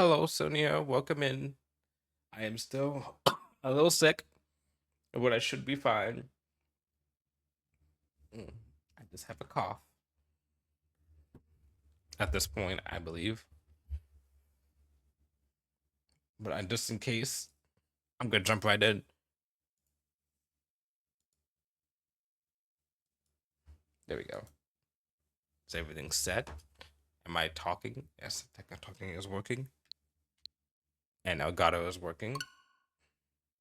Hello, Sonia. Welcome in. I am still a little sick, but I should be fine. I just have a cough at this point, I believe. But just in case, I'm gonna jump right in. There we go. Is everything set? Am I talking? Yes, I think I'm talking is working. And Elgato is working.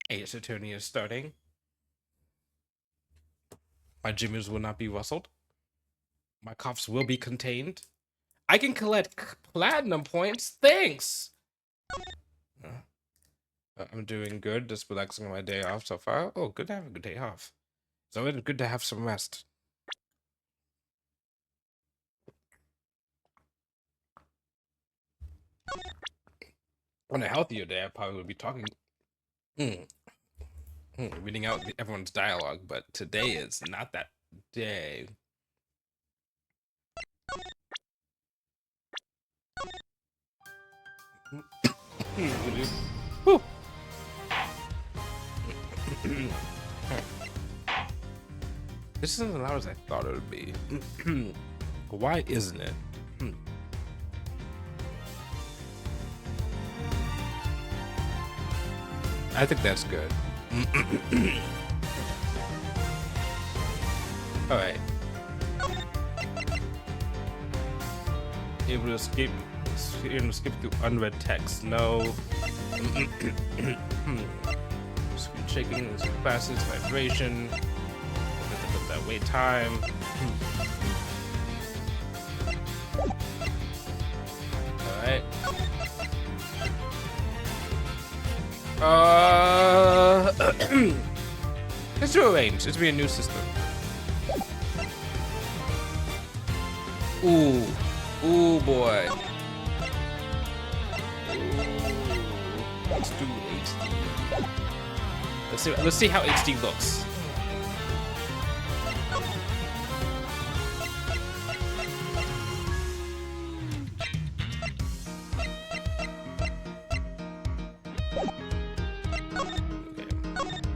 Ace Attorney is starting. My jimmers will not be rustled. My coughs will be contained. I can collect platinum points. Thanks. I'm doing good. Just relaxing on my day off so far. Oh, good to have a good day off. It's always good to have some rest. On a healthier day, I probably would be talking, reading out everyone's dialogue, but today is not that day. Whew. This isn't as loud as I thought it would be. Why isn't it? I think that's good. All right. Able to skip through unread text. No. Screen shaking, classes, vibration. That wait time. All right. Let's do a range. This will be a new system. Ooh. Ooh, boy. Ooh. Let's do HD. Let's see how HD looks.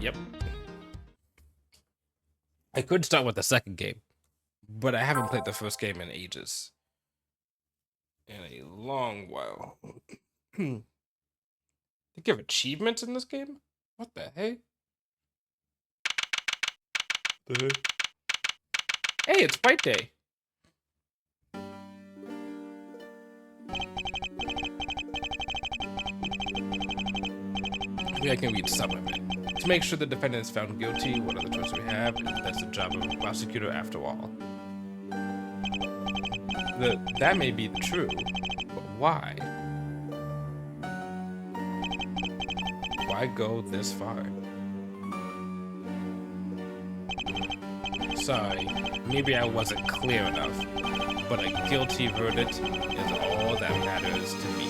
Yep. I could start with the second game, but I haven't played the first game in ages. In a long while. They give achievements in this game? What the heck? Hey, it's Fight Day. Maybe I can read some of it. To make sure the defendant is found guilty, what other choice we have? That's the job of a prosecutor after all. That may be true, but why? Why go this far? Sorry, maybe I wasn't clear enough, but a guilty verdict is all that matters to me.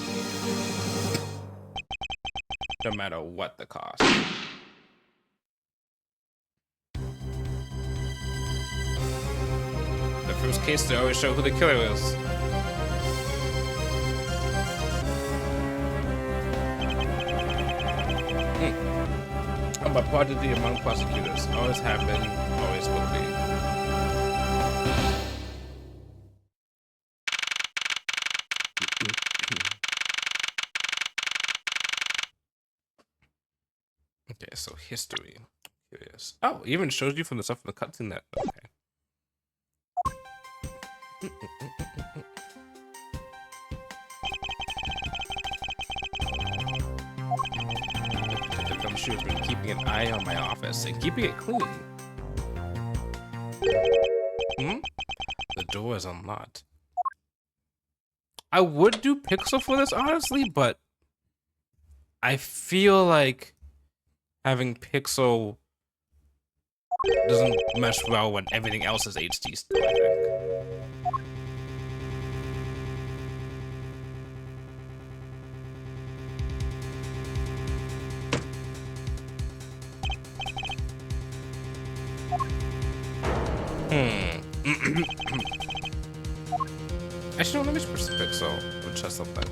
No matter what the cost. The first case, they always show who the killer is. I'm a prodigy among prosecutors. Always have been, always will be. Okay, so history. Curious. Oh, it even shows you from the stuff in the cutscene that. Okay. Detective Shu has been keeping an eye on my office and keeping it clean. The door is unlocked. I would do Pixel for this, honestly, but I feel like having Pixel doesn't mesh well when everything else is HD still, I think. Actually, no, let me switch to Pixel. We'll test something.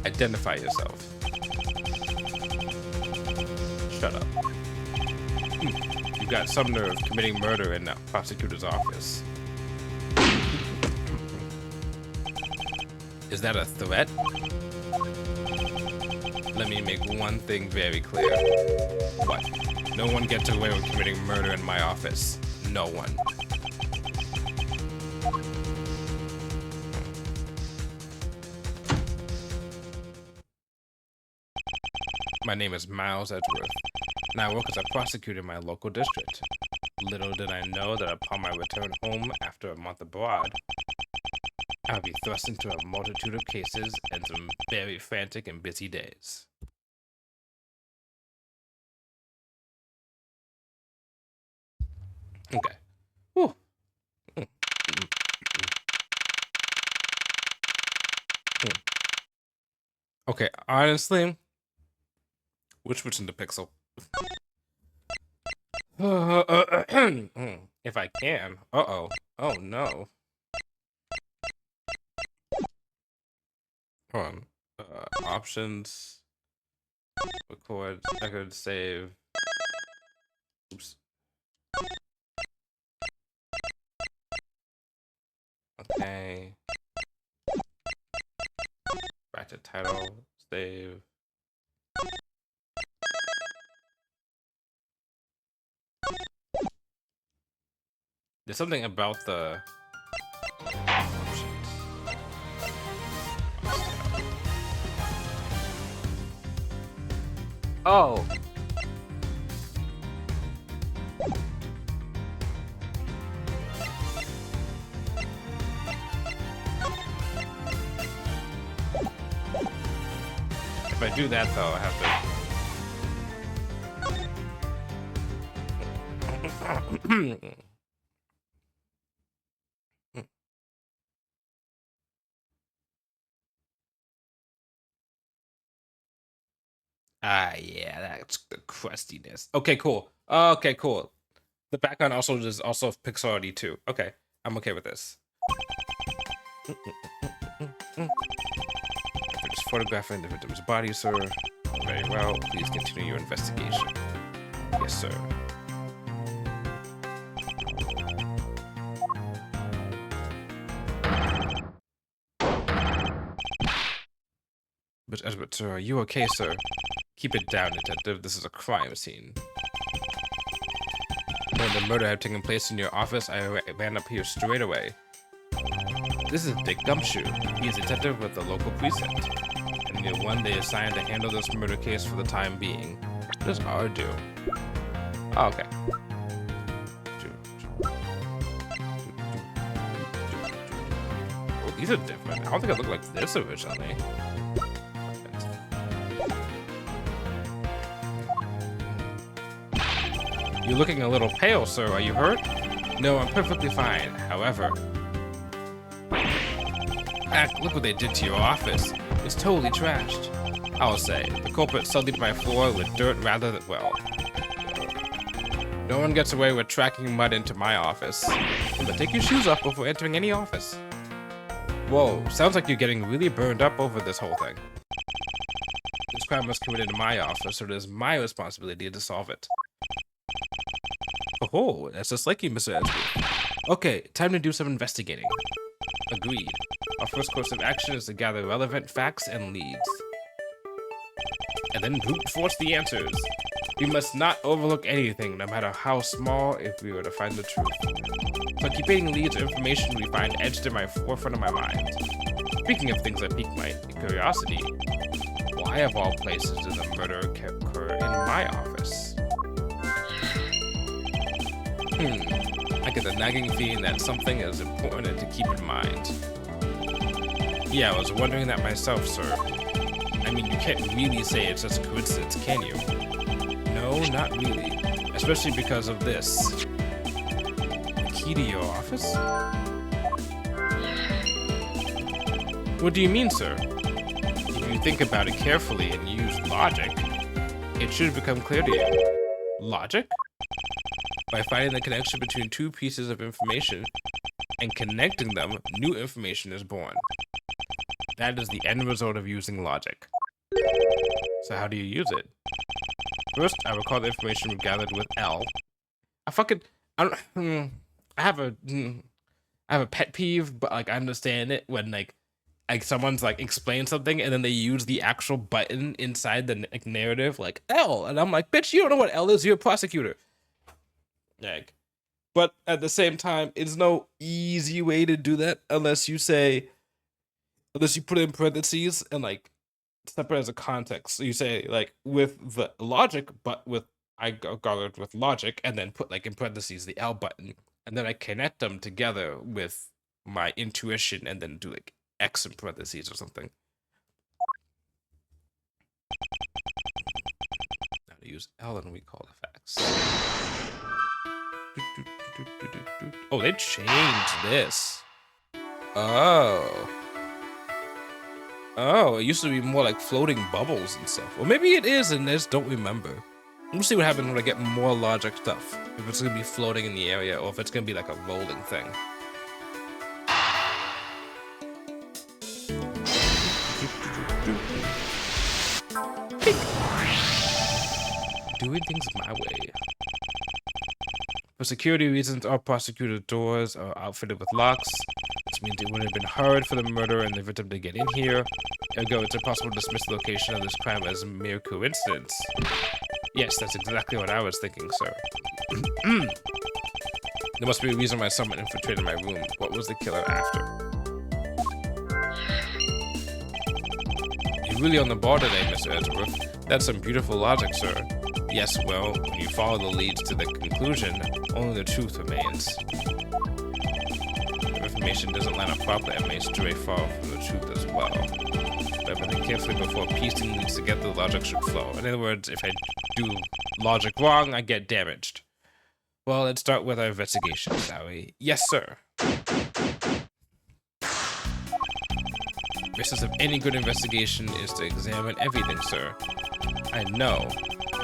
Identify yourself. Shut up. You got some nerve committing murder in the prosecutor's office. Is that a threat? Let me make one thing very clear. What? No one gets away with committing murder in my office. No one. My name is Miles Edgeworth, and I work as a prosecutor in my local district. Little did I know that upon my return home after a month abroad, I would be thrust into a multitude of cases and some very frantic and busy days. Okay. Whew. Okay, honestly, we're switching to Pixel. If I can. Uh-oh. Oh, no. Hold on. Options. Record. Record. Save. Oops. Okay. Back to title. Save. There's something about the options. Oh. If I do that though, I have to. Ah, yeah, that's the crustiness. Okay, cool. Okay, cool. The background also is also pixelity too. Okay, I'm okay with this. Just photographing the victim's body, sir. Very well. Please continue your investigation. Yes, sir. But Edward, sir, are you okay, sir? Keep it down, detective. This is a crime scene. When the murder had taken place in your office, I ran up here straight away. This is Dick Gumshoe. He is a detective with the local precinct, and the one they assigned to handle this murder case for the time being. What does R do? Oh, okay. Oh, these are different. I don't think I looked like this originally. You're looking a little pale, sir. Are you hurt? No, I'm perfectly fine. However... Heck, look what they did to your office. It's totally trashed. I'll say, the culprit sullied my floor with dirt rather than... well... No one gets away with tracking mud into my office. But take your shoes off before entering any office. Whoa, sounds like you're getting really burned up over this whole thing. This crime was committed in my office, so it is my responsibility to solve it. Oh, that's just like you, Mr. Edgeworth. Okay, time to do some investigating. Agreed. Our first course of action is to gather relevant facts and leads. And then brute force the answers. We must not overlook anything, no matter how small, if we were to find the truth. So keeping leads or information we find etched in my forefront of my mind. Speaking of things that pique my curiosity, why of all places did the murder occur in my office? I get the nagging feeling that something is important to keep in mind. Yeah, I was wondering that myself, sir. I mean, you can't really say it's just a coincidence, can you? No, not really. Especially because of this. The key to your office? What do you mean, sir? If you think about it carefully and use logic, it should become clear to you. Logic? By finding the connection between two pieces of information, and connecting them, new information is born. That is the end result of using logic. So how do you use it? First, I recall the information we gathered with L. I have a pet peeve, but like I understand it when like someone's like explain something and then they use the actual button inside the narrative, like L, and I'm like, bitch, you don't know what L is. You're a prosecutor. Like, but at the same time, it's no easy way to do that unless you put it in parentheses and like separate as a context. So you say like with the logic, but with I got it with logic, and then put like in parentheses the L button, and then I connect them together with my intuition, and then do like X in parentheses or something. Now to use L and recall the facts. Oh, they changed this. Oh, it used to be more like floating bubbles and stuff. Well, maybe it is, and I just don't remember. We'll see what happens when I get more logic stuff. If it's gonna be floating in the area, or if it's gonna be like a rolling thing. Doing things my way. For security reasons, all prosecutor doors are outfitted with locks. This means it would have been hard for the murderer and the victim to get in here. Ergo, it's impossible to dismiss the location of this crime as a mere coincidence. Yes, that's exactly what I was thinking, sir. There must be a reason why someone infiltrated my room. What was the killer after? You're really on the ball today, Mr. Edgeworth. That's some beautiful logic, sir. Yes, well, when you follow the leads to the conclusion, only the truth remains. If information doesn't line up properly, I may stray far from the truth as well. But if I think carefully before piecing leads together, the logic should flow. In other words, if I do logic wrong, I get damaged. Well, let's start with our investigation, shall we? Yes, sir. The basis of any good investigation is to examine everything, sir. I know.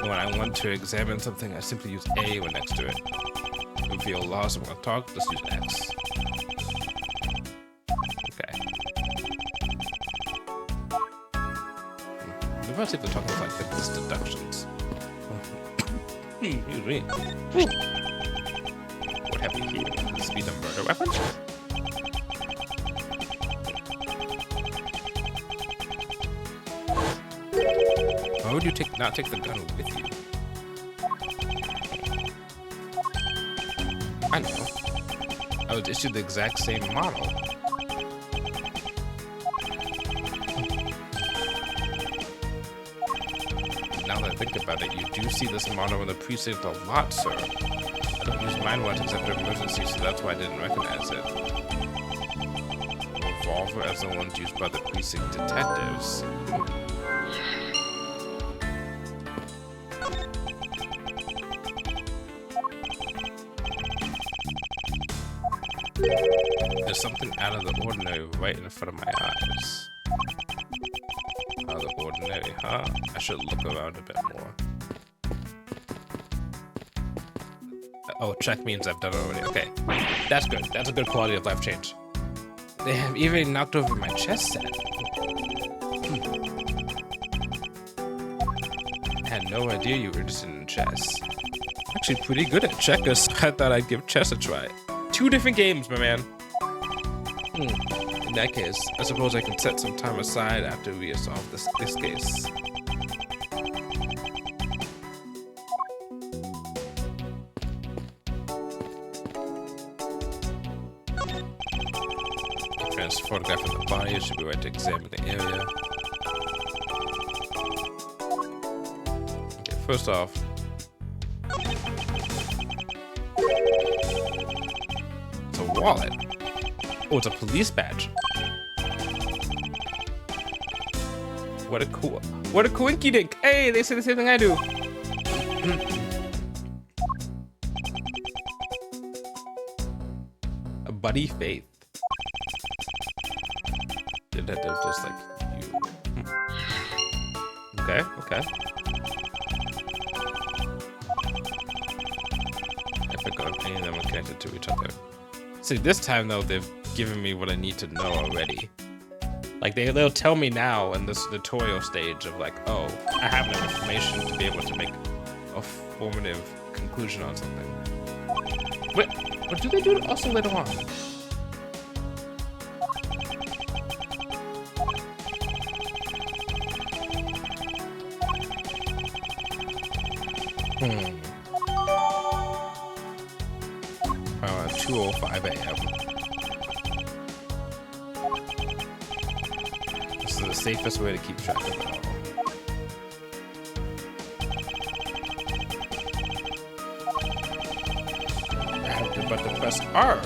When I want to examine something, I simply use A when next to it. To reveal laws I want to talk, let's use X. Okay. Maybe I'll see if they're talking about like this deductions. Excuse me. What have we here? This be the murder weapon? Why would you not take the gun with you? I know. I was issued the exact same model. Now that I think about it, you do see this model in the precinct a lot, sir. I don't use mine once except for emergency, so that's why I didn't recognize it. Revolver as the ones used by the precinct detectives. There's something out of the ordinary right in front of my eyes. Out of the ordinary, huh? I should look around a bit more. Oh, check means I've done it already. Okay, that's good. That's a good quality of life change. They have even knocked over my chess set. I had no idea you were interested in chess. Actually pretty good at checkers, so I thought I'd give chess a try. 2 different games, my man. In that case, I suppose I can set some time aside after we solve this case. Advanced photograph of the body should be right to examine the area. Okay, first off, it's a wallet. Oh, it's a police badge. What a coinky dink. Hey, they say the same thing I do. A buddy faith. Detective just like you. Okay, okay. I forgot any of them are connected to each other. See, this time though, they've given me what I need to know already. Like they'll tell me now in this tutorial stage of like, oh, I have enough information to be able to make a formative conclusion on something. Wait, what do they do also later on? Hmm. 2:05 a.m. This is the safest way to keep track of it all. I have to but to press R.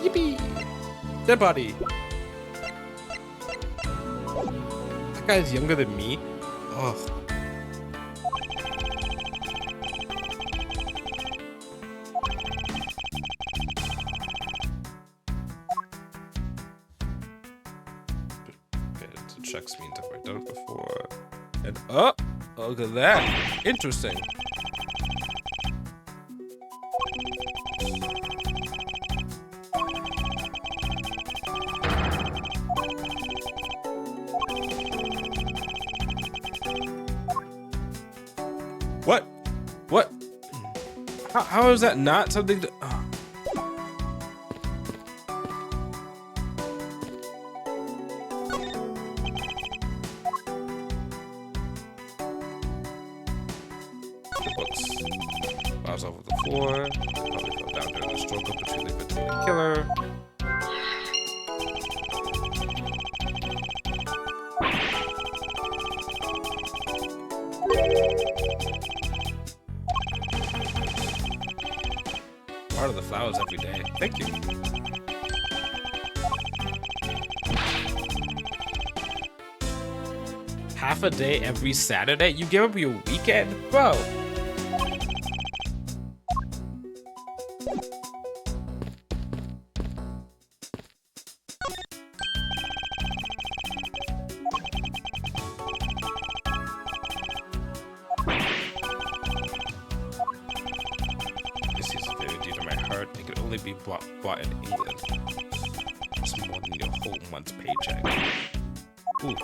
Yippee! Dead body. That guy's younger than me. Ugh. Checks means I've done it before. And oh, look at that. Interesting. What? What? How is that not something to... Oh. Falls over the floor. Probably fell down during the struggle between the victim and killer. Part of the flowers every day. Thank you. Half a day every Saturday? You give up your weekend? Bro. Be bought in England. It's more than your whole month's paycheck. Ooh.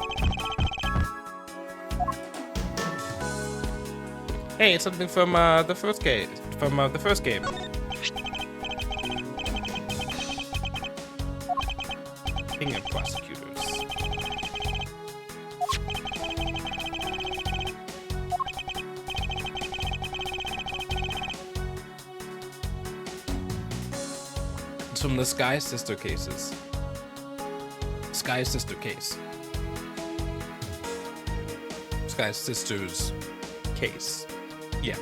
Hey, it's something from the first game. King of prosecutors. From the Sky Sister cases. Sky Sister case. Sky Sister's case. Yeah.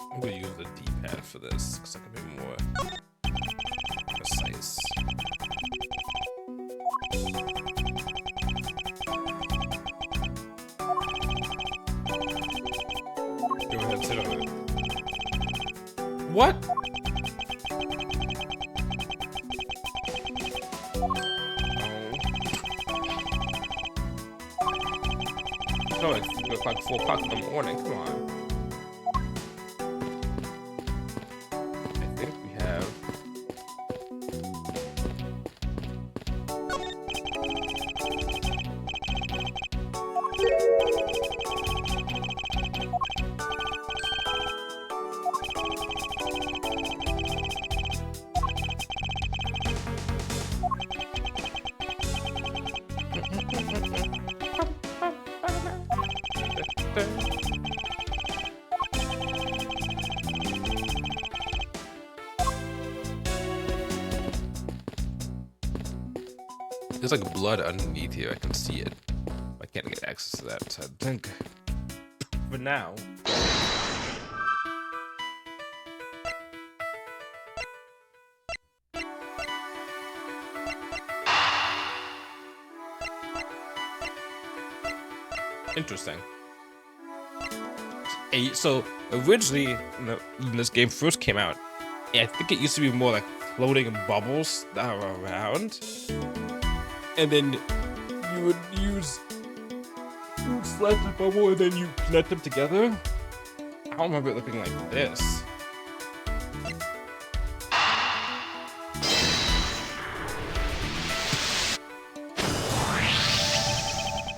I'm gonna use the D-pad for this because I can be more precise. Go ahead, sit on it. What? No, it looks like 4 o'clock in the morning. Come on. There's like blood underneath here. I can see it. I can't get access to that, so I think for now. Interesting. So originally, when this game first came out, I think it used to be more like floating bubbles that were around, and then you would select a bubble and then you connect them together. I don't remember it looking like this.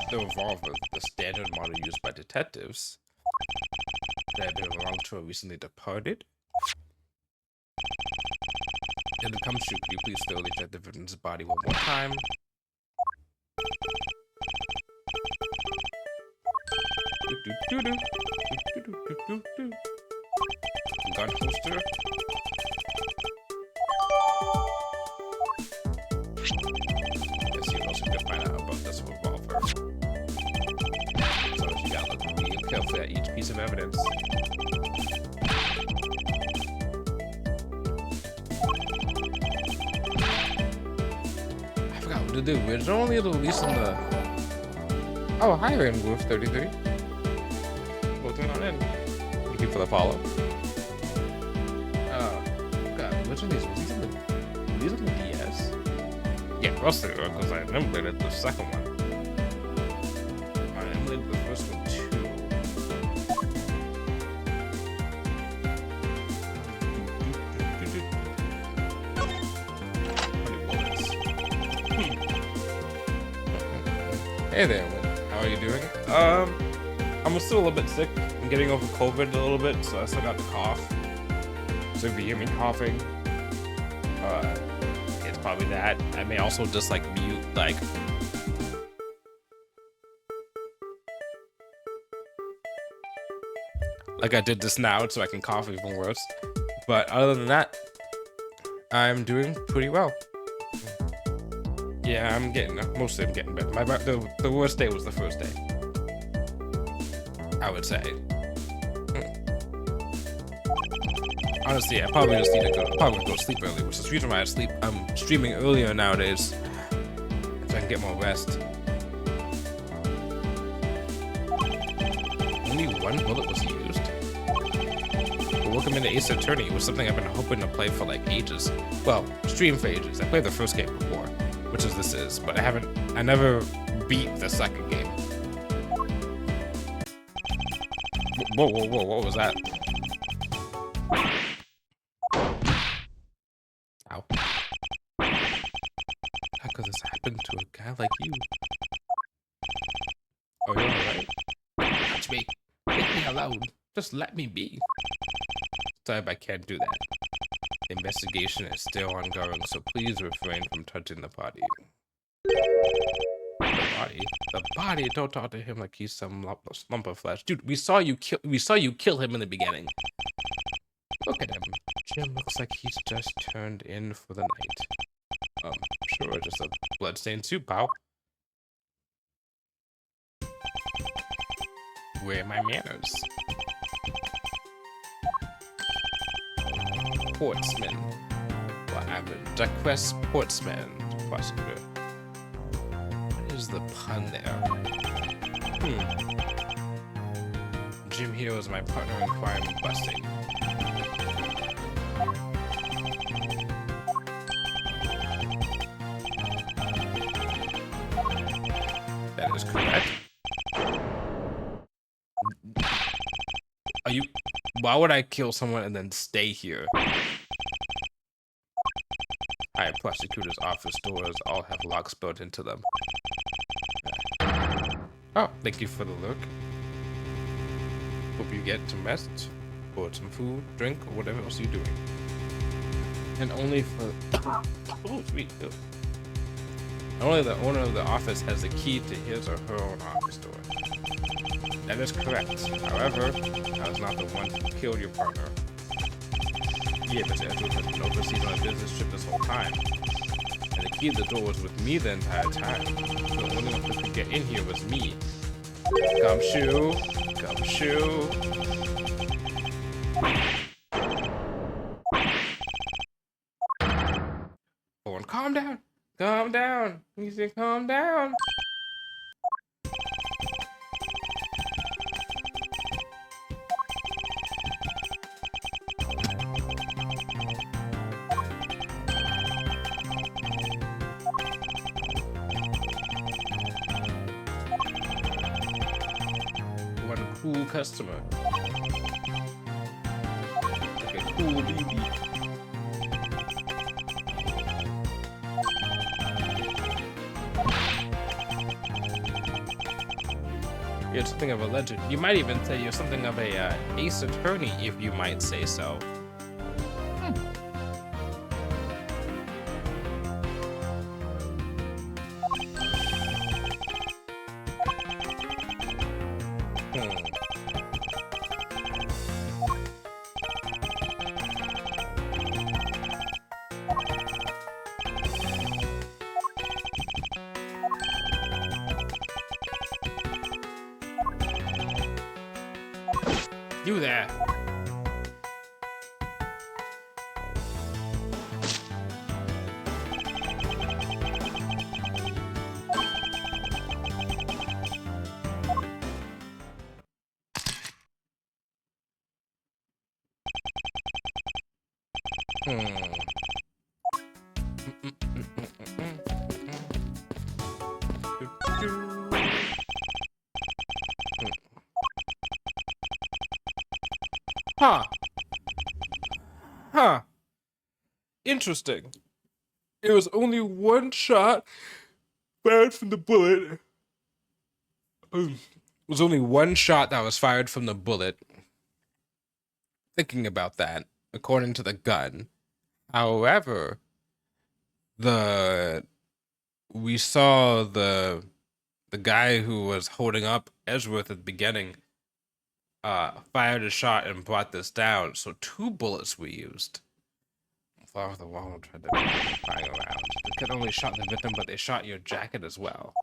The revolver, the standard model used by detectives that belonged to a recently departed. In the come shoot, could you please thoroughly check the victim's body one more time? Gun holster. Let's see what else we can find out about this revolver. So you gotta look really carefully at each piece of evidence. I forgot, did the original only release on the... Oh, hi, Edgeworth 33. What's on in? Thank you for the follow. Oh, God, which of these? Was these on the DS? Yeah, must have, because I emulated the second one. I emulated the first one too. Hey there, Win. How are you doing? I'm still a little bit sick. I'm getting over COVID a little bit, so I still got the cough. So if you hear me coughing, it's probably that. I may also just like mute, like I did just now, so I can cough even worse. But other than that, I'm doing pretty well. Yeah, I'm getting better. The worst day was the first day, I would say. Honestly, I probably just need to go sleep early, which is the reason why I'm streaming earlier nowadays, so I can get more rest. Only one bullet was used. But welcome into Ace Attorney. It was something I've been hoping to play for like ages. Well, stream for ages. I played the first game before, which is this is, but I never beat the second game. Whoa, what was that? Ow. How could this happen to a guy like you? Oh, you're alright? Touch me. Leave me alone. Just let me be. Sorry, I can't do that. The investigation is still ongoing, so please refrain from touching the body. The body? The body? Don't talk to him like he's some lump of flesh. Dude, we saw you kill him in the beginning. Look at him. Jim looks like he's just turned in for the night. Sure, just a bloodstained suit, pal. Where are my manners? Portsman. Well, I'm a Duckwest Portsman, prosecutor. What is the pun there? Jim here is my partner in crime busting. That is correct. Are you... Why would I kill someone and then stay here? Hi, prosecutor's office doors all have locks built into them. Oh, thank you for the look. Hope you get some rest, or some food, drink, or whatever else you're doing. And only for... Oh, sweet. Only the owner of the office has the key to his or her own office door. That is correct. However, I was not the one who killed your partner. Yeah, Mr. Edgeworth has been overseas on a business trip this whole time. And the key to the door was with me the entire time. The only one who could get in here was me. Gumshoe. Gumshoe. Oh, and calm down. Calm down. You say calm down. cool customer. Like a cool baby. You're something of a legend. You might even say you're something of a ace attorney, if you might say so. You there. Huh. Huh. Interesting. It was only one shot fired from the bullet. It was only one shot that was fired from the bullet. Thinking about that, according to the gun. However, we saw the guy who was holding up Edgeworth at the beginning fired a shot and brought this down, so 2 bullets were used. Far off the wall and tried to fire around. They could only shot the victim, but they shot your jacket as well.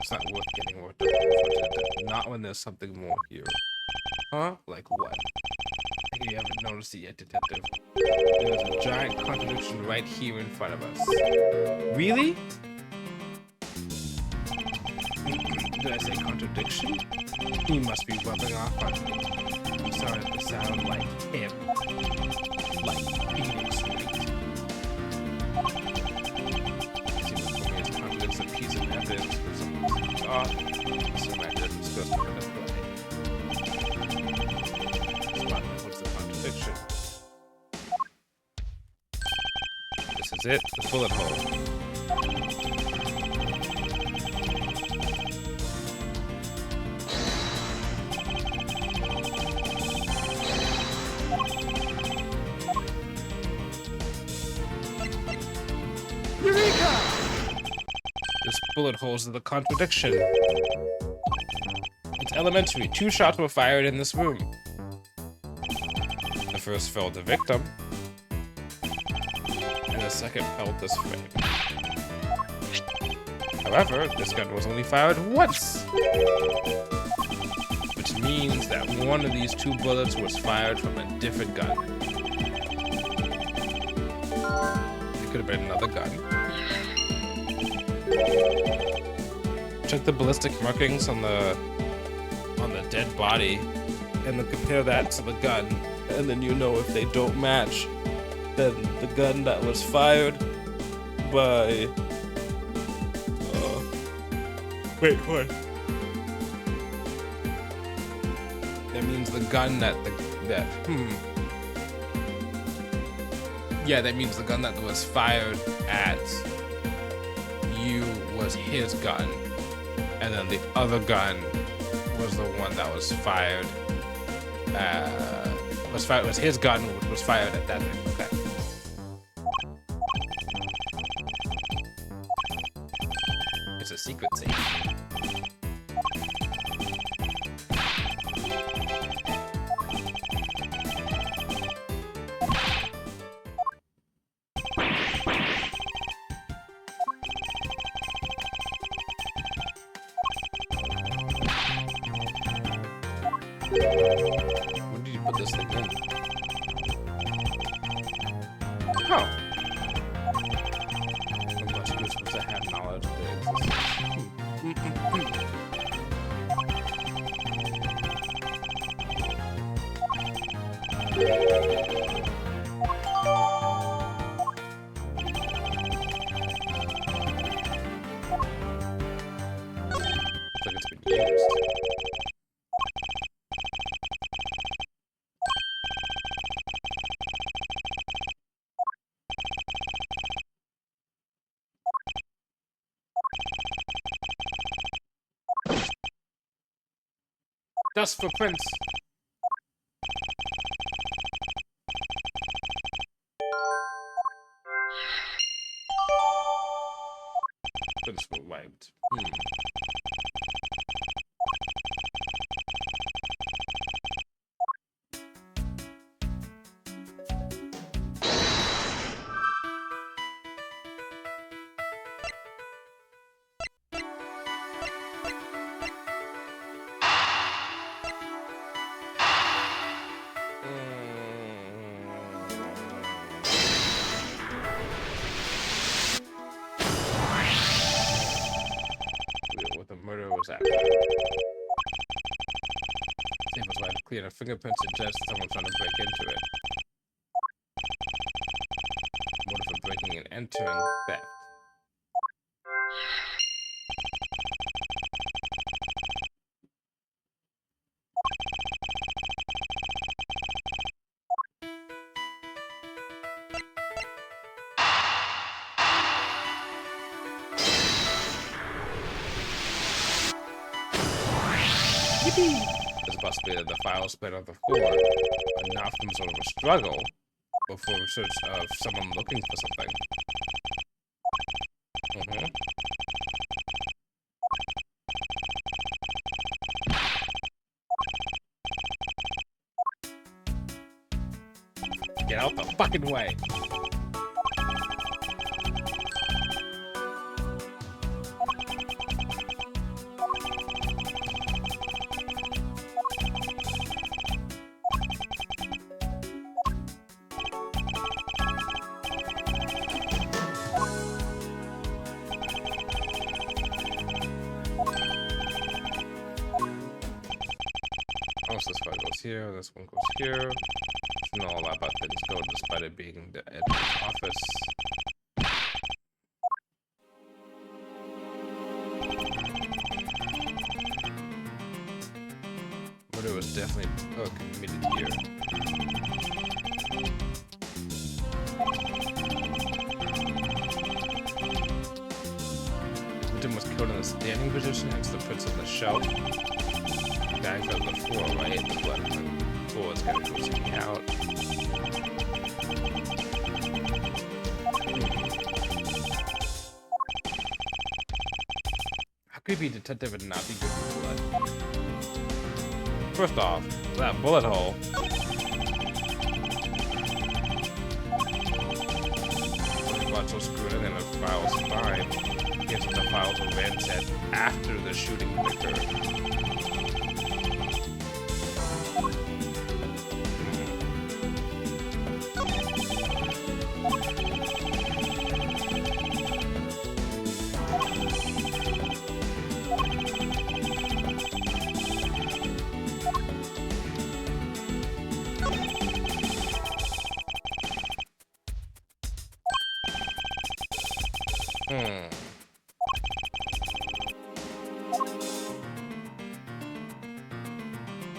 It's not worth getting worked up over. Not when there's something more here. Huh? Like what? Have you ever noticed it yet, detective? There's a giant contradiction right here in front of us. Really? Did I say contradiction? He must be rubbing off on me. I'm starting to sound like him. Like Phoenix Wright. Seems for me as contradicts a piece of evidence for something off. So my evidence goes to the play. What's the contradiction? This is it, the bullet hole. This bullet holes are the contradiction. It's elementary. 2 shots were fired in this room. The first felled the victim, and the second felled this frame. However, this gun was only fired once, which means that one of these 2 bullets was fired from a different gun. It could have been another gun. Check the ballistic markings on the dead body, and then compare that to the gun, and then you know if they don't match, then the gun that was fired by wait, what? That means the gun that yeah, that means the gun that was fired at you was his gun, and then the other gun was the one that was fired. Was his gun, which was fired at that thing. Okay. It's a secret safe. When did you put this thing in? Oh. Unless you're supposed to have knowledge of the existence. Dust for Prince. Prince were wiped. What the murder was after. Table's wife cleared her fingerprints suggest someone trying to break into it. Motive for breaking and entering theft. There's a possibility that the file spread on the floor, but not from sort of a struggle, but for research of someone looking for something. Get out the fucking way! This file goes here, this one goes here. You know all about things go despite it being the Edgeworth office. Murder was definitely committed here. The victim was killed in a standing position next to the prints on the shelf. Guy fell to the floor, right? The blood on the floor is kind of pushing me out. How could he be a detective and not be good with blood? First off, that bullet hole. The blood's so screwed in and the file's fine. Guess the files were ransacked after the shooting occurred.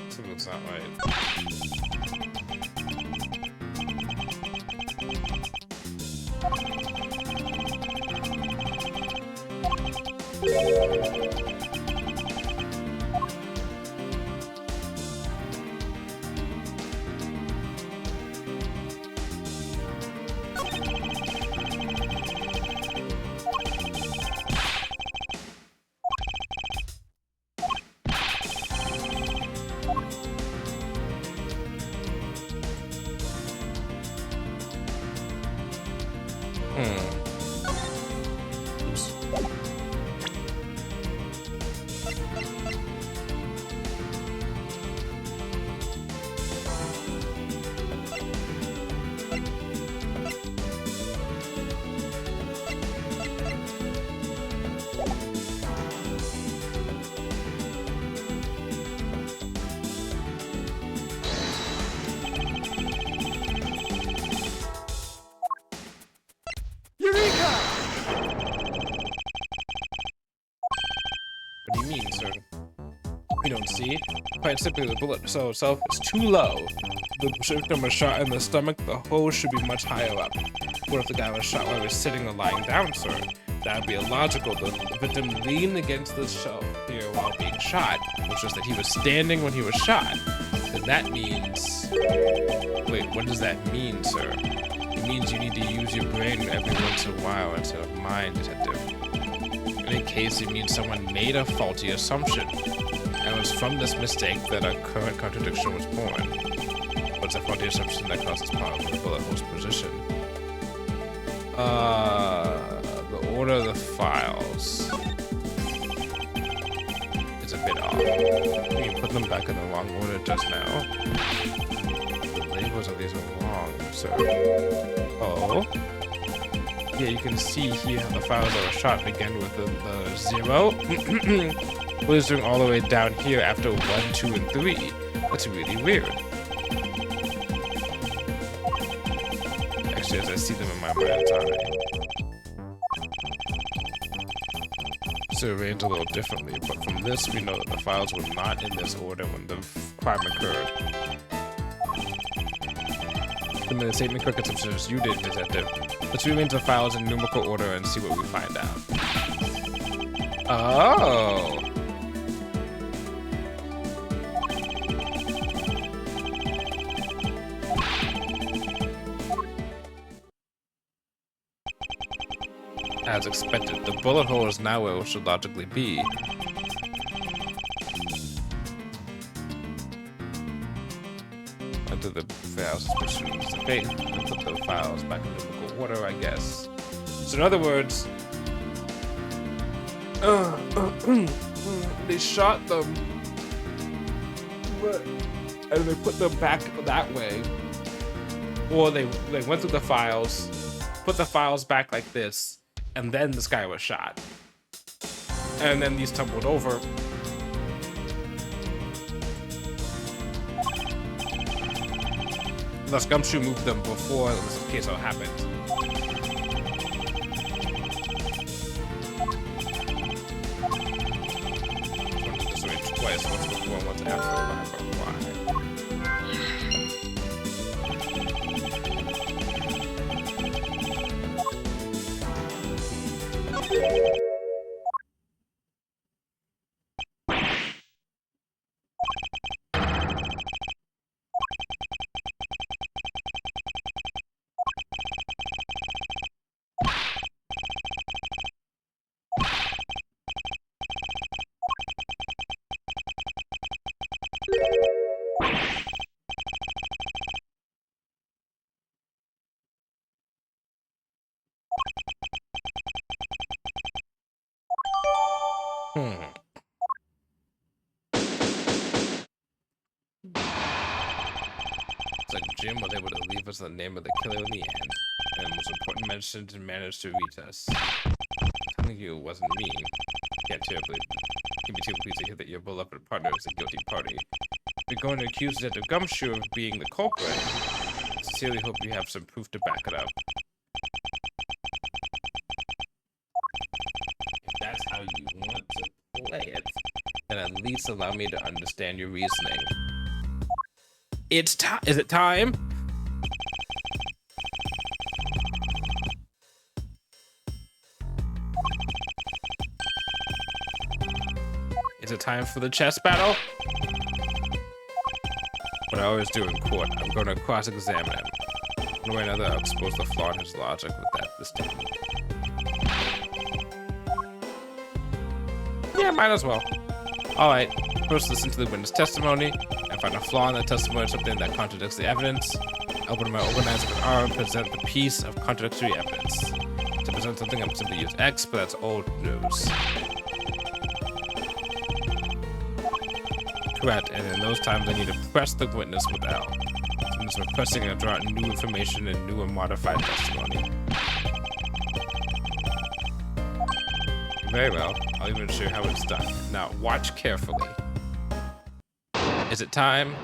Something's not right. Oops. What do you mean, sir? You don't see? Quite simply, the bullet cell itself is too low. The victim was shot in the stomach, the hole should be much higher up. What if the guy was shot while he was sitting or lying down, sir? That would be illogical. The victim leaned against the shelf here while being shot, which was that he was standing when he was shot. And that means... Wait, what does that mean, sir? It means you need to use your brain every once in a while instead of mind, detective. In any case, it means someone made a faulty assumption. And it was from this mistake that a current contradiction was born. What's a faulty assumption that causes problem with the bullet hole's position? The order of the files is a bit off. You put them back in the wrong order just now. The labels of these are wrong, sir. Oh. Yeah, you can see here how the files that were shot again with the 0. Blazing all the way down here after 1, 2, and 3. That's really weird. Actually, as I see them in my mind's eye. So arranged a little differently, but from this we know that the files were not in this order when the crime occurred. I mean, the same incorrect assumption as you did, detective. Let's rearrange the files in numerical order and see what we find out. Oh. As expected, the bullet hole is now where it should logically be. After the files pursues the faith, and put the files back in numerical order, I guess. So in other words, they shot them, and they put them back that way, or they went through the files, put the files back like this. And then this guy was shot. And then these tumbled over. Thus, Gumshoe moved them before this case all happened. One did this arrange twice, once before and once after. Why? It's like Jim was able to leave us the name of the killer in the end, and most important mention to manage to reach us. Telling you it wasn't me. Can't be too pleased to hear that your beloved partner is a guilty party. You're going to accuse Detective Gumshoe of being the culprit. I sincerely hope you have some proof to back it up. If that's how you want to play it, then at least allow me to understand your reasoning. It's time. Is it time? Is it time for the chess battle? What I always do in court, I'm going to cross-examine him. One way or another, I'll expose the flaw in his logic with that this technique. Yeah, might as well. Alright, first listen to the witness testimony. I find a flaw in the testimony, something that contradicts the evidence. Open my organizer with R and present the piece of contradictory evidence. To present something, I'm simply use X, but that's old news. Correct, and in those times I need to press the witness with L. Since we're pressing and draw out new information and new and modified testimony. Very well, I'll even show you how it's done. Now, watch carefully. Is it time?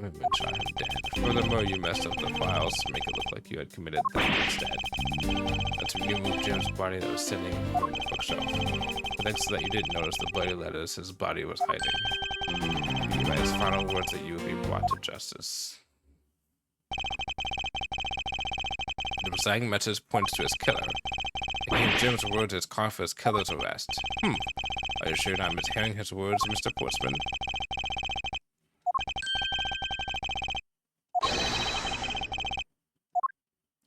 I've been shot him dead. Furthermore, you messed up the files to make it look like you had committed theft instead. That's when you moved Jim's body that was sitting on the bookshelf. But thanks to that, you didn't notice the bloody letters his body was hiding. By his final words that you would be brought to justice. The presiding message points to his killer. In Jim's words, it's called for his killer's arrest. Are you sure you're not mishearing his words, Mr. Portsman?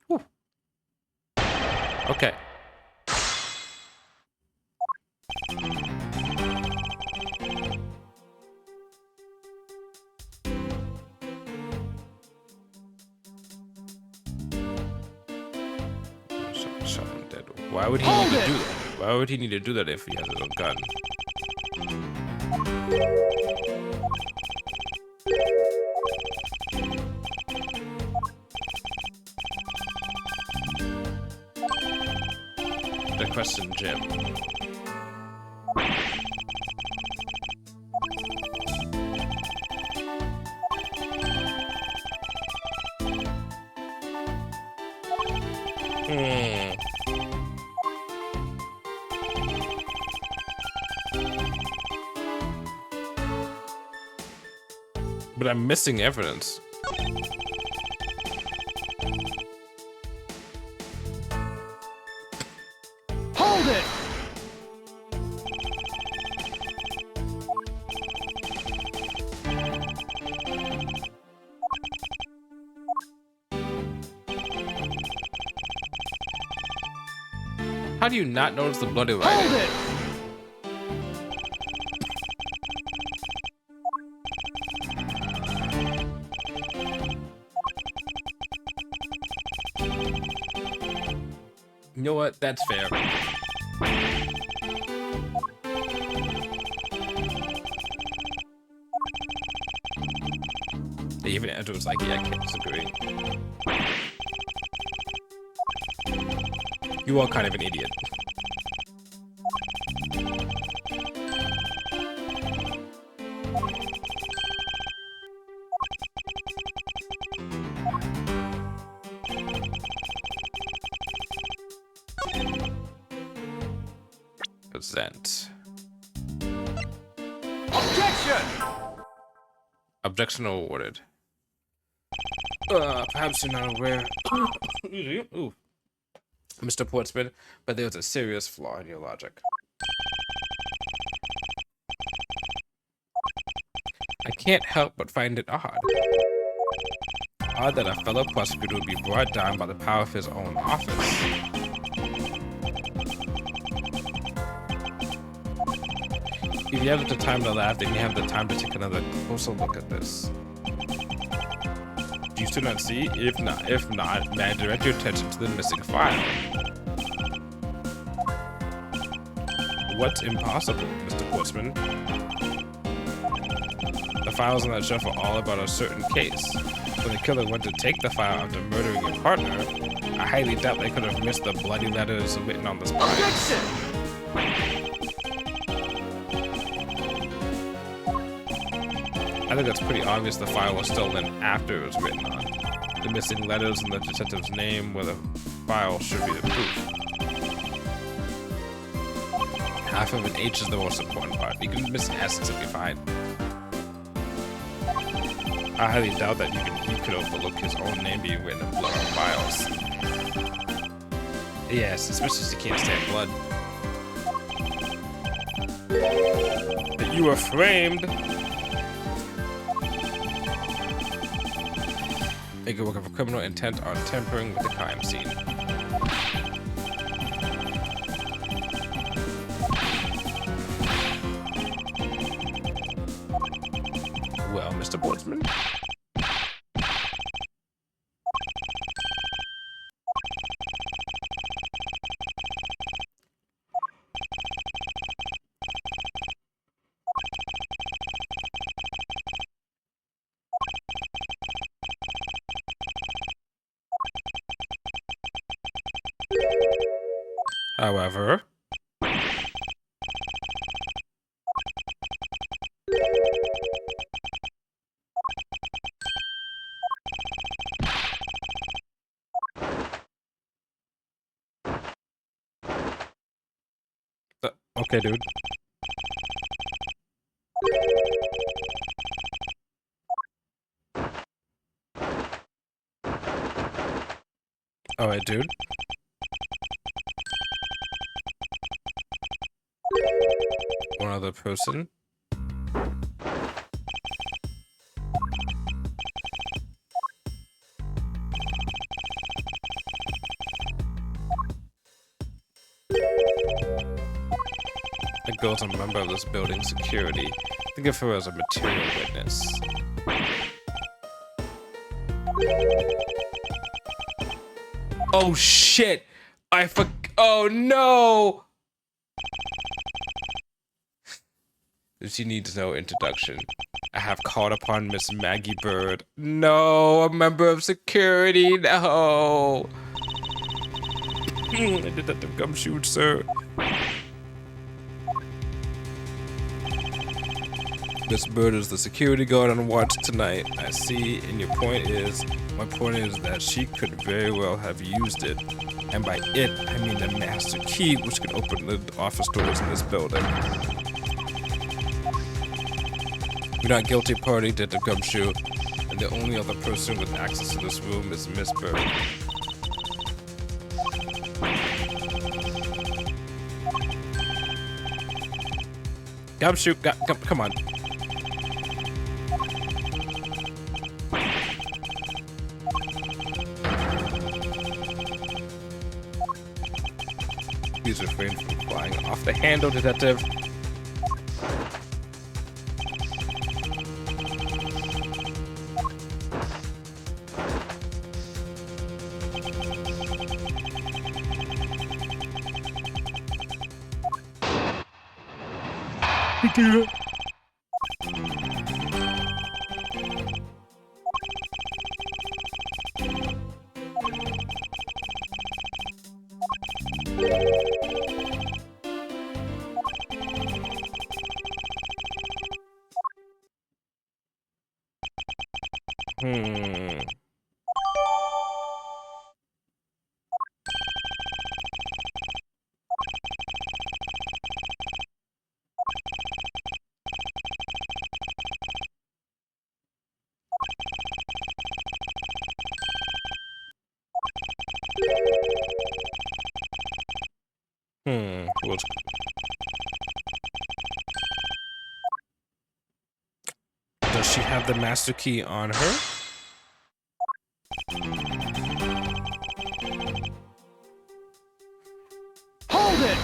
Whew. Okay. Why would he need to do that? Why would he need to do that if he has his own gun? The question, Jim. But I'm missing evidence. Hold it! How do you not notice the bloody writing? Hold it! You know what? That's fair. Even Edgeworth was like, yeah, I can't disagree. You are kind of an idiot. Present. Objection! Objection awarded. Perhaps you're not aware, Ooh. Mr. Portsman, but there's a serious flaw in your logic. I can't help but find it odd. Odd that a fellow prosecutor would be brought down by the power of his own office. If you have the time to laugh, then you have the time to take another closer look at this. Do you still not see? If not, may I direct your attention to the missing file? What's impossible, Mr. Portsman? The files on that shelf are all about a certain case. When the killer went to take the file after murdering your partner, I highly doubt they could have missed the bloody letters written on the spine. Objection! I think that's pretty obvious the file was stolen after it was written on. The missing letters and the detective's name where the file should be the proof. Half of an H is the most important part. You can miss an S and it'll be fine. I highly doubt that he could overlook his own name being written in blood on files. Yes, especially since he can't stand blood. That you were framed. Make it work of a criminal intent on tampering with the crime scene. Well, Mr. Portsman. However, okay, dude. Alright, dude. One other person. A girl's a member of this building's security. Think of her as a material witness. Oh shit! Oh no! She needs no introduction. I have called upon Miss Maggie Bird. No, a member of security. No. Detective Gumshoe, sir. Miss Bird is the security guard on watch tonight. I see, and your point is, my point is that she could very well have used it. And by it, I mean the master key, which could open the office doors in this building. You're not guilty party, Detective Gumshoe, and the only other person with access to this room is Miss Bird. Gumshoe, come on. Please refrain from flying off the handle, Detective. What's... Does she have the master key on her? Hold it!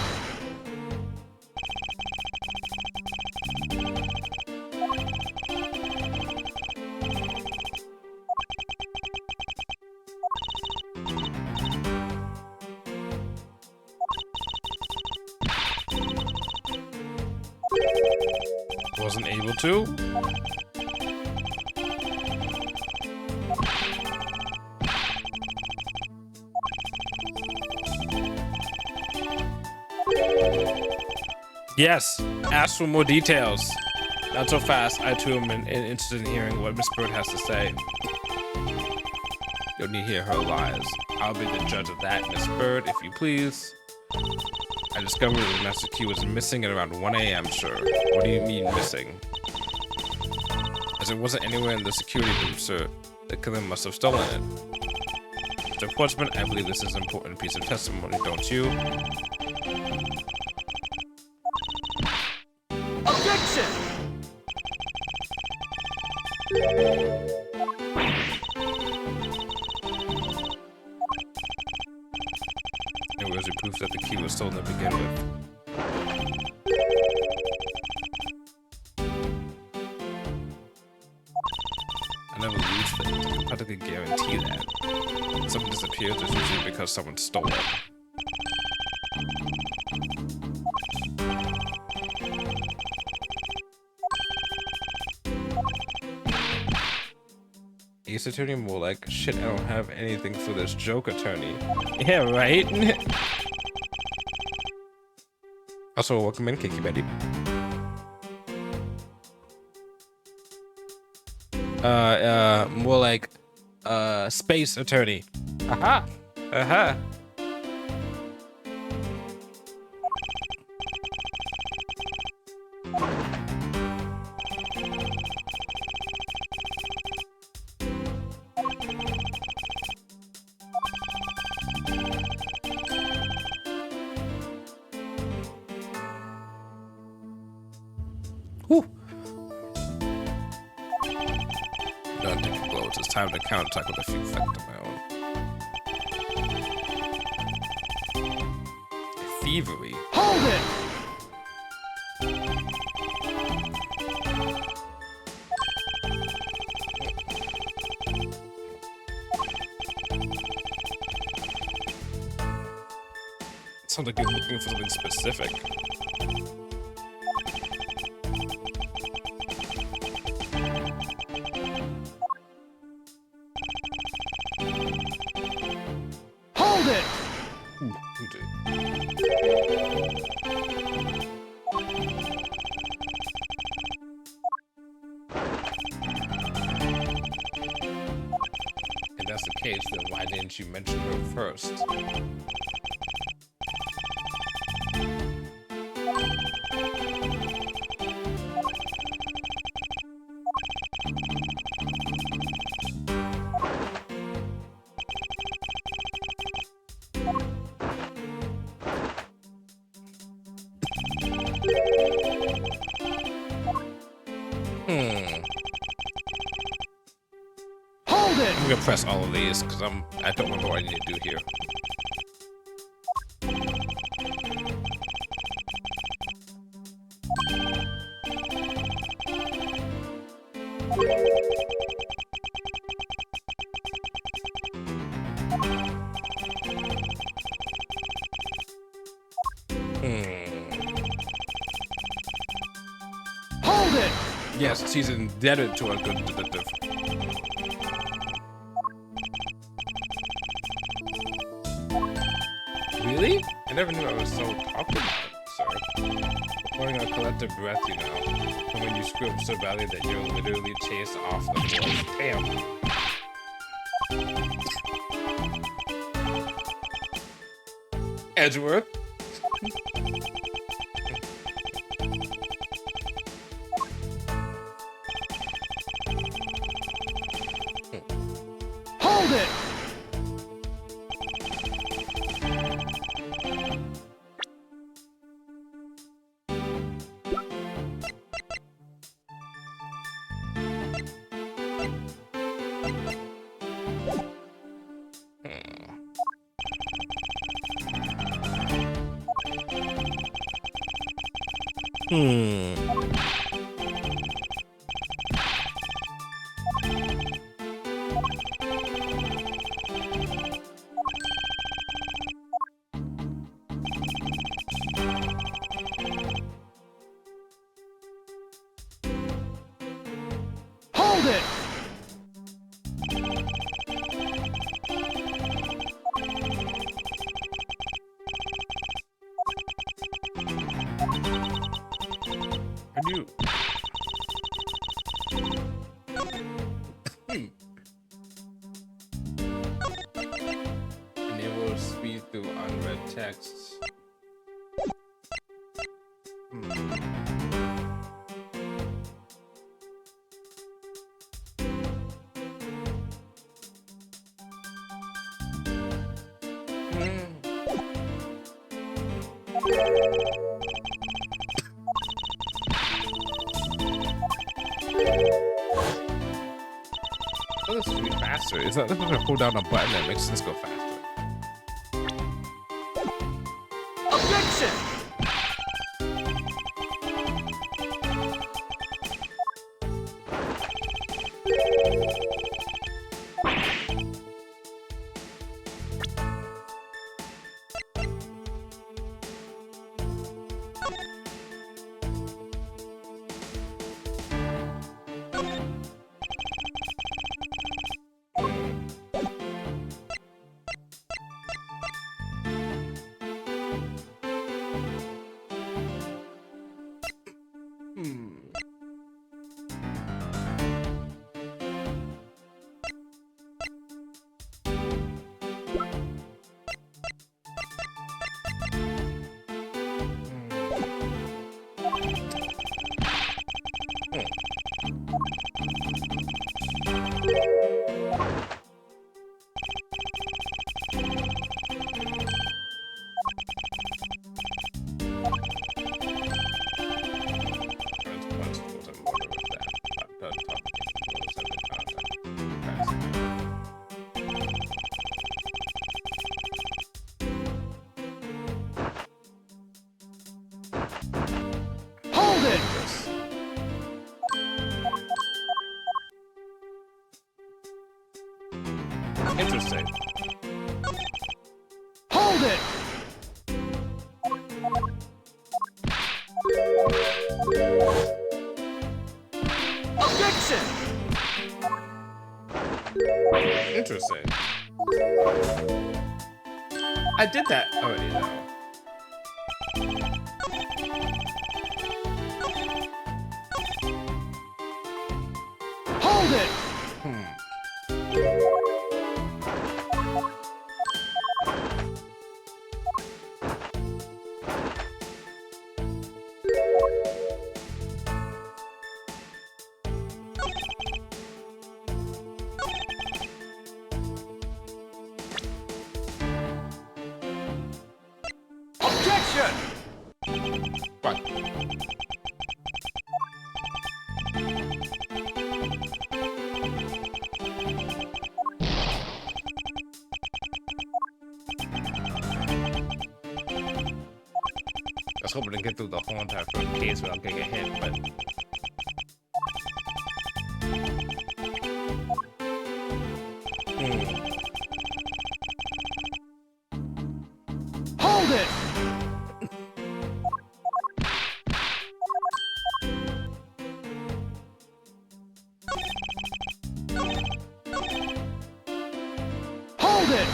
Wasn't able to? Yes, ask for more details. Not so fast. I too am interested in hearing what Miss Bird has to say. You'll need to hear her lies. I'll be the judge of that, Miss Bird, if you please. I discovered the master key was missing at around 1 a.m., sir. What do you mean missing? As it wasn't anywhere in the security room, sir. The killer must have stolen it. Mr. Portsman, I believe this is an important piece of testimony, don't you? Objection! It was proof that the key was stolen to begin with. I never lose things. I can practically guarantee that. When something disappears, it's usually because someone stole it. Ace attorney more like, shit, I don't have anything for this joke attorney. Yeah, right? Also, welcome in, Kiki Betty. More like, space attorney. Aha! Aha! time to counterattack with a few effects of my own. Thievery. Hold it! Sounds like you're looking for something specific. Hold it! Ooh, you did. If that's the case, then why didn't you mention her first? Hold it! I'm gonna press all of these because I don't remember what I need to do here. Hold it! Yes, she's indebted to a good detective. Really? I never knew I was so talkative, sir. Pouring a collective breath, you know. And when you screw up so badly that you're literally chased off the board. Damn. Edgeworth? Hold it! Hold it! How do you... Enable speed through unread texts. Oh, this would be faster. Is that if I'm gonna pull down a button that makes this go faster? Objection! Interesting. Hold it! Objection! Interesting. I did that already though. Hold it! Objection! What? I was hoping to get through the whole entire case without getting a hit, but Hold it! Hold it!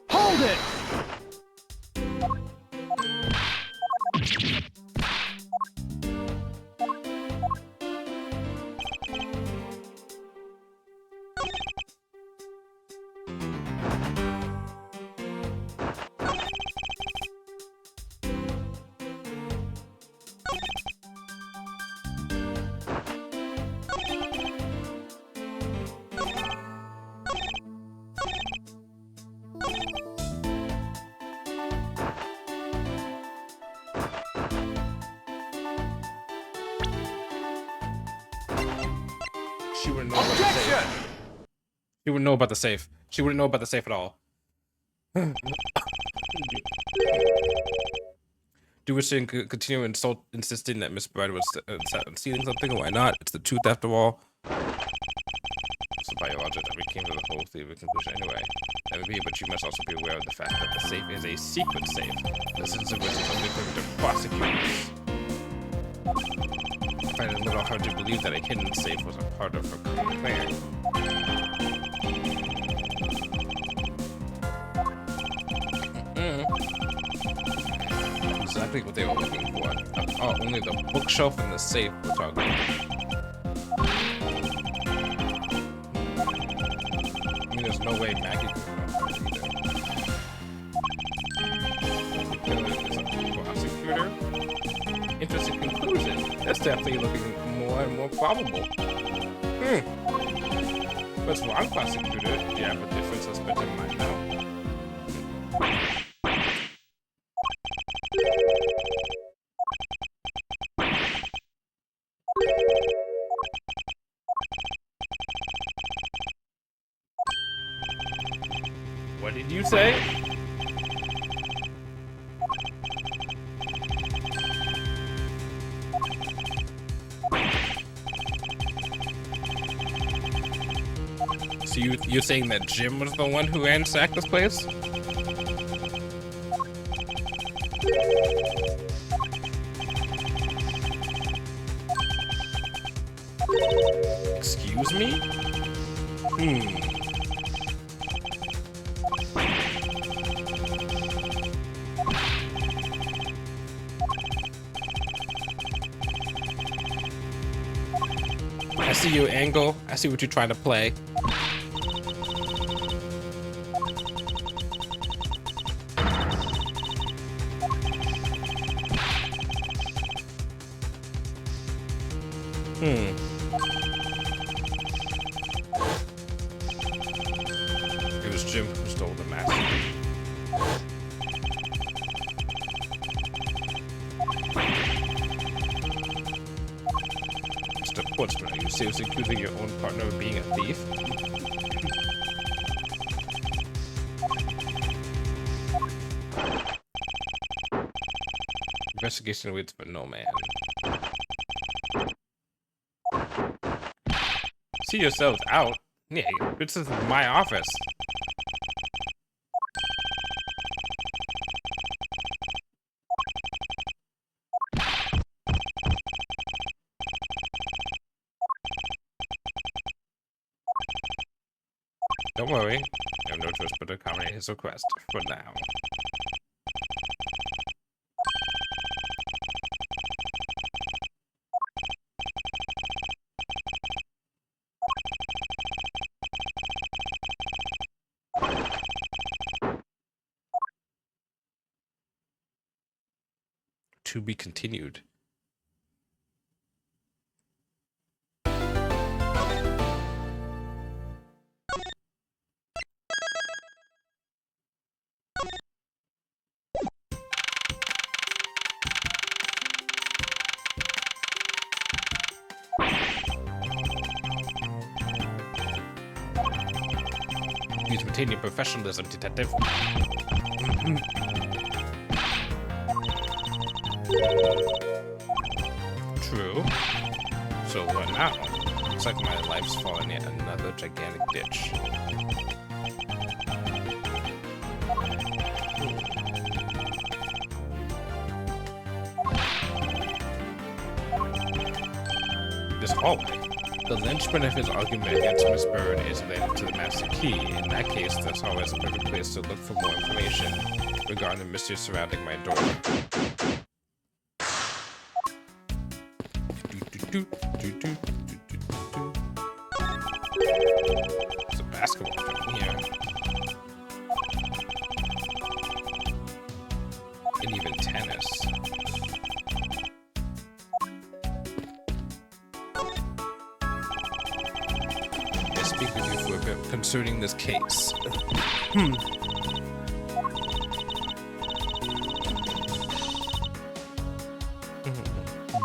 Hold it! she wouldn't know about the safe. She wouldn't know about the safe. She wouldn't know about the safe at all. Deduce and continue insisting that Miss Bride was stealing something. Why not? It's the truth after all. So by logic, that we came to the whole theory conclusion anyway. That would be, but you must also be aware of the fact that the safe is a secret safe. The sense of which is only going to prosecutors. I find it a little hard to believe that a hidden safe was a part of her current plan. Exactly what they were looking for. Oh, only the bookshelf and the safe were targeted. I mean, there's no way Maggie could have done that either. Is a prosecutor? Interesting conclusion. That's definitely looking more and more probable. What's wrong, prosecutor? Do you have a different suspect in mind now? What did you say? So you're saying that Jim was the one who ransacked this place? Excuse me? I see your angle. I see what you're trying to play. It was Jim who stole the mask. Mr. Portsman, are you seriously accusing your own partner of being a thief? Investigation awaits for no man. see yourselves out. Yeah, this is my office. Don't worry, I have no choice but to accommodate his request for now. To be continued. Please maintain your professionalism, detective. True. So what now? Looks like my life's fallen in another gigantic ditch. This hallway. The linchpin of his argument against Miss Byrne is related to the master key. In that case, this hallway is a perfect place to look for more information regarding the mystery surrounding my door. There's a basketball down here. And even tennis. I speak with you for a bit concerning this case.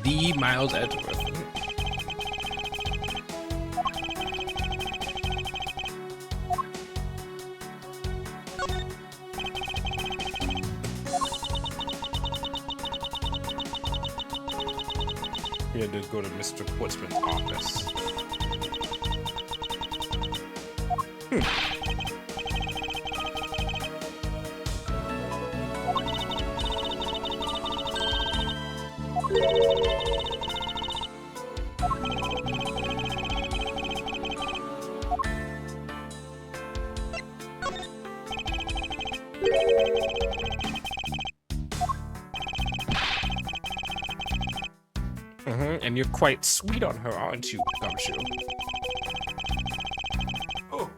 The Miles Edgeworth. We had to go to Mr. Portsman's office. And you're quite sweet on her, aren't you, Gumshoe? Oh.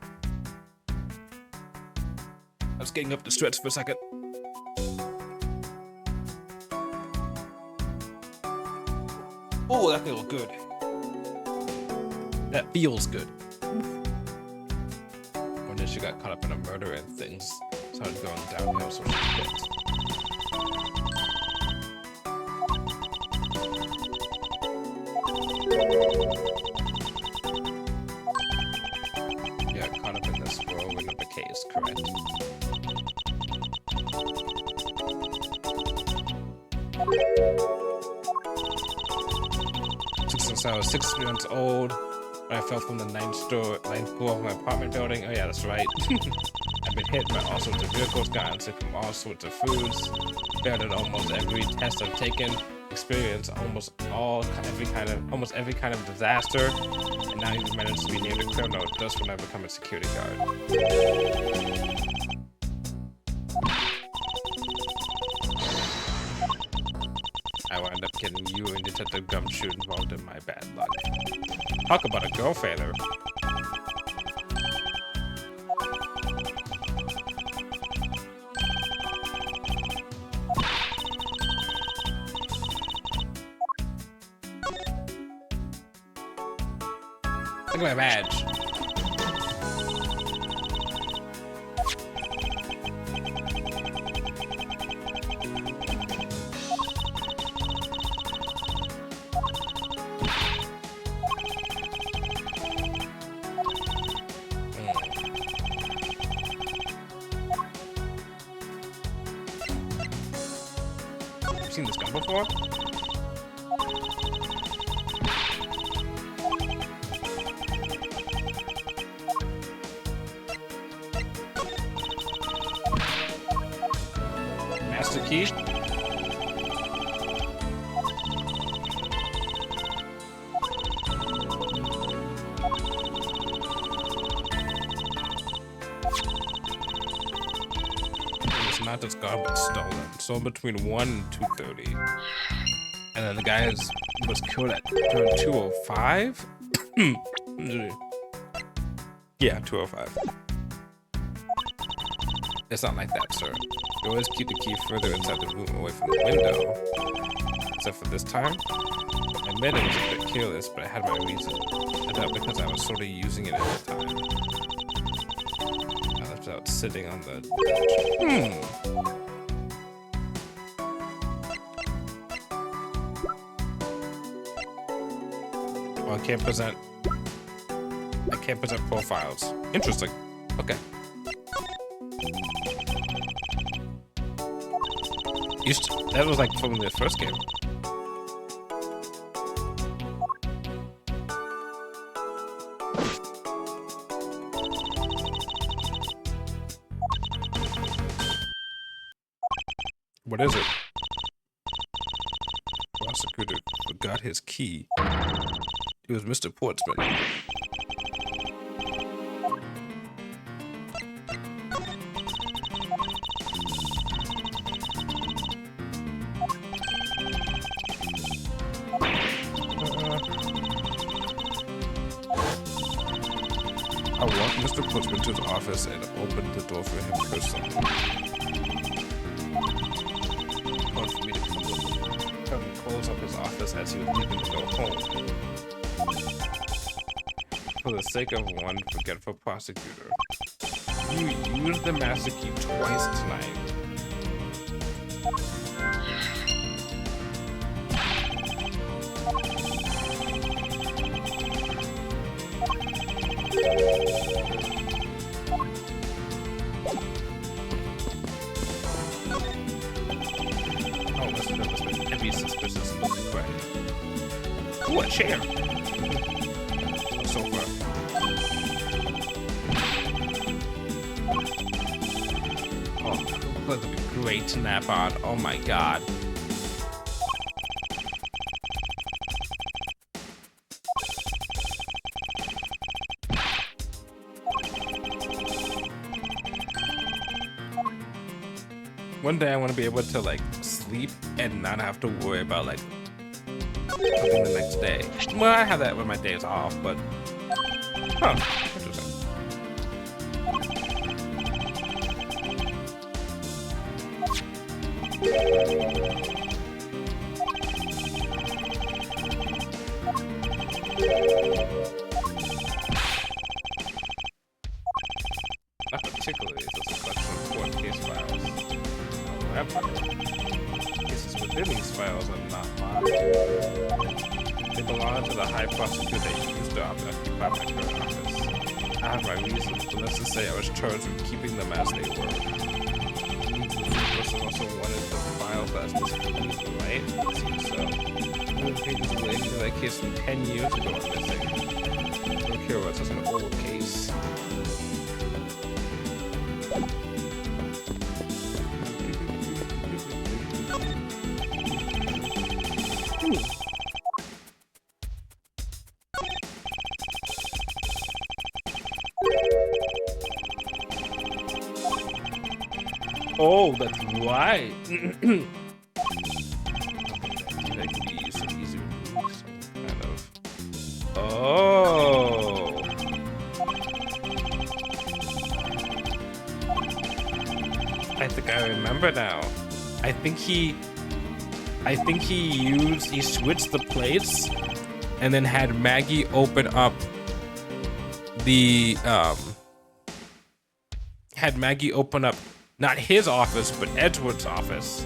I was getting up to stretch for a second. Oh, that feels good. That feels good. When she got caught up in a murder and things started going downhill, so she quit. Yeah, caught up in this whirlwind of the case, correct? Since I was 6 months old, I fell from the ninth floor of my apartment building. Oh yeah, that's right. I've been hit by all sorts of vehicles, gotten sick from all sorts of foods, failed at almost every test I've taken, experienced almost every kind of disaster, and now even managed to be named a criminal just when I become a security guard. I wound up getting you and Detective Gumshoe involved in my bad luck. Talk about a girl failure. Look at my badge. You've seen this gun before? key. It's not just gone, but stolen. Stolen between 1 and 2:30. And then the guy was killed at 2:05? Yeah, 2:05. It's not like that, sir. You always keep the key further inside the room away from the window. Except for this time. I admit it was a bit careless, but I had my reason. I doubt because I was sort of using it at the time. I left it out sitting on the... Well, I can't present profiles. Interesting. Okay. That was like from the first game. What is it? Prosecutor forgot his key. It was Mr. Portsman. I walked Mr. Portsman to his office and opened the door for him personally. Wanted for me to come and close up his office as he was leaving to go home. For the sake of one forgetful prosecutor, you used the master key twice tonight. Oh, this is heavy suspicious looking quick. Ooh, a chair. A sofa. Oh, that would be great to nap on. Oh my god. One day I want to be able to like sleep and not have to worry about like something the next day. Well, I have that when my days off, but huh, interesting. Not particularly, it's just a collection of court case files. Cases within these files are not mine. They belong to the high prosecutor that used to occupy my current office. I have my reasons, but let's just say I was charged with keeping them as they were. The person also wanted the files that specifically used, right? It seems so. One of the pages relating to that case from 10 years ago are missing. I don't care about such an old case. Oh, that's right. That could be some easy moves, kind of. Oh. I think I remember now. I think he switched the plates and then had Maggie open up the not his office, but Edgeworth's office.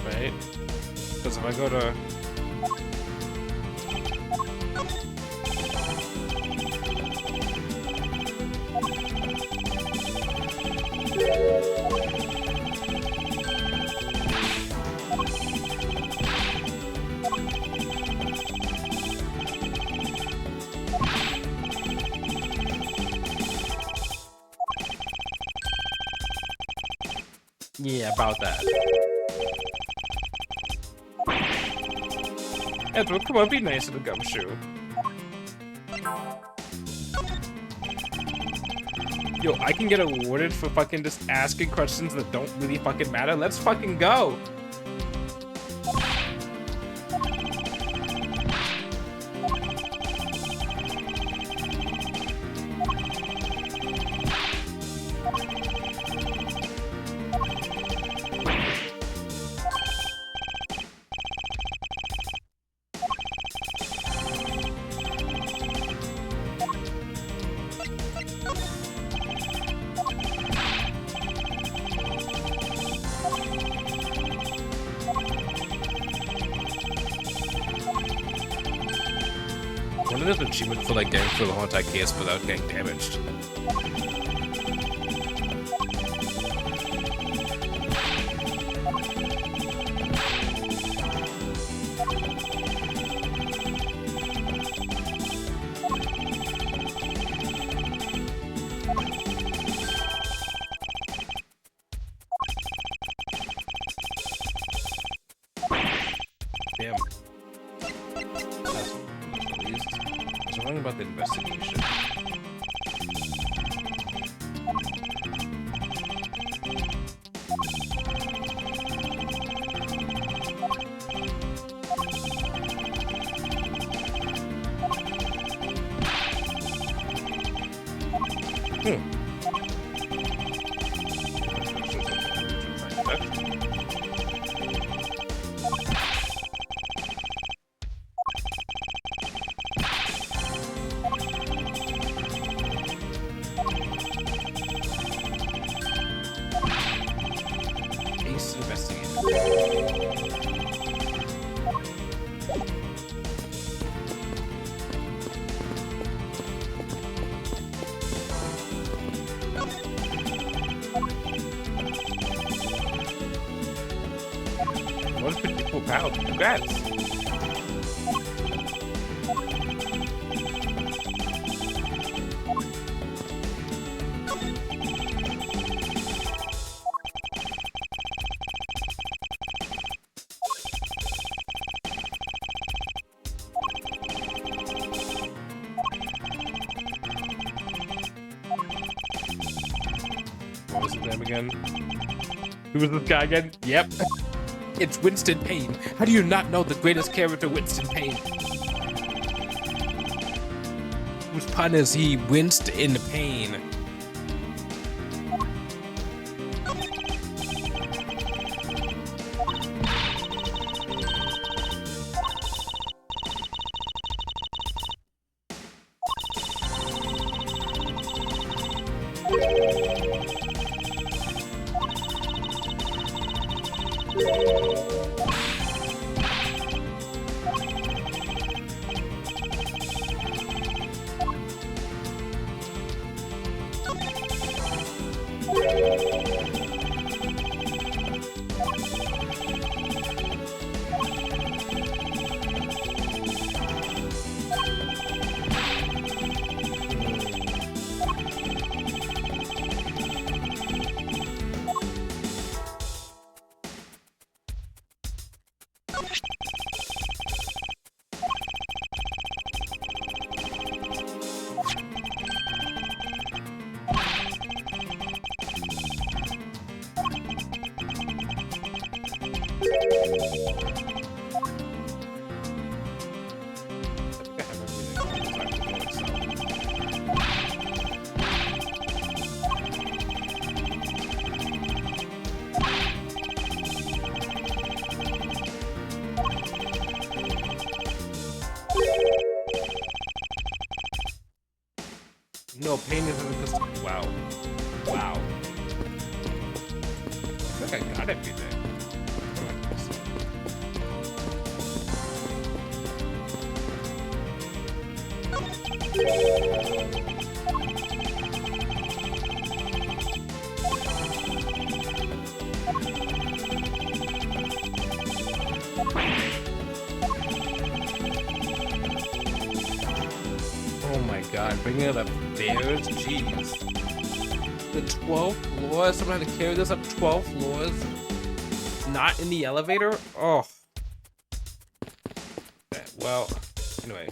Right? Because if I go to... Yeah, about that. Edward, come on, be nice to the gumshoe. Yo, I can get awarded for fucking just asking questions that don't really fucking matter. Let's fucking go. What is an achievement for like getting through the whole entire case without getting damaged? Damn. I was wondering about the investigation. Ace investigator. What a pretty cool pal. Congrats. What was his name again? Who was this guy again? Yep. It's Winston Payne. How do you not know the greatest character, Winston Payne? Whose pun is he winced in pain? No, pain isn't because. Wow. Wow. I think I got everything. Oh my god, bringing it upstairs? Jeez. The 12th floor? Someone had to carry this up 12 floors? Not in the elevator? Oh. Okay, well, anyway.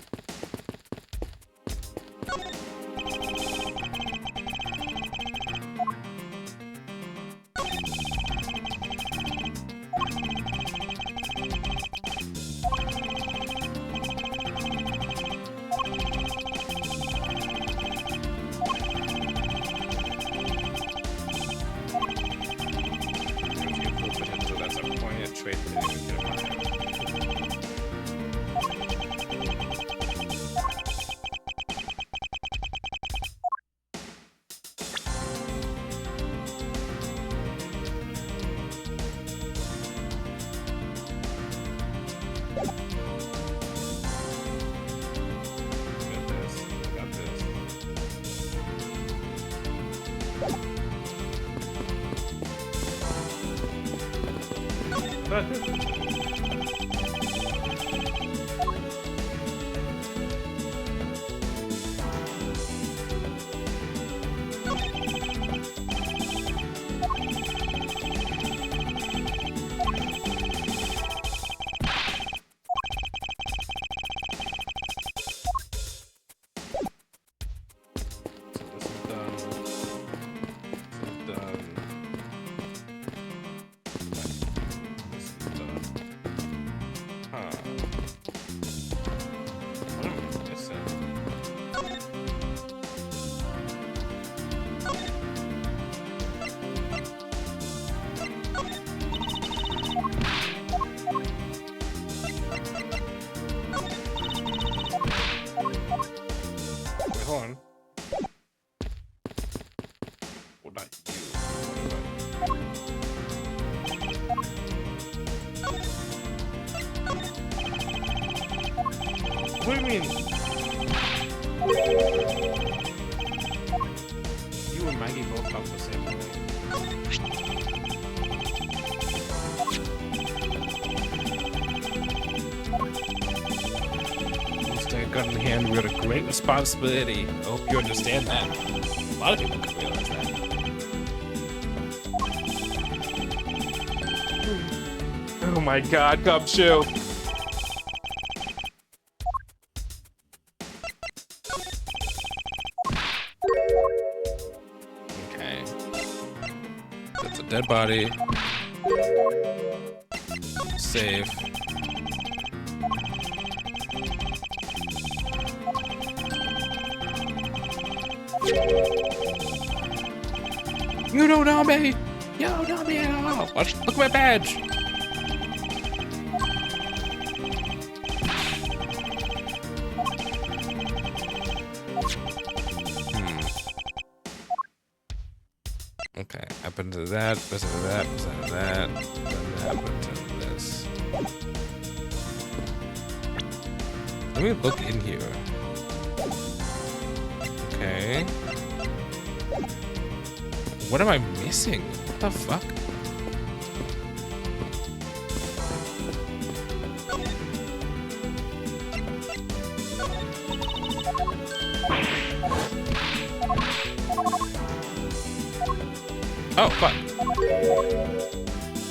What do you mean? You and Maggie both talk the same way. Looks like a gun in hand with a great responsibility. I hope you understand that. A lot of people can realize that. Oh my god, Gumshoe! Dead body. Safe. You don't know me! You don't know me at all! Watch, look at my badge! Okay, up into that, listen to that, listen to that, then that, into this. Let me look in here. Okay. What am I missing? What the fuck? Oh, fuck.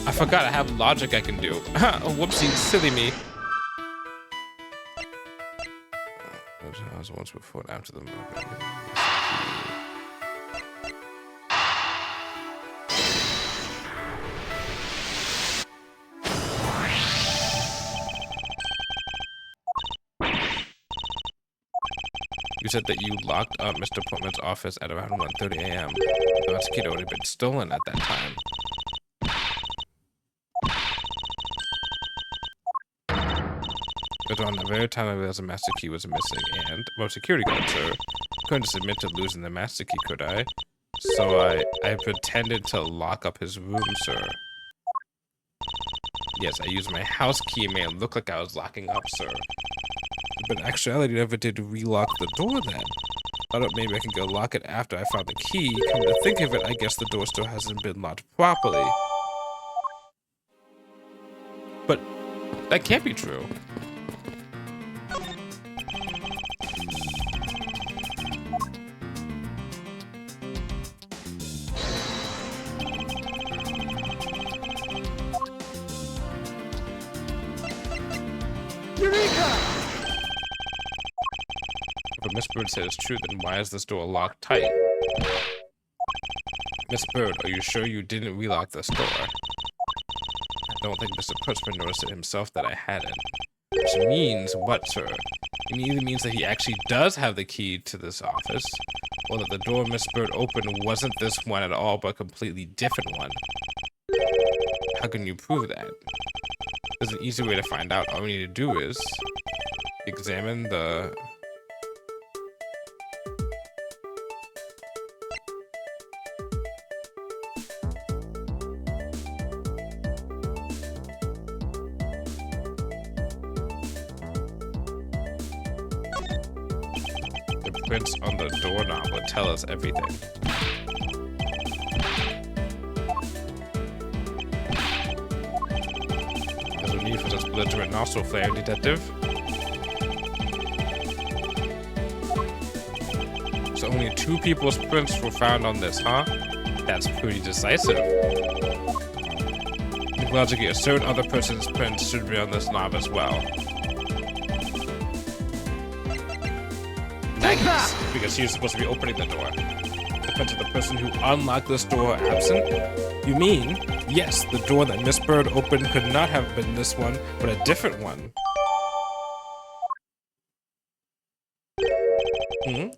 I forgot I have logic I can do. Oh, whoopsie, silly me. I was once before and after the movie. You said that you locked up Mr. Portman's office at around 1:30 a.m. The master key had already been stolen at that time. But on the very time I realized the master key was missing and, well, security guard, sir, couldn't just admit to losing the master key, could I? So I pretended to lock up his room, sir. Yes, I used my house key and made it look like I was locking up, sir. But in actuality, I never did relock the door then. I thought maybe I can go lock it after I found the key. Come to think of it, I guess the door still hasn't been locked properly. But that can't be true. what Miss Bird said is true, then why is this door locked tight? Miss Bird, are you sure you didn't relock this door? I don't think Mr. Perchman noticed it himself that I hadn't. Which means what, sir? It either means that he actually does have the key to this office, or that the door Miss Bird opened wasn't this one at all, but a completely different one. How can you prove that? There's an easy way to find out. All we need to do is examine the... The prints on the doorknob will tell us everything. There's no need for this belligerent nostril flare, detective. So only 2 people's prints were found on this, huh? That's pretty decisive. Logically, a certain other person's prints should be on this knob as well. Nice! Because she's supposed to be opening the door. The print of the person who unlocked this door are absent? You mean, yes, the door that Miss Bird opened could not have been this one, but a different one.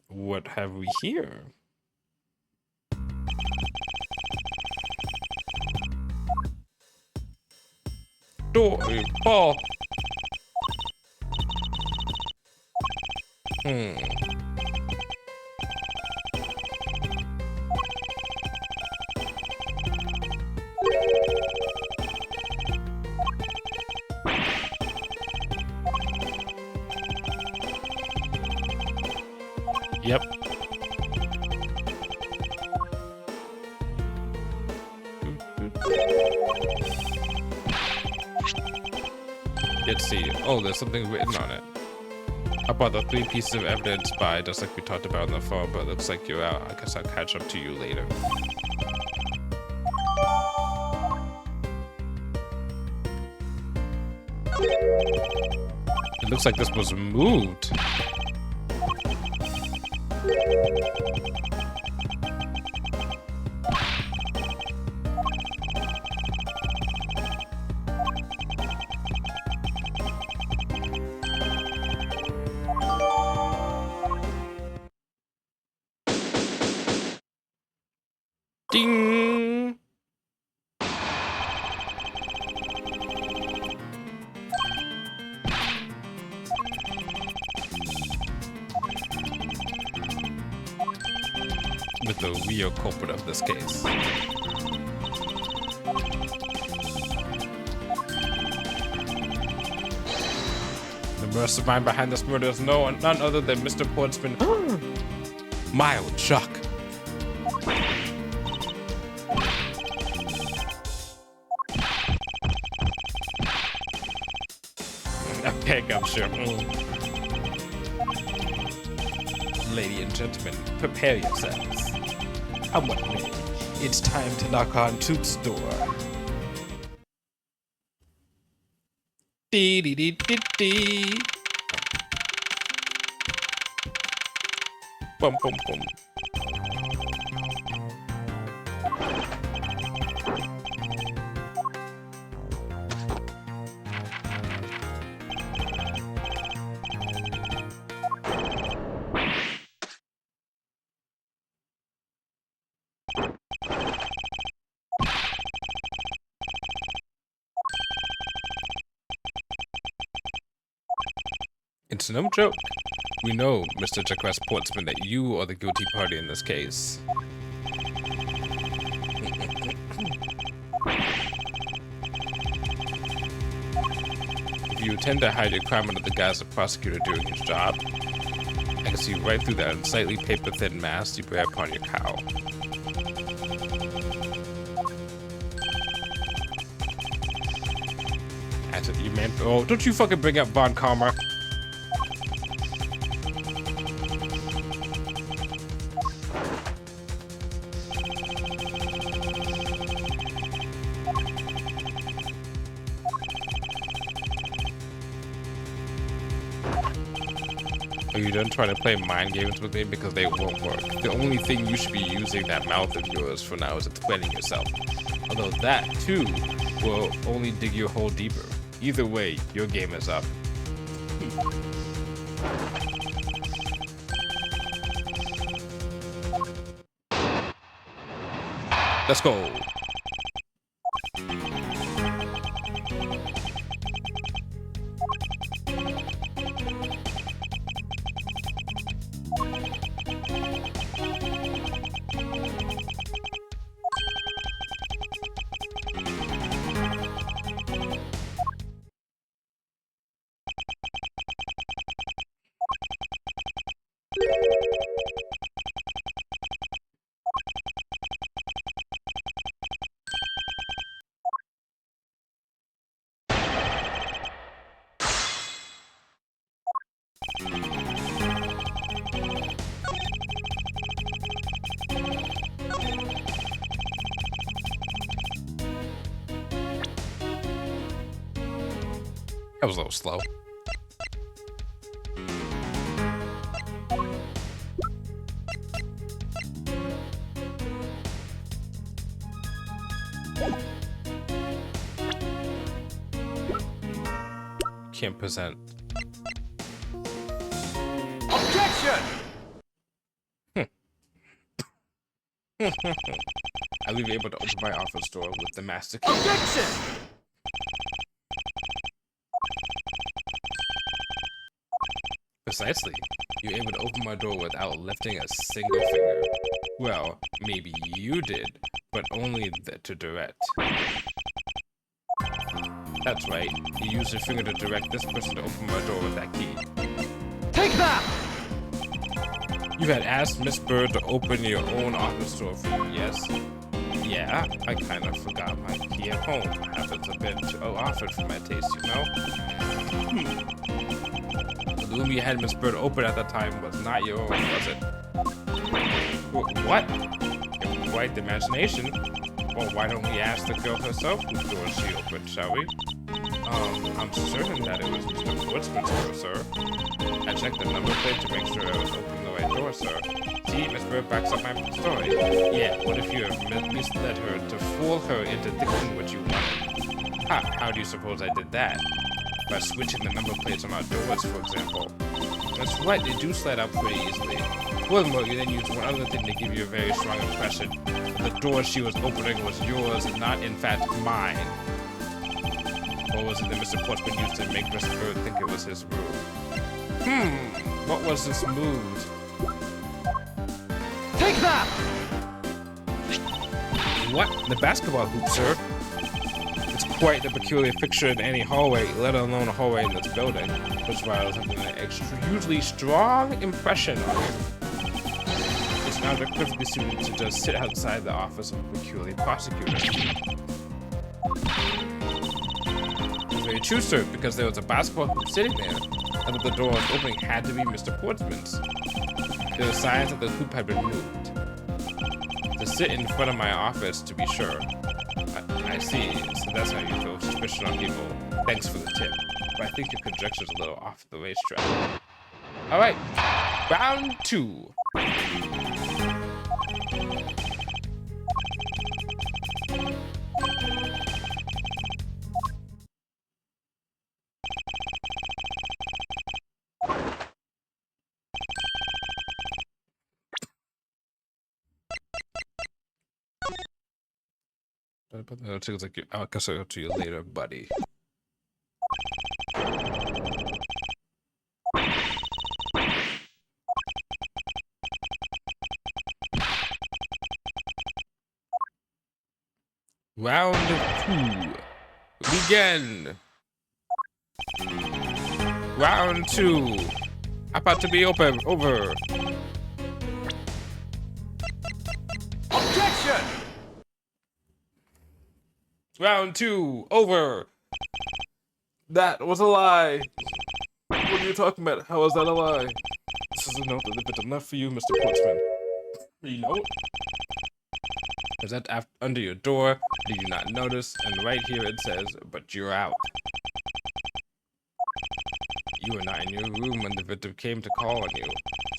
What have we here? Door, ball. Yep. Let's see. Oh, there's something written on it. I bought the 3 pieces of evidence by, just like we talked about on the phone, but it looks like you're out. I guess I'll catch up to you later. It looks like this was moved. Ding! With the real culprit of this case. The mastermind behind this murder is none other than Mr. Portsman. Mild shock. A peg, I'm sure. Lady and gentlemen, prepare yourselves. I'm what may. It's time to knock on Toot's door. Dee dee dee dee dee. Bum bum bum. It's no joke. We know, Mr. Jacques Portsman, that you are the guilty party in this case. If you intend to hide your crime under the guise of prosecutor doing his job, I can see right through that unsightly paper-thin mask you wear upon your cowl. That's it, you man. Oh, don't you fucking bring up Von Karma. Are Are you done trying to play mind games with me? Because they won't work. The only thing you should be using that mouth of yours for now is explaining yourself. Although that, too, will only dig your hole deeper. Either way, your game is up. Let's go. That was a little slow. Can't present. Objection! I will be able to open my office door with the master key. Objection! Precisely. You're able to open my door without lifting a single finger. Well, maybe you did, but only to direct. That's right. You used your finger to direct this person to open my door with that key. Take that! You had asked Miss Bird to open your own office door for you, yes? Yeah, I kind of forgot my key at home. Happens a bit too often for my taste, you know? The room you had Miss Bird open at the time was not your own, was it? What? Quite the imagination. Well, why don't we ask the girl herself whose door she opened, shall we? I'm certain that it was Mr. Portsman's door, sir. I checked the number plate to make sure I was opening the right door, sir. See, Miss Bird backs up my story. Yeah, what if you have misled her to fool her into thinking what you wanted? How do you suppose I did that? By switching the number plates on our doors, for example. That's right, they do slide out pretty easily. Furthermore, you then used one other thing to give you a very strong impression. The door she was opening was yours and not, in fact, mine. Or was it that Mr. Portsman used to make Mr. Bird think it was his room? What was this mood? Take that! What? The basketball hoop, sir? It's quite a peculiar fixture in any hallway, let alone a hallway in this building, which was having an hugely strong impression on you. It's now perfectly suited to just sit outside the office of a peculiar prosecutor. Very true, sir, because there was a basketball hoop sitting there, and that the door was opening had to be Mr. Portsman's. There were signs that the hoop had been moved. To sit in front of my office, to be sure. I see, so that's how you throw suspicion on people. Thanks for the tip, but I think your conjecture's a little off the racetrack. Alright, round 2. I'll guess I'll go to you later, buddy. Round 2. Begin. Round 2. About to be over. Objection! Round 2, over. That was a lie. What are you talking about? How is that a lie? This is a note that had been left for you, Mr. Portsman. Reload. Is that under your door? Did you not notice? And right here it says, but you're out. You were not in your room when the victim came to call on you.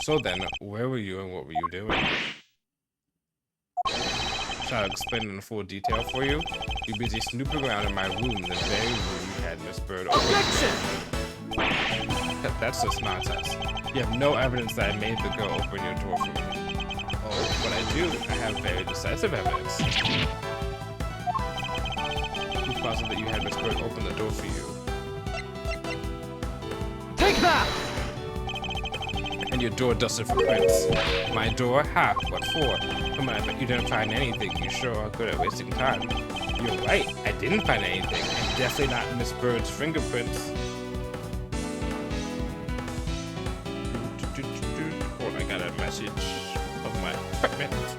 So then, where were you and what were you doing? Shall I explain in full detail for you? You're busy snooping around in my room, the very room you had Miss Bird open. Objection! That's just nonsense. You have no evidence that I made the girl open your door for me. Oh, but I do. I have very decisive evidence. Who's positive that you had Miss Bird open the door for you? Take that! And your door dusted for prints. My door? Ha! What for? Come on, I bet you didn't find anything. You sure are good at wasting time. You're right. I didn't find anything. And definitely not Miss Bird's fingerprints. Oh, I got a message of my equipment.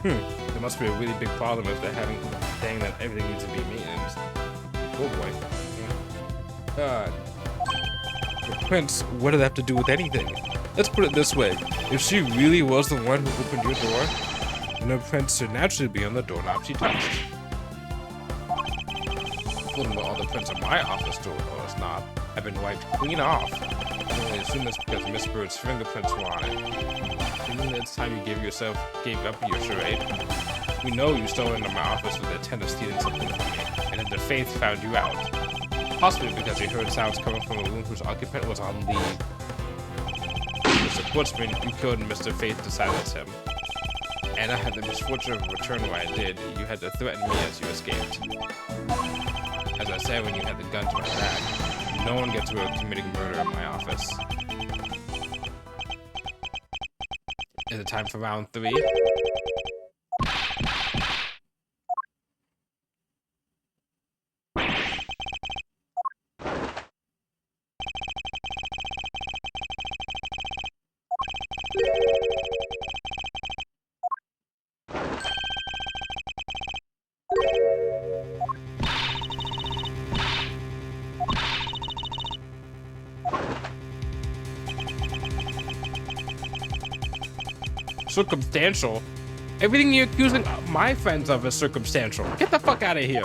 There must be a really big problem if they're saying that everything needs to be maintenance. Oh boy. The prince, what did that have to do with anything? Let's put it this way. If she really was the one who opened your door, then the prince should naturally be on the doorknob she touched. Well, all the prints on my office door knob have been wiped clean off. I only assume this because Miss Bird's fingerprints were on it. You mean it's time you gave up your charade? We know you stole into my office with the intent of stealing something from me, and that the Faith found you out. Possibly because he heard sounds coming from a room whose occupant was on leave. Mr. Portsman, you killed Mr. Faith to silence him. And I had the misfortune of returning when I did. You had to threaten me as you escaped. As I said when you had the gun to my back, no one gets away with committing murder in my office. Is it time for round 3? Circumstantial? Everything you're accusing my friends of is circumstantial. Get the fuck out of here.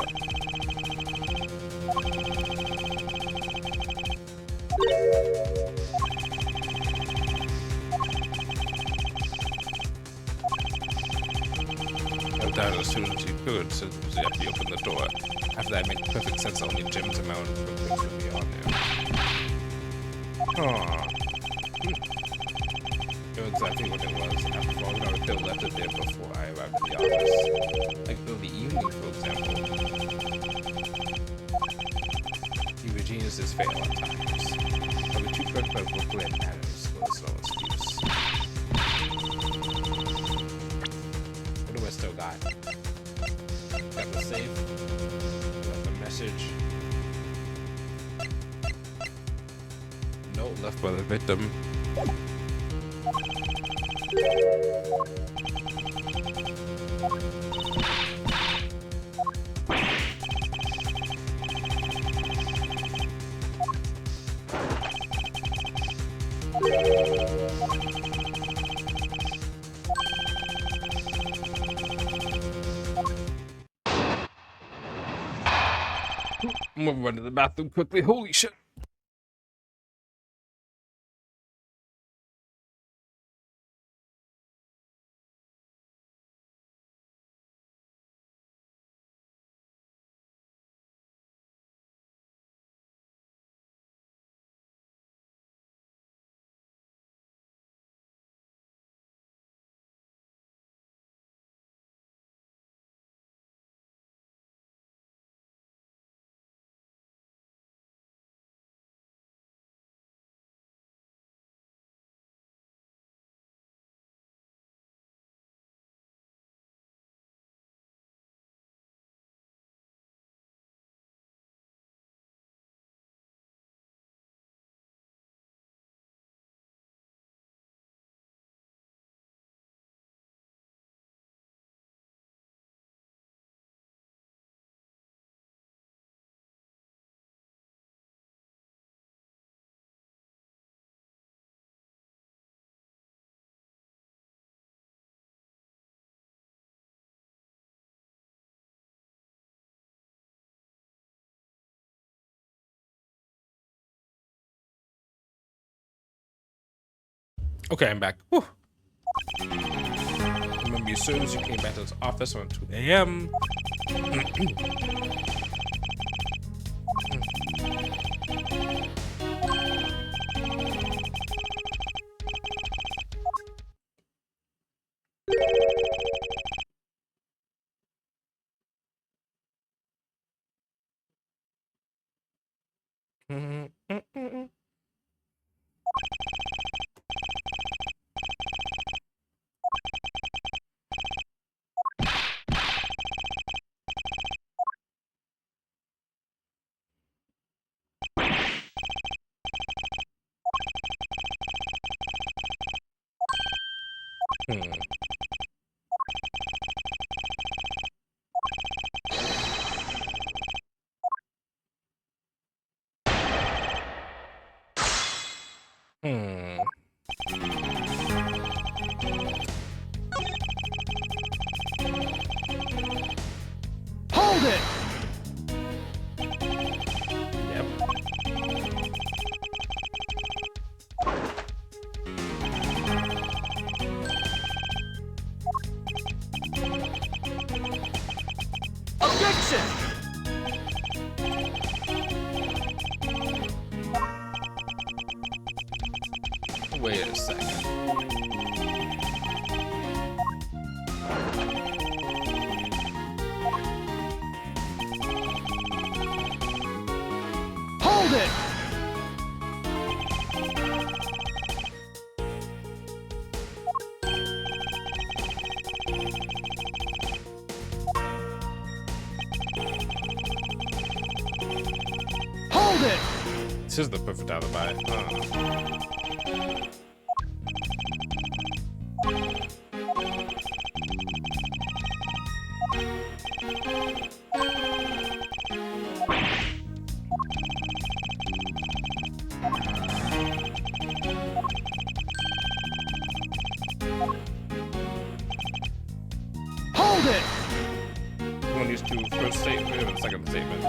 I've done it as soon as you could, since after you opened the door. After that, it made perfect sense that only Jim's amount of footprints would be on there. Aww. Knew exactly what it was. After all, I still left it there before I arrived at the office. Like early evening, for example. Even geniuses fail at times. I'll be too quick by Brooklyn Adams was no excuse. What do I still got? Got the safe. Got the message. Note left by the victim. I'm gonna run to the bathroom quickly. Holy shit. Okay, I'm back. Whew. Remember you soon as you came back to this office around 2 a.m. Hmm. Hold it! Yep. Objection! Wait a second. Hold it! Hold it! This is the perfect alibi. Hold it! One of these two first statement or the second statement.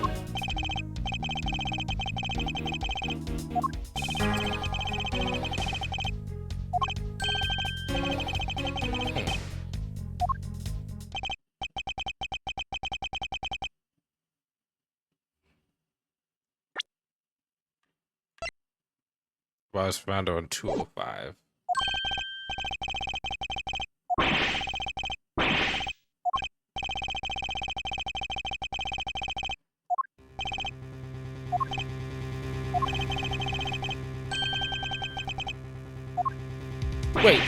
Well, I was found on 205. Wait.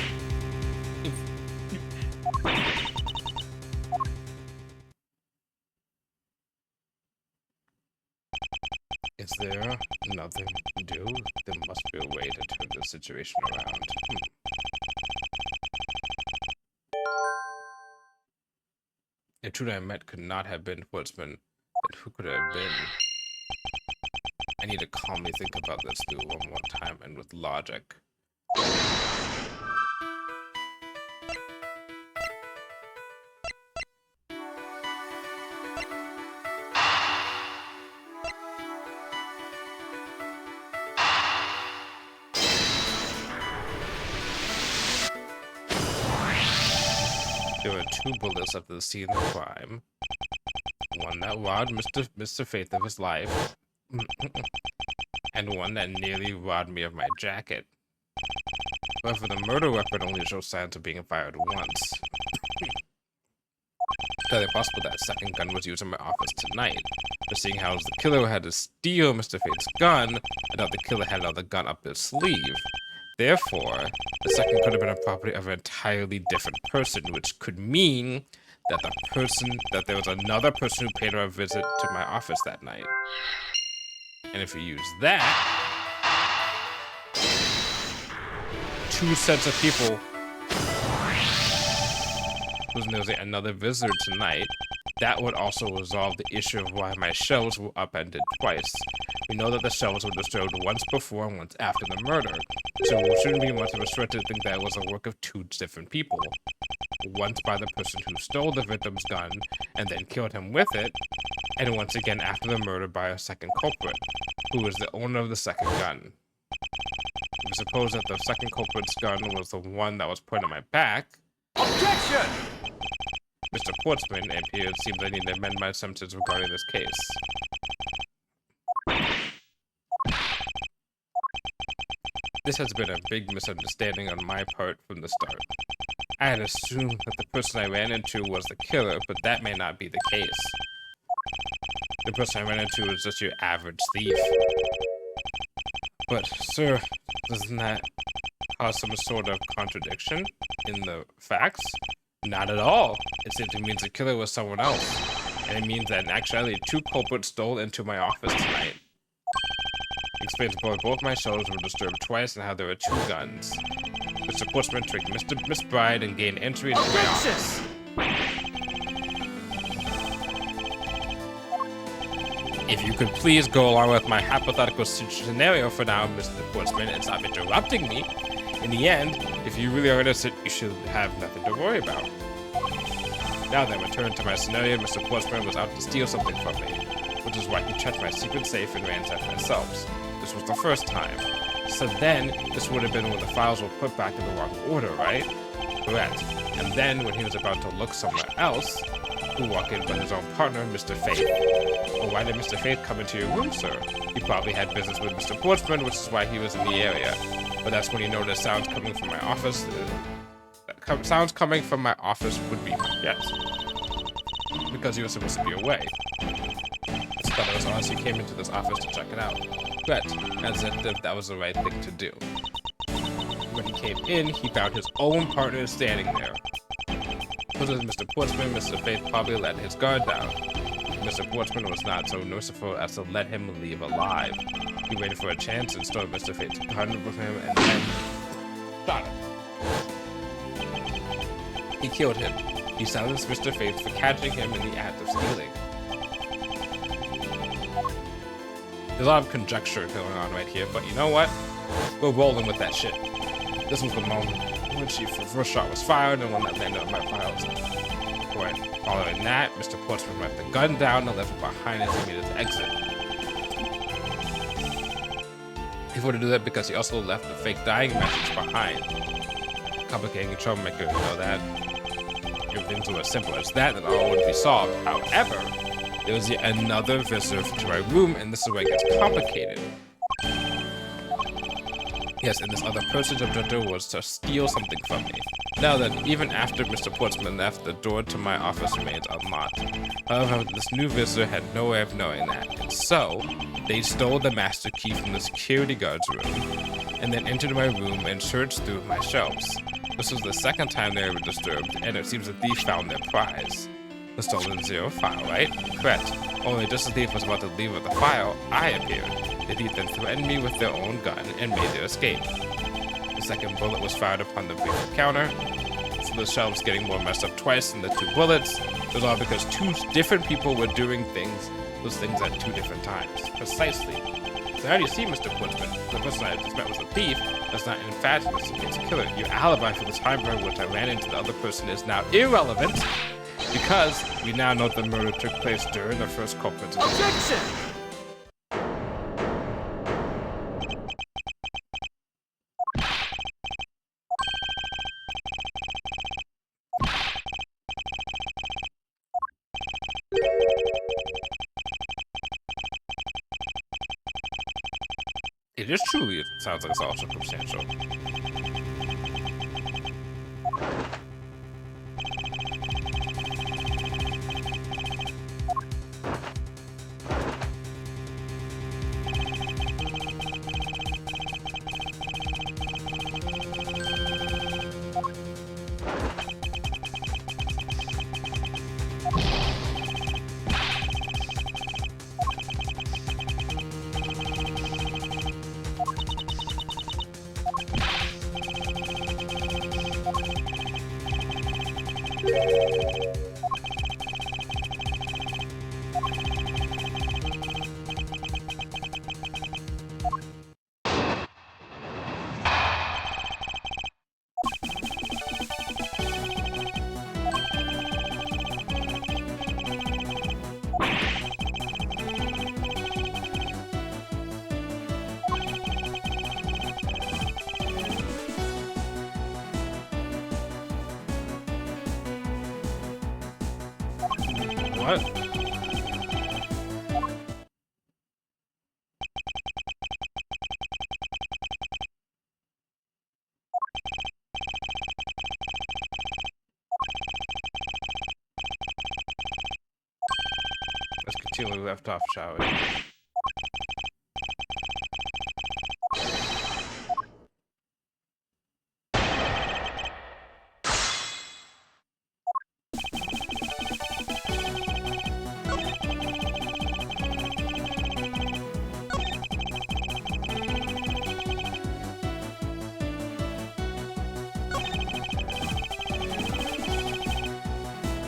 Is there nothing to do? There must be a way to turn the situation around. The two I met could not have been Woodsman, but who could it have been? I need to calmly think about this through one more time and with logic. There were two bullets at the scene of the crime. One that robbed Mr. Faith of his life, and one that nearly robbed me of my jacket. However, the murder weapon only shows signs of being fired once. Is it possible that a second gun was used in my office tonight? But seeing how the killer had to steal Mr. Faith's gun, I doubt the killer had another gun up his sleeve. Therefore, the second could have been a property of an entirely different person, which could mean that there was another person who paid him a visit to my office that night. And if we use that, two sets of people who's nosing another visitor tonight, that would also resolve the issue of why my shelves were upended twice. We know that the shelves were disturbed once before and once after the murder, so it shouldn't be much of a stretch to think that it was a work of two different people. Once by the person who stole the victim's gun and then killed him with it, and once again after the murder by a second culprit, who was the owner of the second gun. If you suppose that the second culprit's gun was the one that was pointed at my back, Objection! Mr. Portsman, it seems I need to amend my assumptions regarding this case. This has been a big misunderstanding on my part from the start. I had assumed that the person I ran into was the killer, but that may not be the case. The person I ran into was just your average thief. But, sir, doesn't that cause some sort of contradiction in the facts? Not at all. It simply means the killer was someone else. And it means that in actuality, 2 culprits stole into my office tonight. Explains why both my shelves were disturbed twice and how there were 2 guns. Mr. Portsman tricked Miss Bride and gained entry into my office. If you could please go along with my hypothetical scenario for now, Mr. Portsman, and stop interrupting me. In the end, if you really are innocent, you should have nothing to worry about. Now then, return to my scenario. Mr. Portsman was out to steal something from me, which is why he checked my secret safe and ransacked my shelves. This was the first time. So then, this would have been when the files were put back in the wrong order, right? Correct. And then, when he was about to look somewhere else, who walked in but his own partner, Mr. Faith. Well, why did Mr. Faith come into your room, sir? He probably had business with Mr. Portsman, which is why he was in the area. But that's when he noticed sounds coming from my office. Sounds coming from my office would be yes, because he was supposed to be away. It's thought it was honest he came into this office to check it out. But as if that was the right thing to do. When he came in, he found his own partner standing there. Because of Mr. Portsman, Mr. Faith probably let his guard down. Mr. Portsman was not so merciful as to let him leave alive. He waited for a chance and stole Mr. Faith's gun from him and then shot him. He killed him. He silenced Mr. Faith for catching him in the act of stealing. There's a lot of conjecture going on right here, but you know what? We're rolling with that shit. This was the moment when the first shot was fired and when that landed on my files. Following that, Mr. Portsman let the gun down and left it behind as he made his exit. He wanted to do that because he also left the fake dying message behind. Complicating a troublemaker, you know that. If things were as simple as that, then all would be solved. However, there was yet another visitor to my room, and this is where it gets complicated. Yes, and this other person's objective was to steal something from me. Now then, even after Mr. Portsman left, the door to my office remains unlocked. However, this new visitor had no way of knowing that, and so they stole the master key from the security guard's room, and then entered my room and searched through my shelves. This was the second time they were disturbed, and it seems the thief found their prize. The stolen 0 file, right? Correct. Only just as the thief was about to leave with the file, I appeared. The thief then threatened me with their own gun and made their escape. The second bullet was fired upon the brief encounter, so the shelves getting more messed up twice than the 2 bullets. It was all because 2 different people were doing those things at 2 different times. Precisely. So how do you see, Mr. Portsman? The person I just met was a thief. That's not in fact Mr. Kate's killer. Your alibi for the time frame which I ran into the other person is now irrelevant because we now know the murder took place during the first culprit's Objection! It is truly, it sounds like it's all circumstantial. What? Let's continue where we left off, shall we?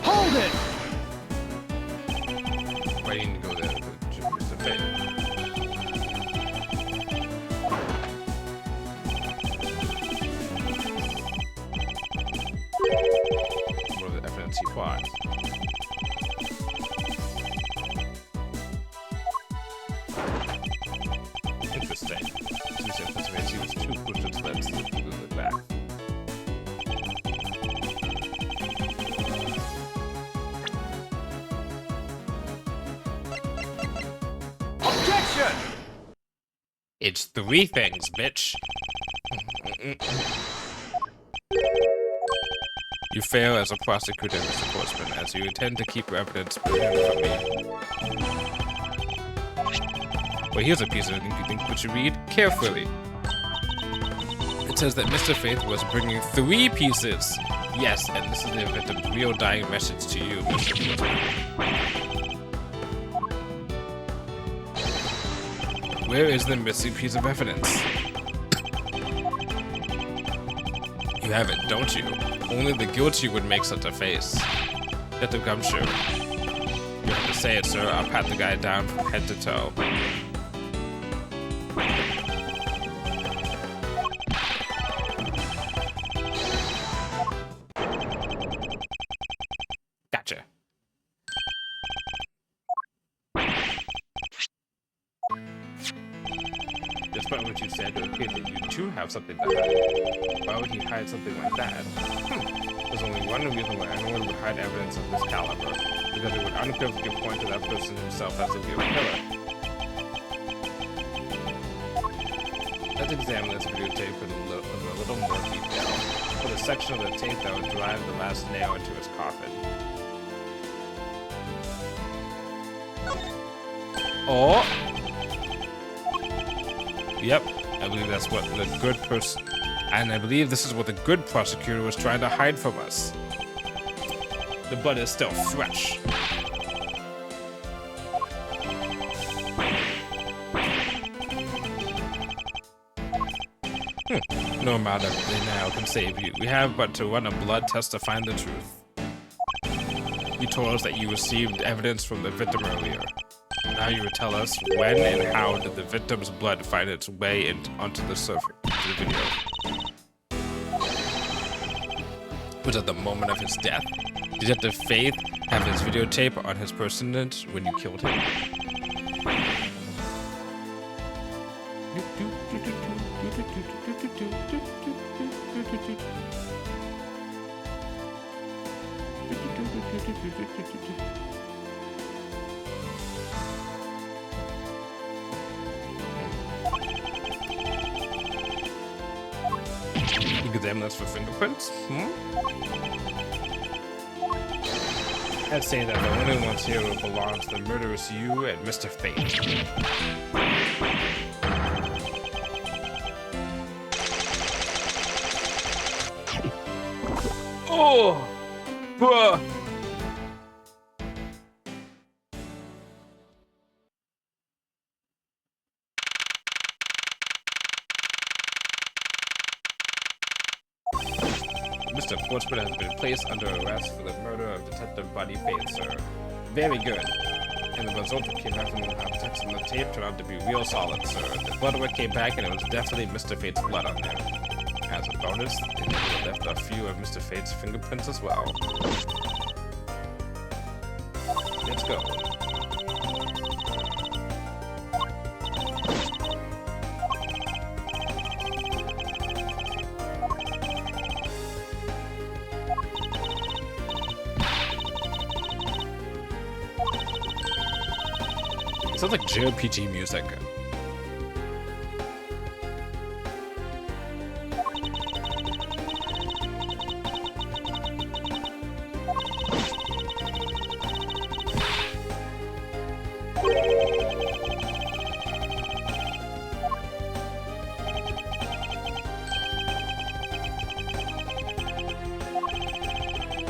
Hold it! Why do you need to go there? It's a fake. What are the evidence he finds? Interesting. Tuesday, Pennsylvania, he was too pushed to let slip to the back. Objection! It's 3 things, bitch. You fail as a prosecutor, Mr. Postman, as you intend to keep your evidence hidden from me. Well, here's a piece of it you think we should read carefully. It says that Mr. Faith was bringing 3 pieces. Yes, and this is the victim's real dying message to you, Mr. Postman. Where is the missing piece of evidence? You have it, don't you? Only the guilty would make such a face. Get the gumshoe. You have to say it, sir. I'll pat the guy down from head to toe. Gotcha. Despite what you said, it appears that you too have something to hide. Why would he hide something like that? There's only one reason why anyone would hide evidence of this caliber. Because it would unequivocally point to that person himself as the real killer. Let's examine this videotape with a little more detail. For the section of the tape that would drive the last nail into his coffin. Oh! Yep, I believe that's what the good person, and I believe this is what the good prosecutor was trying to hide from us. The blood is still fresh. No matter, they now can save you. We have but to run a blood test to find the truth. You told us that you received evidence from the victim earlier. Now you would tell us when and how did the victim's blood find its way onto the surface of the video. Was it the moment of his death? Did Detective Faith have his videotape on his personage when you killed him? Examine this for fingerprints. I'd say that the only ones here who belong to the murderous you and Mr. Fate. Oh, bruh. Mr. Portsmouth has been placed under arrest for the murder of Detective Buddy Faith, sir. Very good. And the result that came back from the text on the tape turned out to be real solid, sir. The blood work came back and it was definitely Mr. Fate's blood on there. As a bonus, they left a few of Mr. Fate's fingerprints as well. Let's go. Sounds like JRPG music.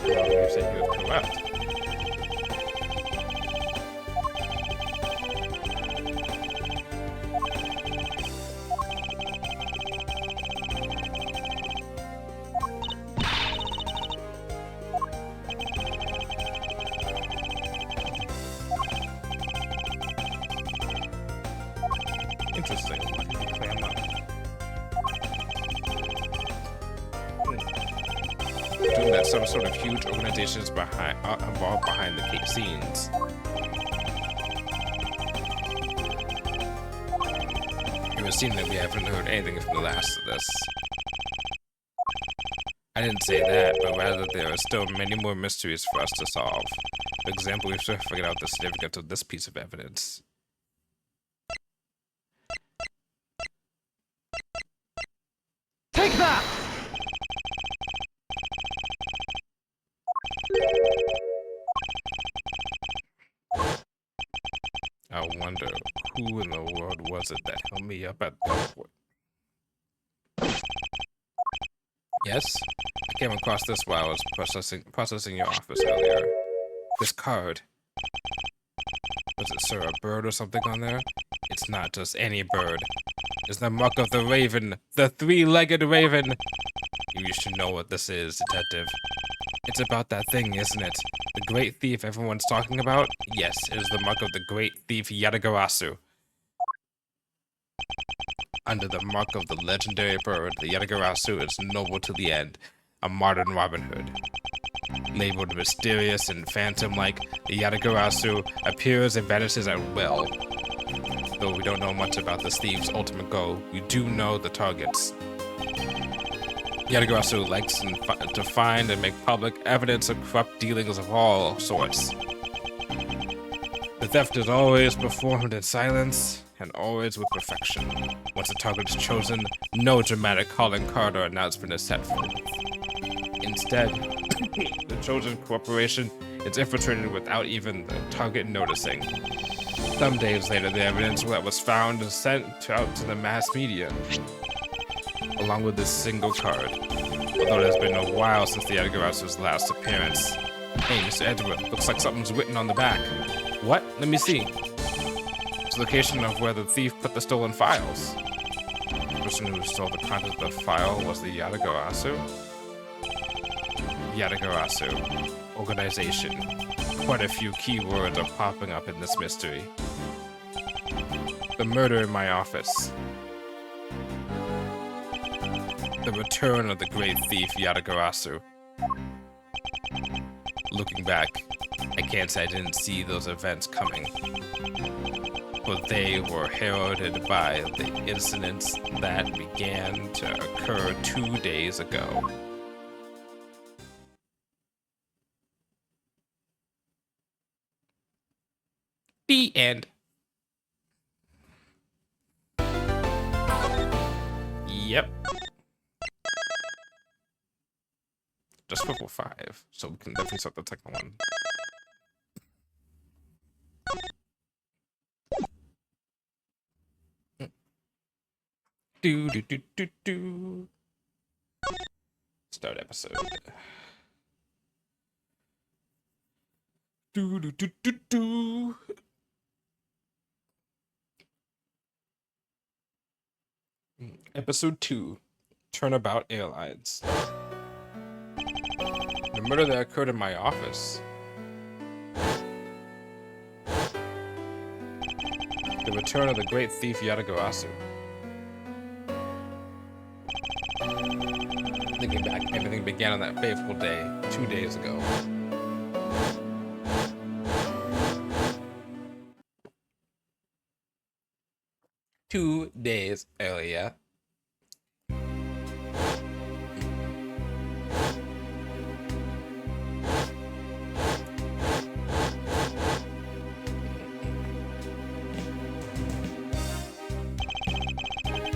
You said you were correct. Interesting. Why did you clam up? Doing that some sort of huge organizations involved behind the scenes. It would seem that we haven't heard anything from the last of this. I didn't say that, but rather there are still many more mysteries for us to solve. For example, we should figure out the significance of this piece of evidence. Take that! I wonder who in the world was it that held me up at the airport? Yes? I came across this while I was processing your office earlier. This card. Was it, sir, a bird or something on there? It's not just any bird. It's the mark of the raven. The three-legged raven. You should know what this is, detective. It's about that thing, isn't it? The great thief everyone's talking about? Yes, it is the mark of the great thief Yatagarasu. Under the mark of the legendary bird, the Yatagarasu is noble to the end, a modern Robin Hood. Labeled mysterious and phantom-like, the Yatagarasu appears and vanishes at will. Though we don't know much about this thief's ultimate goal, we do know the targets. Yatagarasu likes to find and make public evidence of corrupt dealings of all sorts. The theft is always performed in silence, and always with perfection. Once a target is chosen, no dramatic calling card or announcement is set forth. Instead, the chosen corporation is infiltrated without even the target noticing. Some days later, the evidence that was found is sent out to the mass media, along with this single card. Although it has been a while since the Edgeworth's last appearance. Hey, Mr. Edgeworth, looks like something's written on the back. What? Let me see. It's the location of where the thief put the stolen files. The person who stole the content of the file was the Yatagarasu. Yatagarasu. Organization. Quite a few key words are popping up in this mystery. The murder in my office. The return of the great thief Yatagarasu. Looking back, I can't say I didn't see those events coming. But they were heralded by the incidents that began to occur 2 days ago. The end. Yep. Just level 5, so we can definitely start the second one. Do do do do do. Start episode. Do do do do do. Episode 2. Turnabout Airlines. The murder that occurred in my office. The return of the great thief Yatagarasu. Thinking back, everything began on that fateful day, 2 days ago. Two days earlier.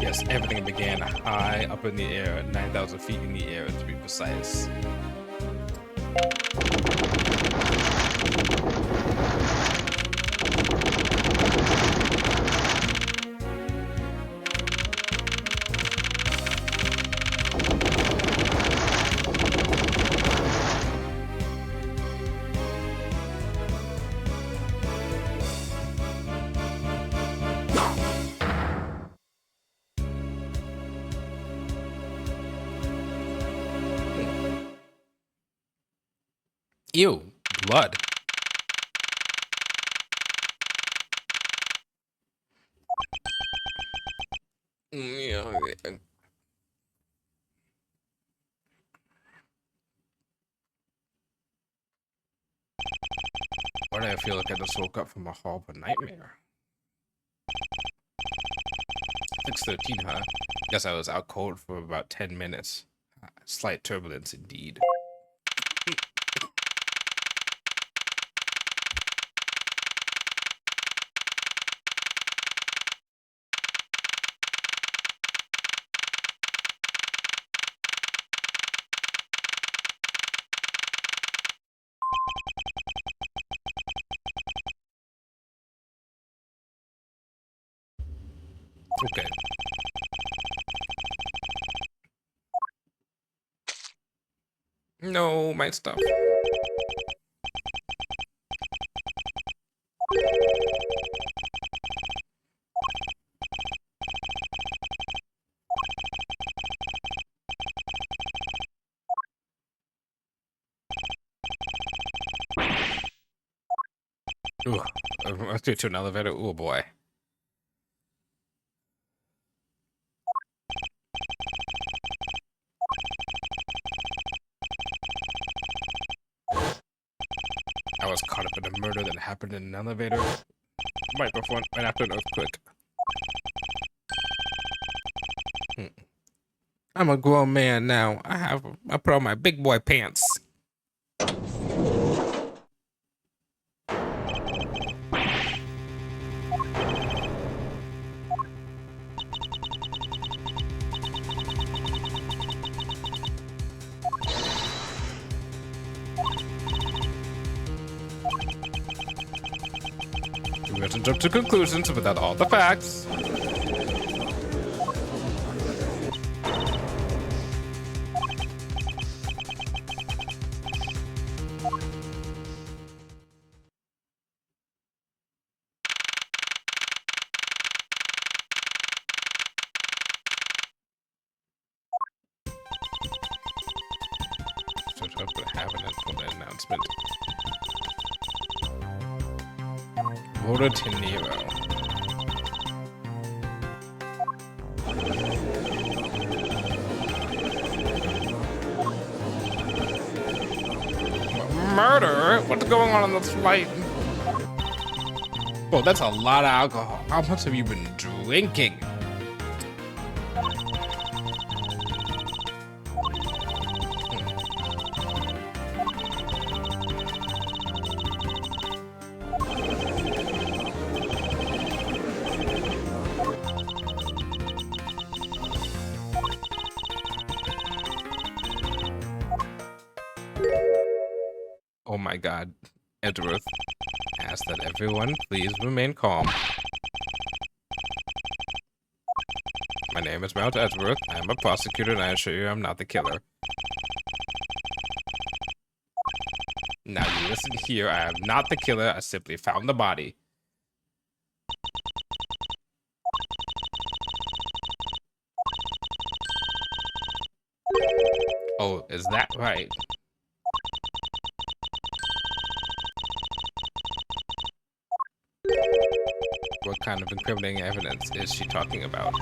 Yes, everything began high up in the air, 9,000 feet in the air to be precise. Ew, blood. Yeah. Why do I feel like I just woke up from a horrible nightmare? 6:13, huh? Guess I was out cold for about 10 minutes. Slight turbulence indeed. Okay. No, my stuff. Ooh, let's get to an elevator. Oh boy. I was caught up in a murder that happened in an elevator right after an earthquake. I'm a grown man now. I put on my big boy pants. We have to jump to conclusions without all the facts. Shut up and have an announcement. Voter to Nero. Murder? What's going on this flight? Oh, that's a lot of alcohol. How much have you been drinking? Oh my god. Edgeworth asks that everyone please remain calm. My name is Mount Edgeworth. I am a prosecutor and I assure you I'm not the killer. Now you listen here, I am not the killer, I simply found the body. Oh, is that right? What kind of incriminating evidence is she talking about?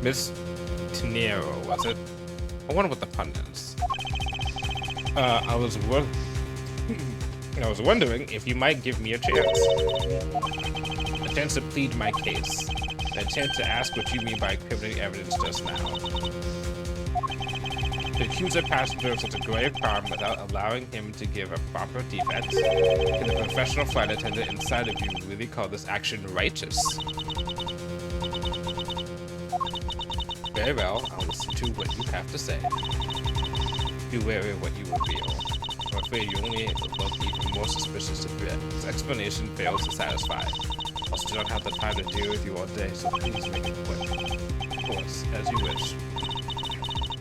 Miss Tenero, was it? I wonder what the pun is. I was wondering if you might give me a chance to plead my case. I intend to ask what you mean by incriminating evidence just now. To accuse a passenger of such a grave crime without allowing him to give a proper defense, can the professional flight attendant inside of you really call this action righteous? Very well, I'll listen to what you have to say. Be wary of what you reveal. I'm afraid you only look even more suspicious of Brett. His explanation fails to satisfy. I also do not have the time to deal with you all day, so please make it quick. Of course, as you wish.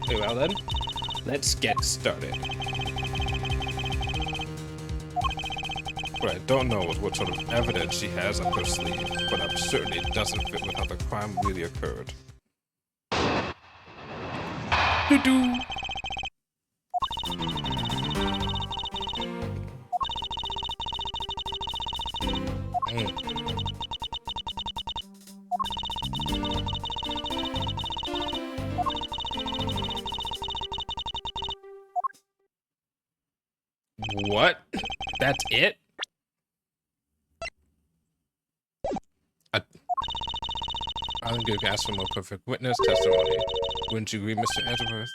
Very well then, let's get started. What I don't know is what sort of evidence she has up her sleeve, but I'm certain it doesn't fit with how the crime really occurred. Doo-doo! What? That's it? I'm going to ask for more perfect witness testimony. Wouldn't you agree, Mr. Edgeworth?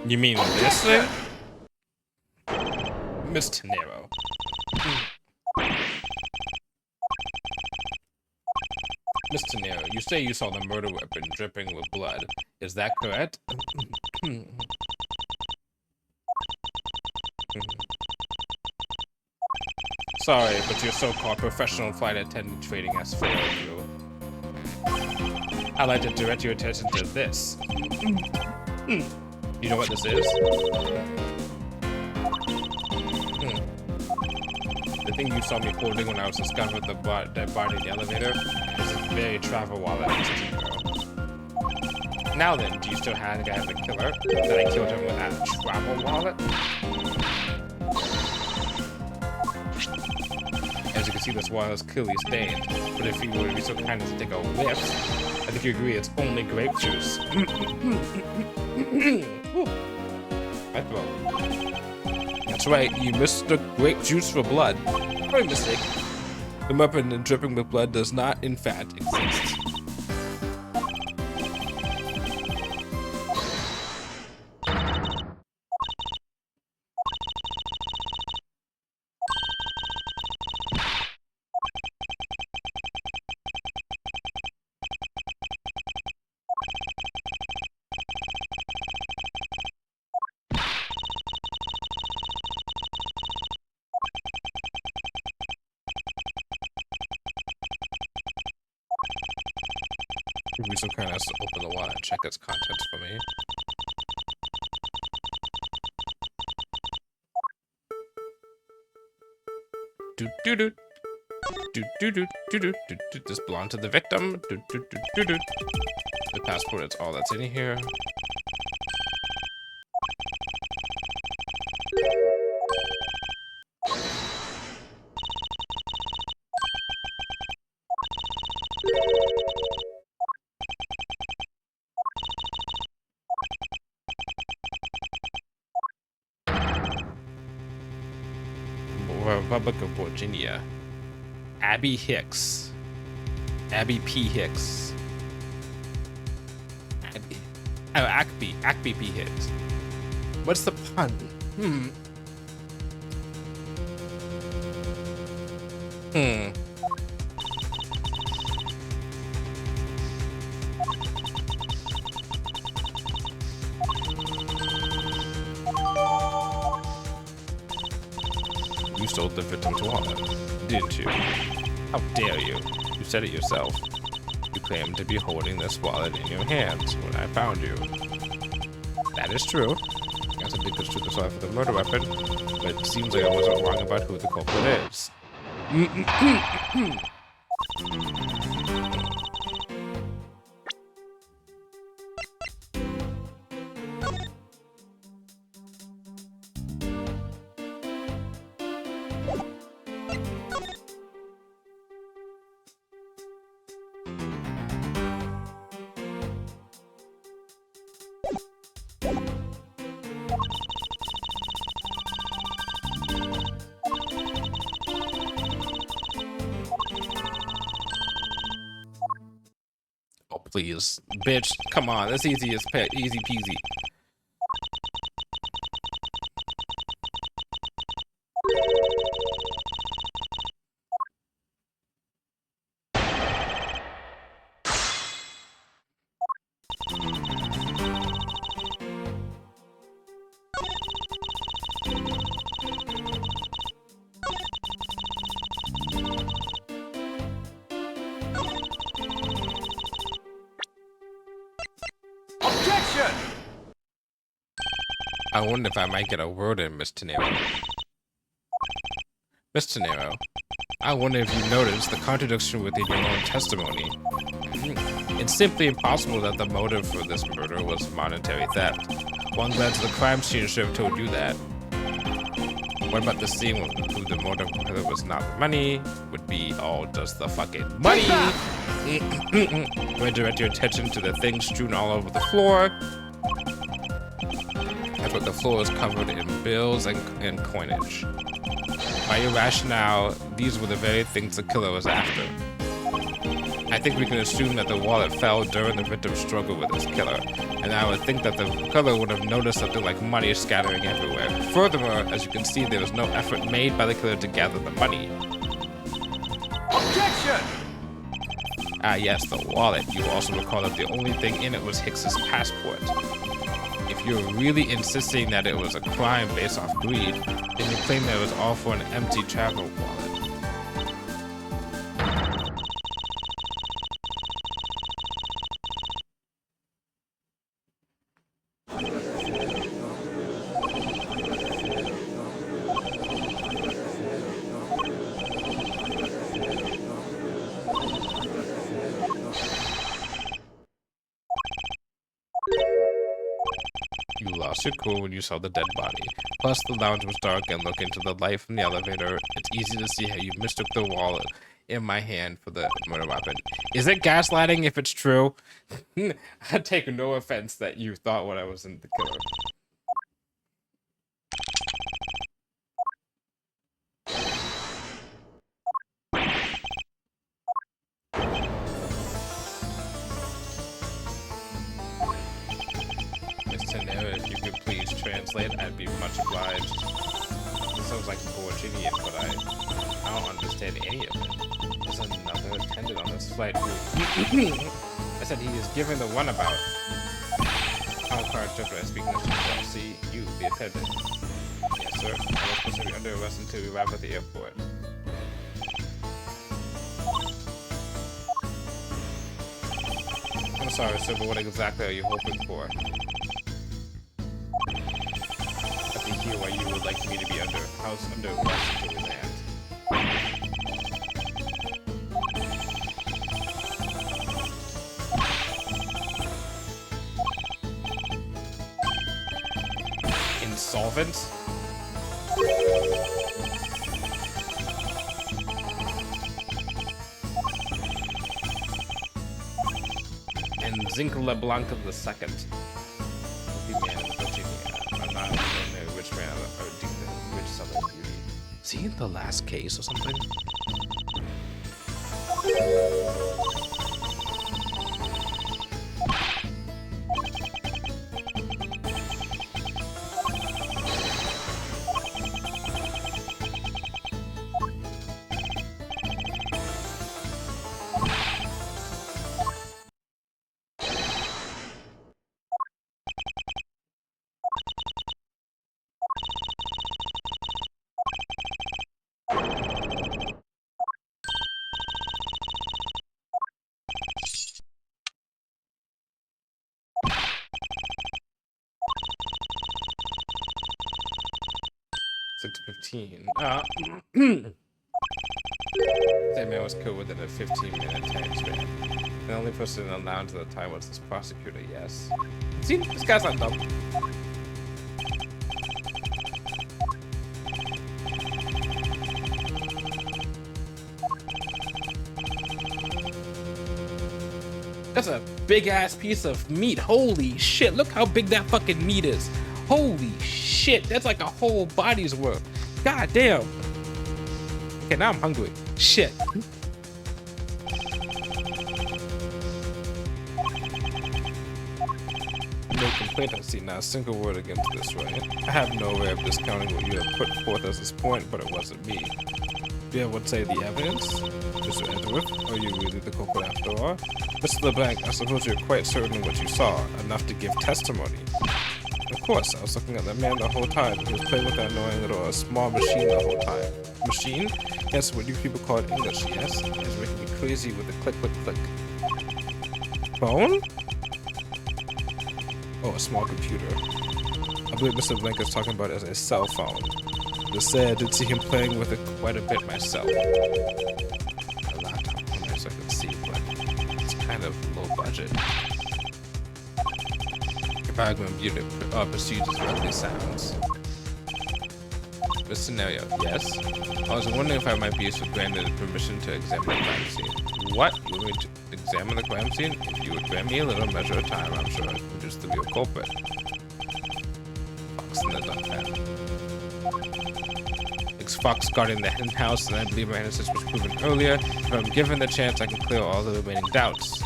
You mean this thing? Miss Tenero. Miss Tenero, you say you saw the murder weapon dripping with blood. Is that correct? Sorry, but your so-called professional flight attendant training has failed you. I'd like to direct your attention to this. You know what this is? The thing you saw me holding when I was discovered the dead body in the elevator is a very travel wallet, Mr. Tinker. Now then, do you still have the guy the killer that I killed him with that travel wallet? As you can see, this wallet is clearly stained, but if you were to be so kind as to take a whiff, I think you agree it's only grape juice. My throat. That's right, you mistook grape juice for blood. Very mistake. The weapon dripping with blood does not, in fact, exist. You'd be so kind as to open the wallet and check its contents for me. Do do do do do do do do do. This belonged to the victim. Do do do do do. The passport is all that's in here. Republic of Virginia. Abby Hicks. Abby P. Hicks. Abby. Oh, Acby P. Hicks. What's the pun? You sold the victim's wallet, didn't you? How dare you? You said it yourself. You claimed to be holding this wallet in your hands when I found you. That is true. I guess I did construe this wallet for the murder weapon, but it seems like I wasn't wrong about who the culprit is. please. Bitch, come on. That's easy as easy peasy. Objection! I wonder if I might get a word in, Miss Tenero. Miss Tenero, I wonder if you noticed the contradiction within your own testimony. It's simply impossible that the motive for this murder was monetary theft. One glance at the crime scene should have told you that. What about the scene will include the motive whether it was not the money, would be all just the fucking money. Redirect your attention to the things strewn all over the floor. That's what the floor is covered in bills and coinage. By your rationale, these were the very things the killer was after. I think we can assume that the wallet fell during the victim's struggle with his killer, and I would think that the killer would have noticed something like money scattering everywhere. Furthermore, as you can see, there was no effort made by the killer to gather the money. Objection! Ah yes, the wallet. You also recall that the only thing in it was Hicks's passport. If you're really insisting that it was a crime based off greed, then you claim that it was all for an empty travel wallet. You lost your cool when you saw the dead body. Plus, the lounge was dark, and looking to the light from the elevator, it's easy to see how you mistook the wallet in my hand for the murder weapon. Is it gaslighting if it's true? I take no offense that you thought what I was in the killer. If you could please translate, I'd be much obliged. This sounds like Borginian, but I don't understand any of it. There's another attendant on this flight who... I said he is giving the runabout. How car interpreter I speak English well. See, you, the attendant. Yes, sir. I was supposed to be under arrest until we arrive at the airport. I'm sorry, sir, but what exactly are you hoping for? Hear why you would like me to be under arrest until we land. Insolvent? And Zinc LeBlanc of the Second. The man of Virginia. I'm not rich man or rich southern beauty. Is he in the last case or something? $6:15. That man was killed within a 15-minute time span. The only person in the lounge at the time was this prosecutor, yes. See, this guy's not dumb. That's a big ass piece of meat. Holy shit, look how big that fucking meat is. Holy shit, that's like a whole body's worth. God damn. Okay, now I'm hungry. Shit. made complaint, I see not a single word against this, right? I have no way of discounting what you have put forth as this point, but it wasn't me. Do you have what say the evidence? Mr. Edgeworth, are you really the culprit after all? Mr. LeBlanc, I suppose you're quite certain of what you saw, enough to give testimony. Of course, I was looking at that man the whole time. He was playing with that annoying little small machine the whole time. Machine? Yes, what you people call it English, yes? It was making me crazy with a click, click, click. Phone? Oh, a small computer. I believe Mr. Blank is talking about it as a cell phone. To say I did see him playing with it quite a bit myself. A laptop, as I can see, but it's kind of low budget. If I can computer pursued as roughly sounds. This scenario, yes. I was wondering if I might be granted permission to examine the crime scene. What? You want me to examine the crime scene? If you would grant me a little measure of time, I'm sure I can produce the real culprit. Fox in the duck pen. It's Fox guarding the hen house, and I believe my innocence was proven earlier. If I'm given the chance, I can clear all the remaining doubts.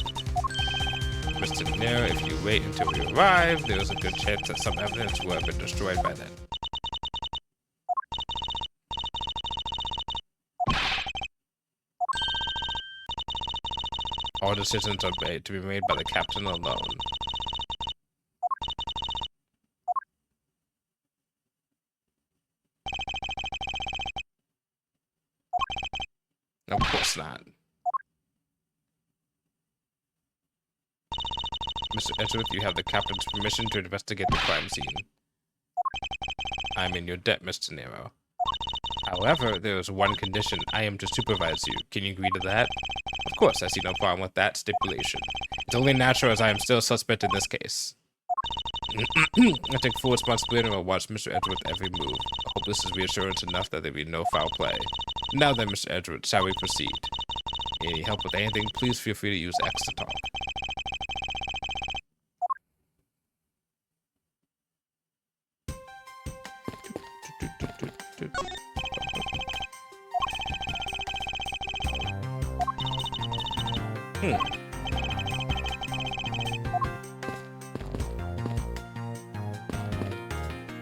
Mr. De Niro, if you wait until we arrive, there is a good chance that some evidence will have been destroyed by then. All decisions are made to be made by the captain alone. Of course not. Mr. Edgeworth, you have the captain's permission to investigate the crime scene. I'm in your debt, Mr. Nero. However, there is one condition. I am to supervise you. Can you agree to that? Of course, I see no problem with that stipulation. It's only natural as I am still a suspect in this case. I take full responsibility and will watch Mr. Edgeworth every move. I hope this is reassurance enough that there be no foul play. Now then, Mr. Edgeworth, shall we proceed? Any help with anything, please feel free to use X to talk.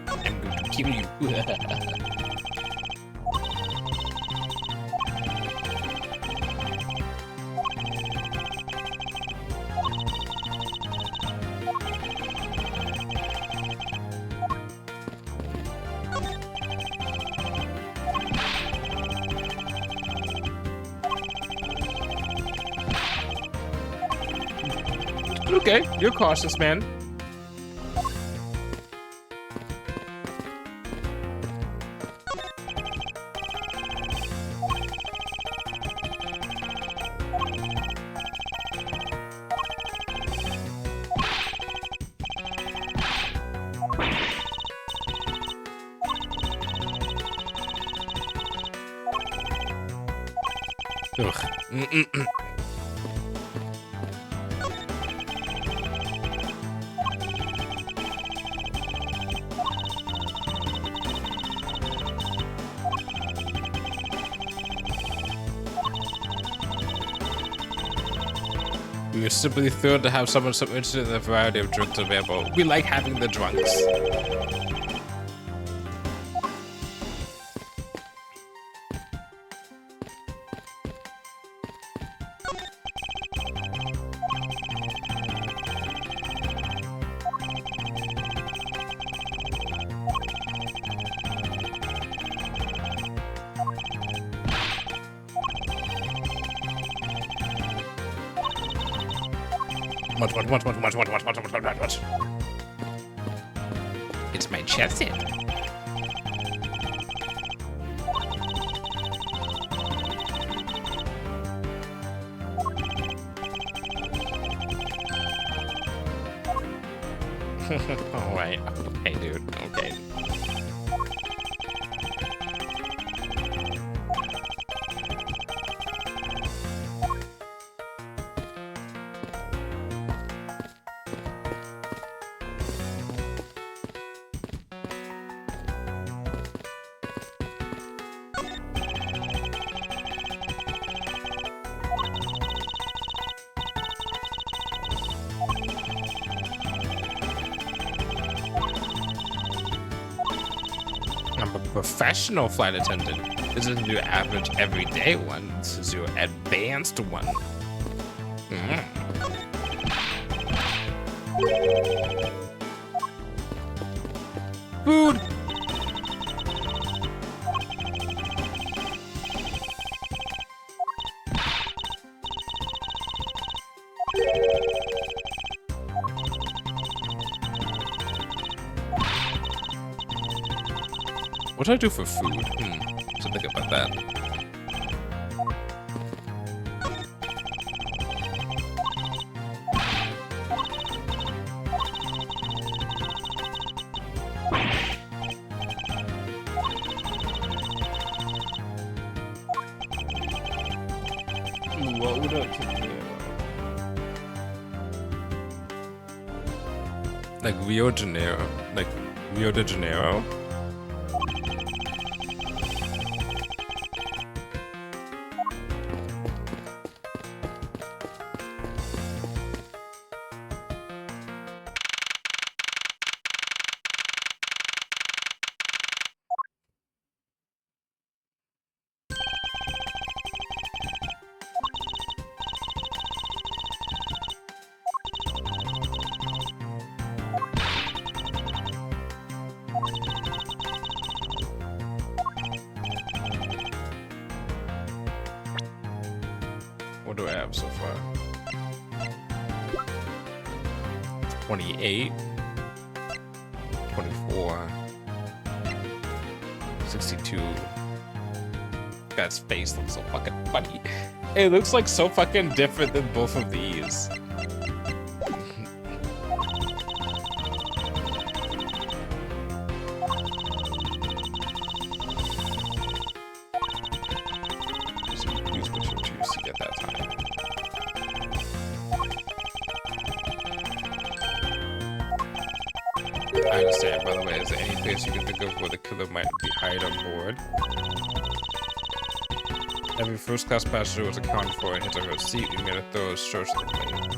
I'm going to kill you. Okay, you're cautious, man. Ugh. We were simply thrilled to have someone so interested in the variety of drinks available. We like having the drunks. What? It's my chest hit. Alright, okay, dude, okay. professional flight attendant. This isn't your average everyday one. This is your advanced one. Food. What do I do for food? Should think about that. What would I do? Like Rio de Janeiro. Like Rio de Janeiro. What do I have so far? 28, 24, 62. Guy's face looks so fucking funny. It looks like so fucking different than both of these. I understand, by the way, is there any place you can think of where the killer might be hired on board? Every first-class passenger was accounted for in his or her seat. We made a thorough search of the plane.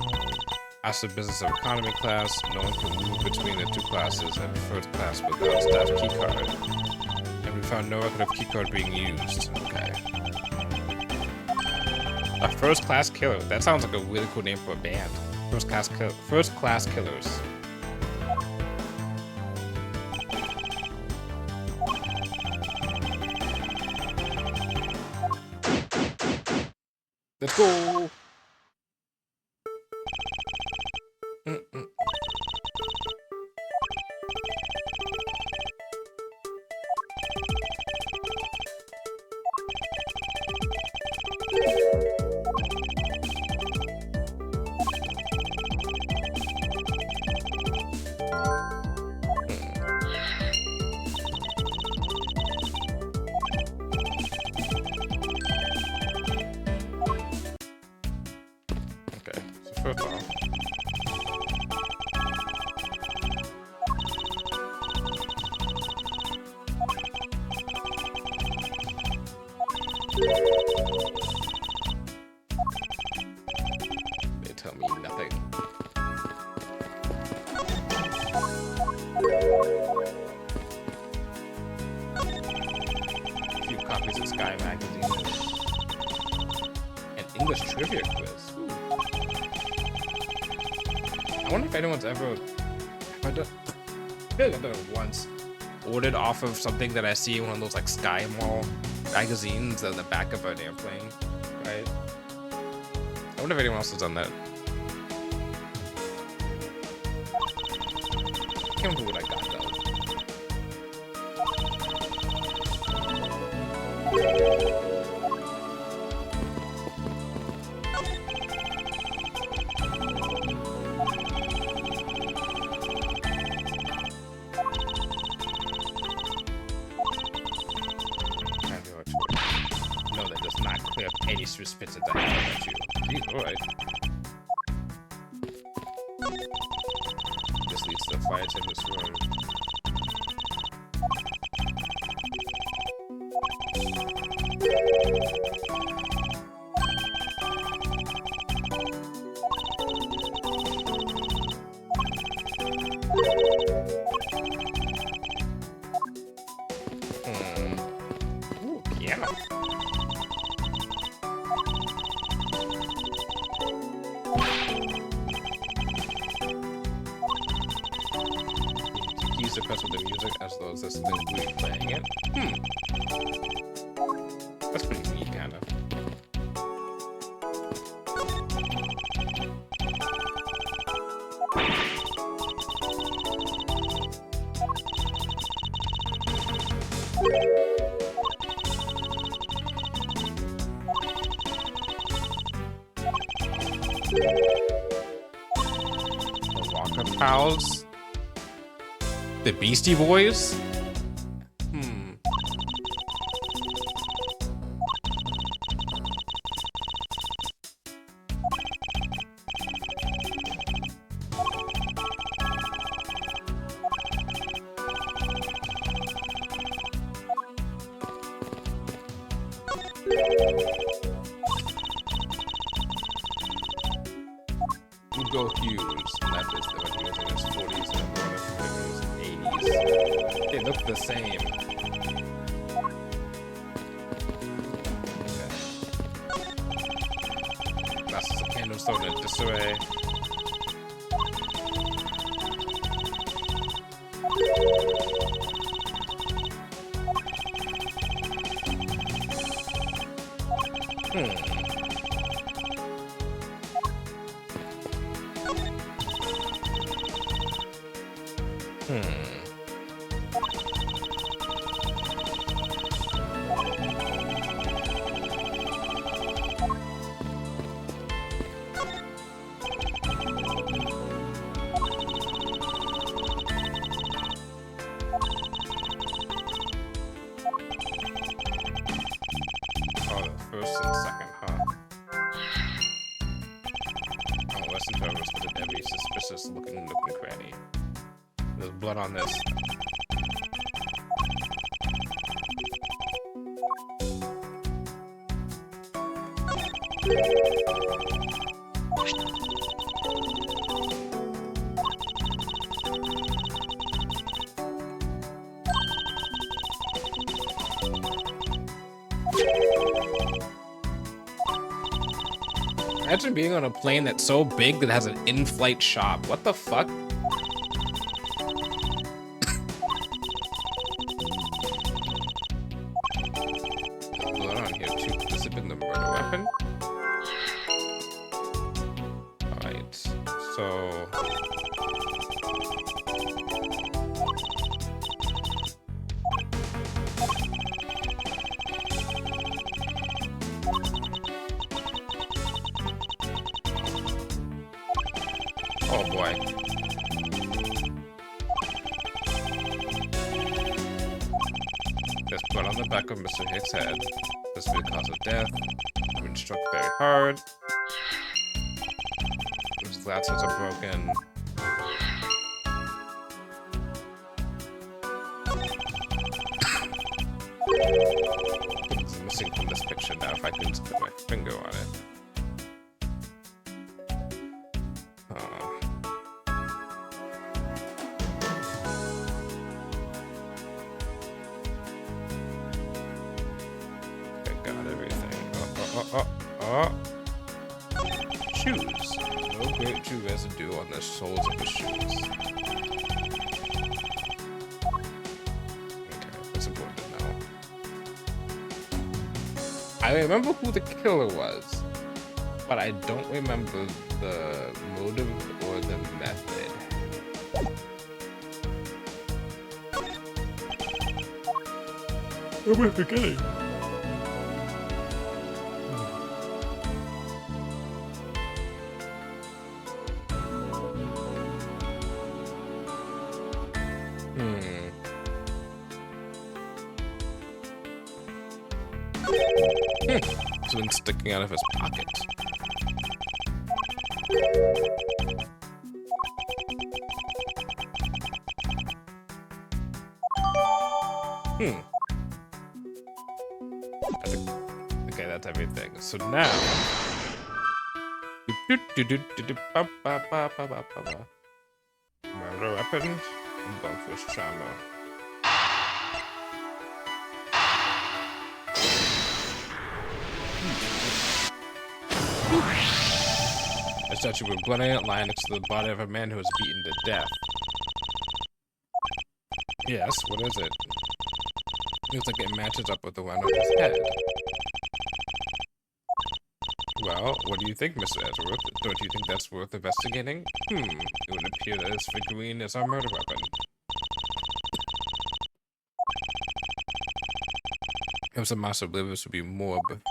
As for business of economy class, no one could move between the two classes and first class without staff keycard. And we found no record of keycard being used. Okay. A first-class killer. That sounds like a really cool name for a band. First-class killers. Let's go. They tell me nothing. A few copies of Sky magazine. An English trivia quiz. Ooh. I wonder if anyone's ever. I feel like I've done it once. Ordered off of something that I see in one of those like Sky Mall magazines on the back of an airplane, right? I wonder if anyone else has done that. I can't remember what I got though. No, that does not clear up any spits into hell at you. Jeez, alright. This leads to the fire attendant's room. impressed with the music as though there's something really playing it. That's pretty neat, kind of. The Walker Pals? The Beastie Boys? Go Hughes, and that is the one in his 40s and one of his 80s. They look the same. Okay. That's the candles thrown in disarray. First and second, huh? Oh, less than nervous with an every suspicious looking cranny. There's blood on this. Imagine being on a plane that's so big that it has an in-flight shop. What the fuck? Blood on here too. Could this have been the murder weapon? Alright, so... Oh boy. There's blood on the back of Mr. Hicks' head. This will be the cause of death. I've been struck very hard. His glasses are broken. It's missing from this picture now if I can just put my finger on it. Shoes. No grape juice residue on the soles of the shoes. Okay, that's important to know. I remember who the killer was, but I don't remember the motive or the method. Where am I forgetting? Something sticking out of his pocket. Okay, that's everything. So now... Murder weapons and bunker's trauma. A statue with blood on it lying next to the body of a man who was beaten to death. Yes, what is it? Looks like it matches up with the one on his head. Well, what do you think, Mr. Edgeworth? Don't you think that's worth investigating? It would appear that this figurine is our murder weapon. If some master livers would be more befitting.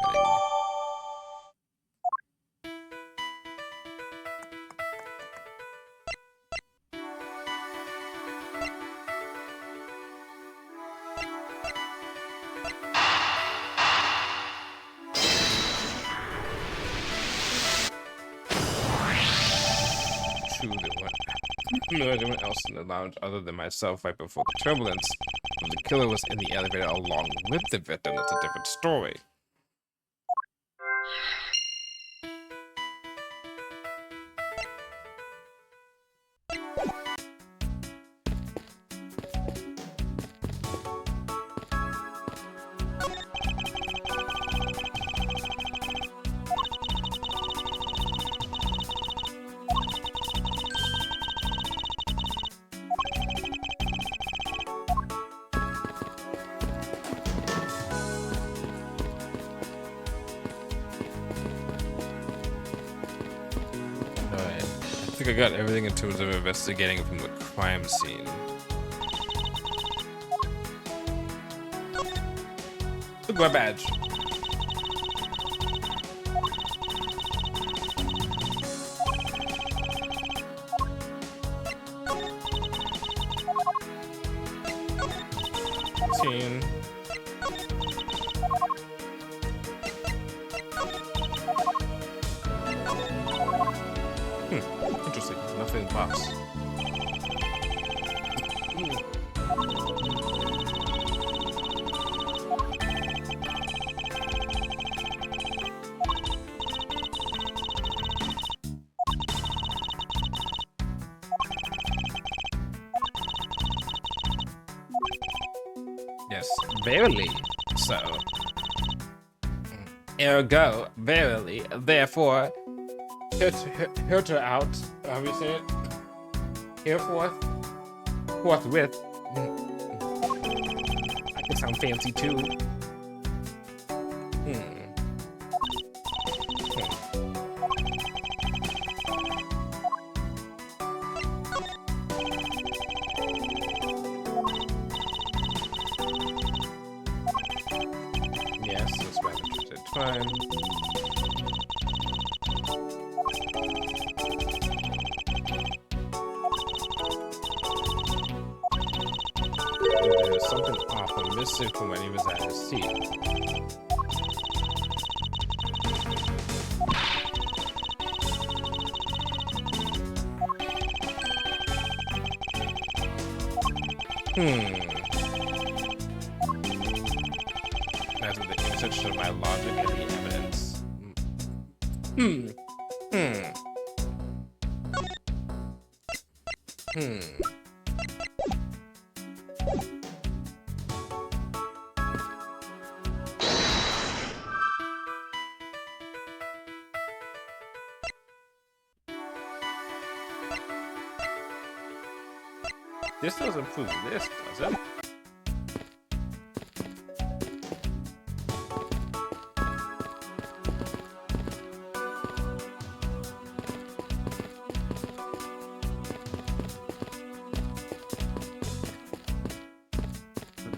No anyone else in the lounge other than myself right before the turbulence. If the killer was in the elevator along with the victim, that's a different story. I think I got everything in terms of investigating from the crime scene. Look at my badge. Interesting. Nothing in the box. Yes, barely. So, ergo, verily, therefore, herter out, how do you say it? Herefore, forthwith. I can sound fancy too. Yes, that's my interested time. There's something off. I'm missing from when he was at his seat. That's the intersection of my logic and the evidence. This doesn't prove this, does it?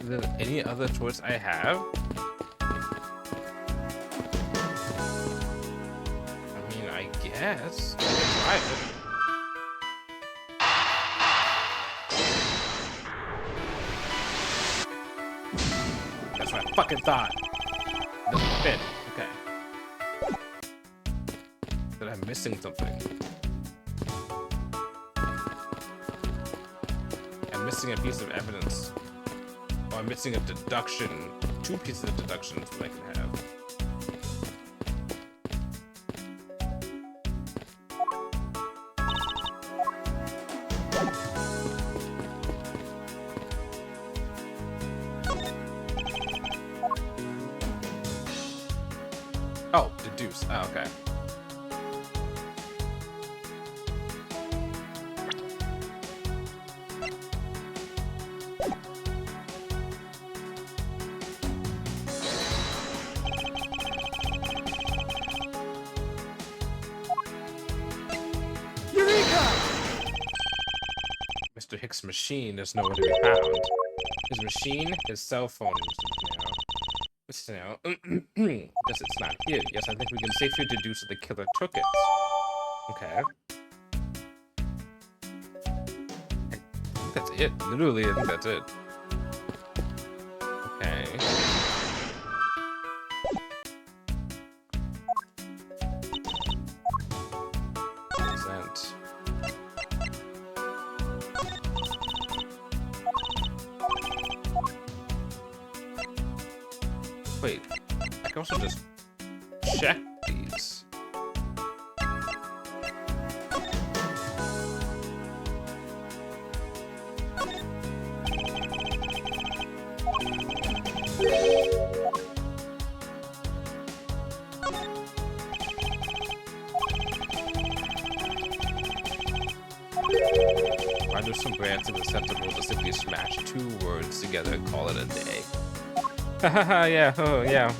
Is there any other choice I have? I mean, I guess. Try it. That's what I fucking thought. Doesn't fit. Okay. That I'm missing something. I'm missing a piece of evidence. Or I'm missing a deduction. 2 pieces of deductions that I can have. Oh, deduce. Oh, okay. Hicks' machine is nowhere to be found. His machine, his cell phone, now. Yes, it's not here. Yes, I think we can safely deduce that the killer took it. Okay. I think that's it. Literally, I think that's it. Okay. Makes sense. Wait, I can also just check these. Why do some brands acceptable to simply smash 2 words together and call it a day? Haha, yeah, oh, yeah,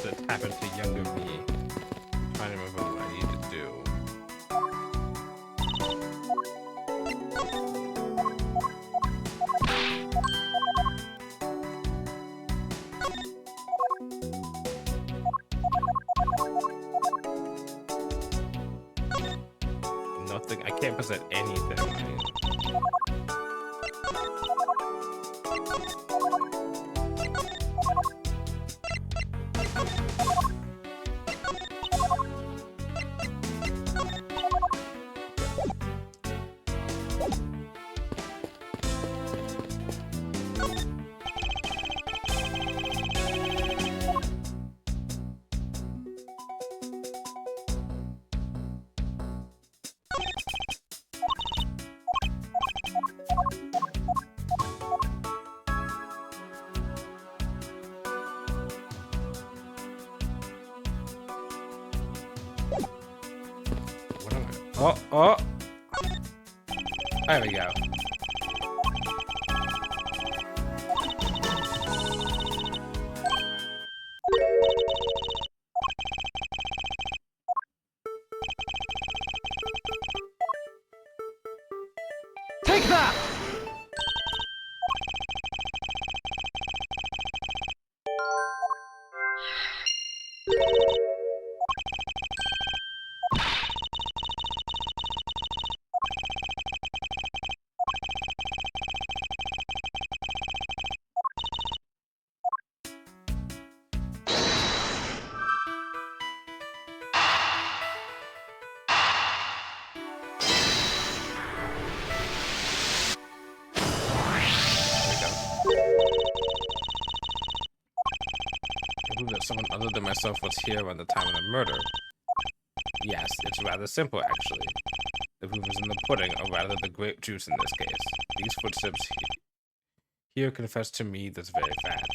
That happened to younger me. I'm trying to remember what I need to do. Nothing. I can't present anything. Oh! There we go. Take that! That someone other than myself was here around the time of the murder. Yes, it's rather simple, actually. The proof is in the pudding, or rather the grape juice in this case. These footsteps here confess to me this very fact.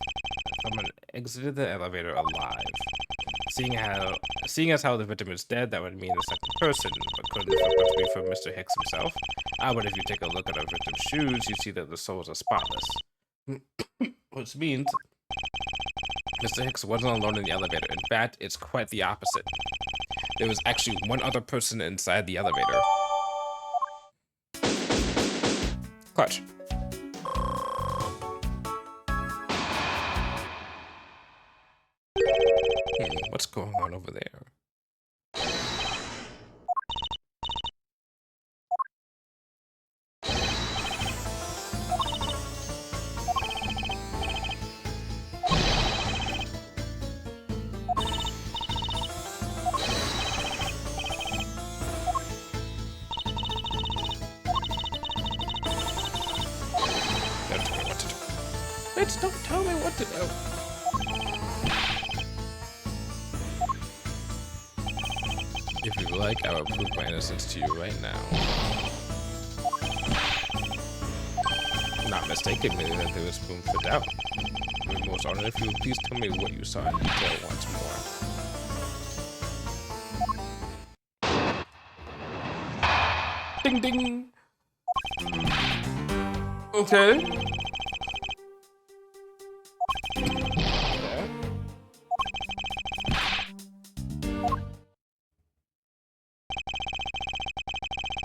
Someone exited the elevator alive. Seeing as how the victim is dead, that would mean the second person, but couldn't it possibly be from Mr. Hicks himself? But if you take a look at our victim's shoes, you see that the soles are spotless. Which means Mr. Hicks wasn't alone in the elevator. In fact, it's quite the opposite. There was actually one other person inside the elevator. Clutch. What's going on over there? Bitch, don't tell me what to do. If you like, I will prove my innocence to you right now. Not mistaken me that there was room for doubt. I would be most honored if you would please tell me what you saw in detail once more. Ding ding! Okay.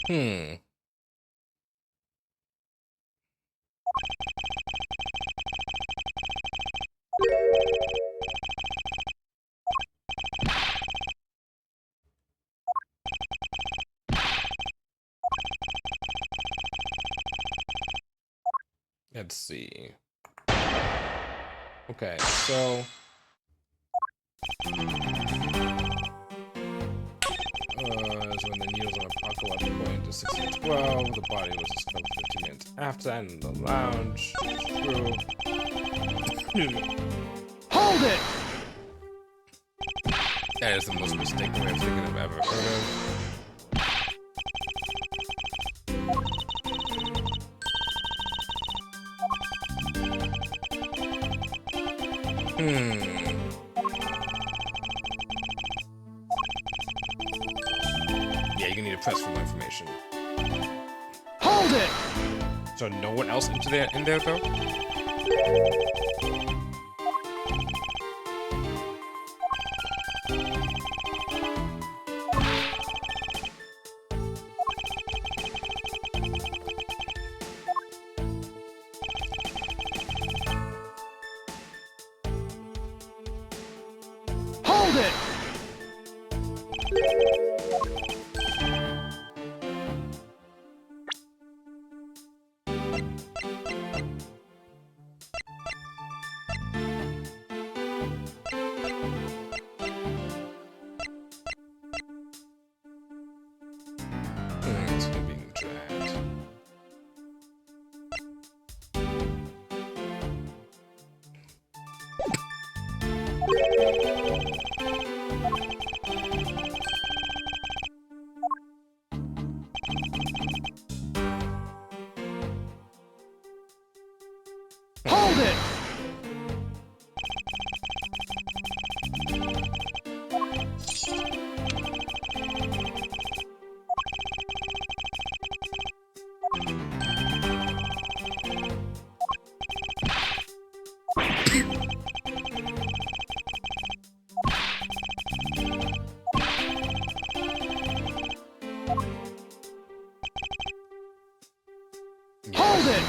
Hmm. Let's see. Okay, so is when the needles on Apocalypse going into 1612. The body was discovered 15 minutes after that in the lounge. True. Hold it! That is the most mistaken way of thinking I've ever heard of. Yeah, you're gonna need to press for more information. Hold it! So no one else in there though? Hold it! It's being dragged. Hold it! Hold it!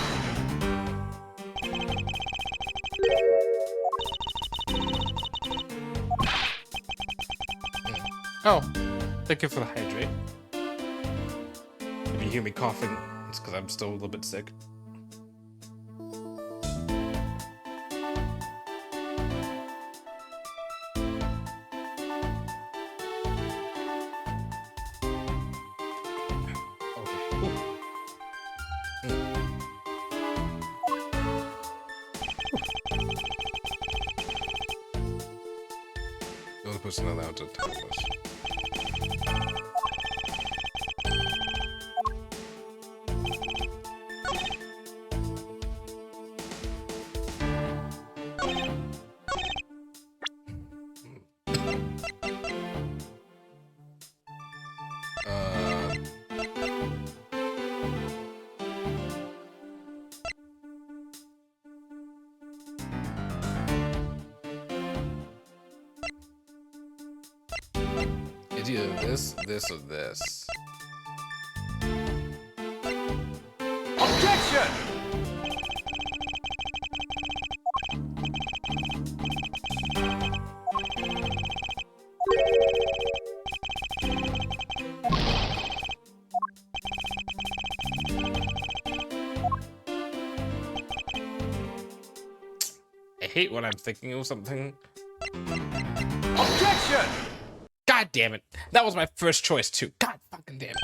Oh, thank you for the hydrate. If you hear me coughing, it's because I'm still a little bit sick. The only person allowed to tell us. It's either this, or this. Objection! I hate when I'm thinking of something. Objection! God damn it. That was my first choice too. God fucking damn it.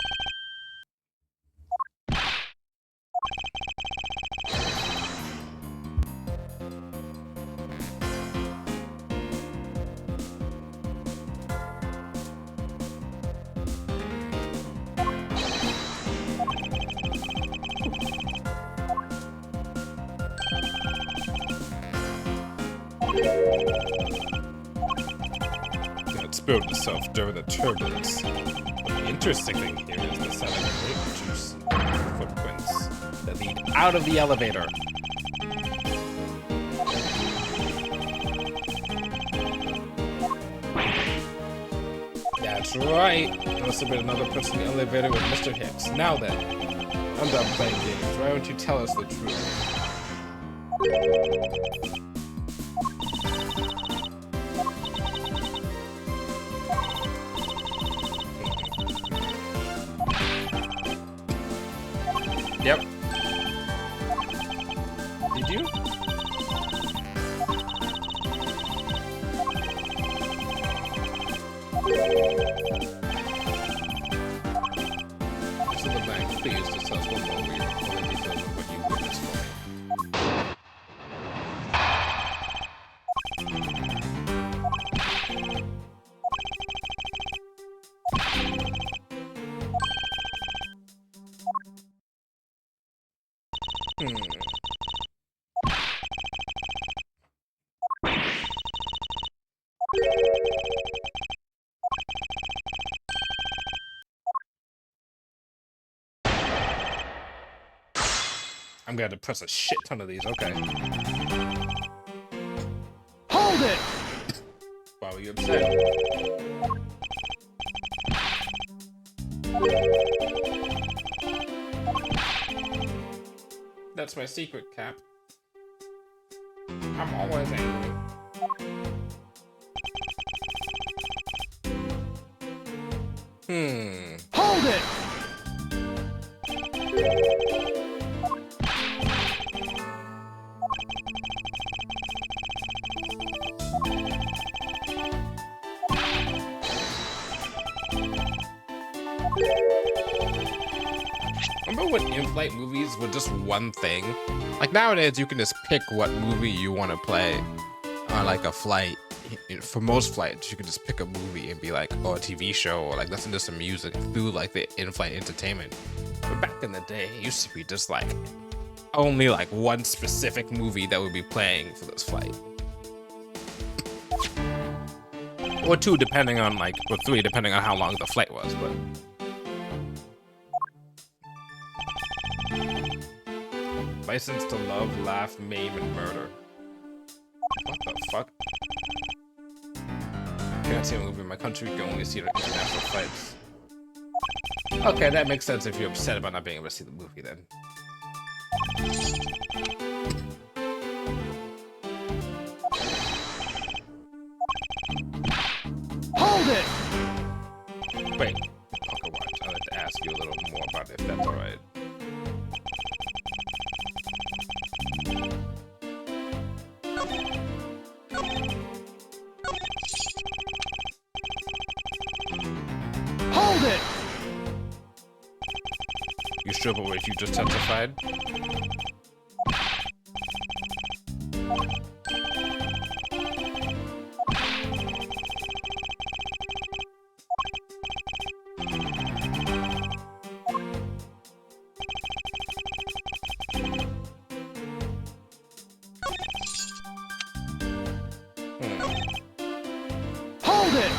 built itself during the turbulence. But the interesting thing here is the sound of grape juice footprints that lead out of the elevator. That's right. There must have been another person in the elevator with Mr. Hicks. Now then, I'm done playing games. Why don't you tell us the truth? Yep. Did you? Just in the bank, please just tell us one more weird all the details of what you witnessed for me. I'm gonna have to press a shit ton of these, okay. Hold it! Why were you upset? That's my secret, Cap. I'm always angry. Hold it! Remember when in-flight movies were just one thing? Like nowadays, you can just pick what movie you want to play on like a flight. For most flights, you can just pick a movie and be like, oh, a TV show, or like listen to some music through like the in-flight entertainment. But back in the day, it used to be just like only like one specific movie that would be playing for this flight. Or two, depending on like, or three, depending on how long the flight was, but. License to love, laugh, maim, and murder. What the fuck? Can't see a movie in my country, you can only see it at international flights. Okay, that makes sense if you're upset about not being able to see the movie then. Hold it! Wait, Poker Watch, I'd like to ask you a little more about it, if that's alright. Hold it! You sure about what you just testified? Hold it!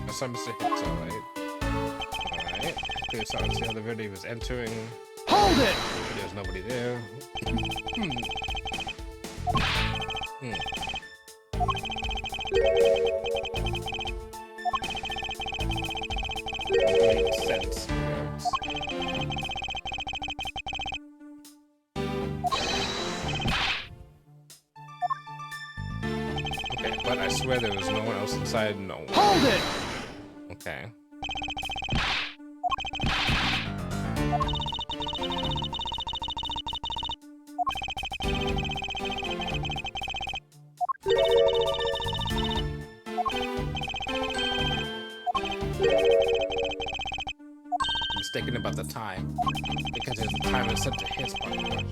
That's Mr. Hicks, alright. Alright. Okay, so let's see how the video was entering. Hold it! There's nobody there. Makes sense. Okay, but I swear there was no one else inside. No. Hold it! Okay. Mistaken about the time because the time is set to his part.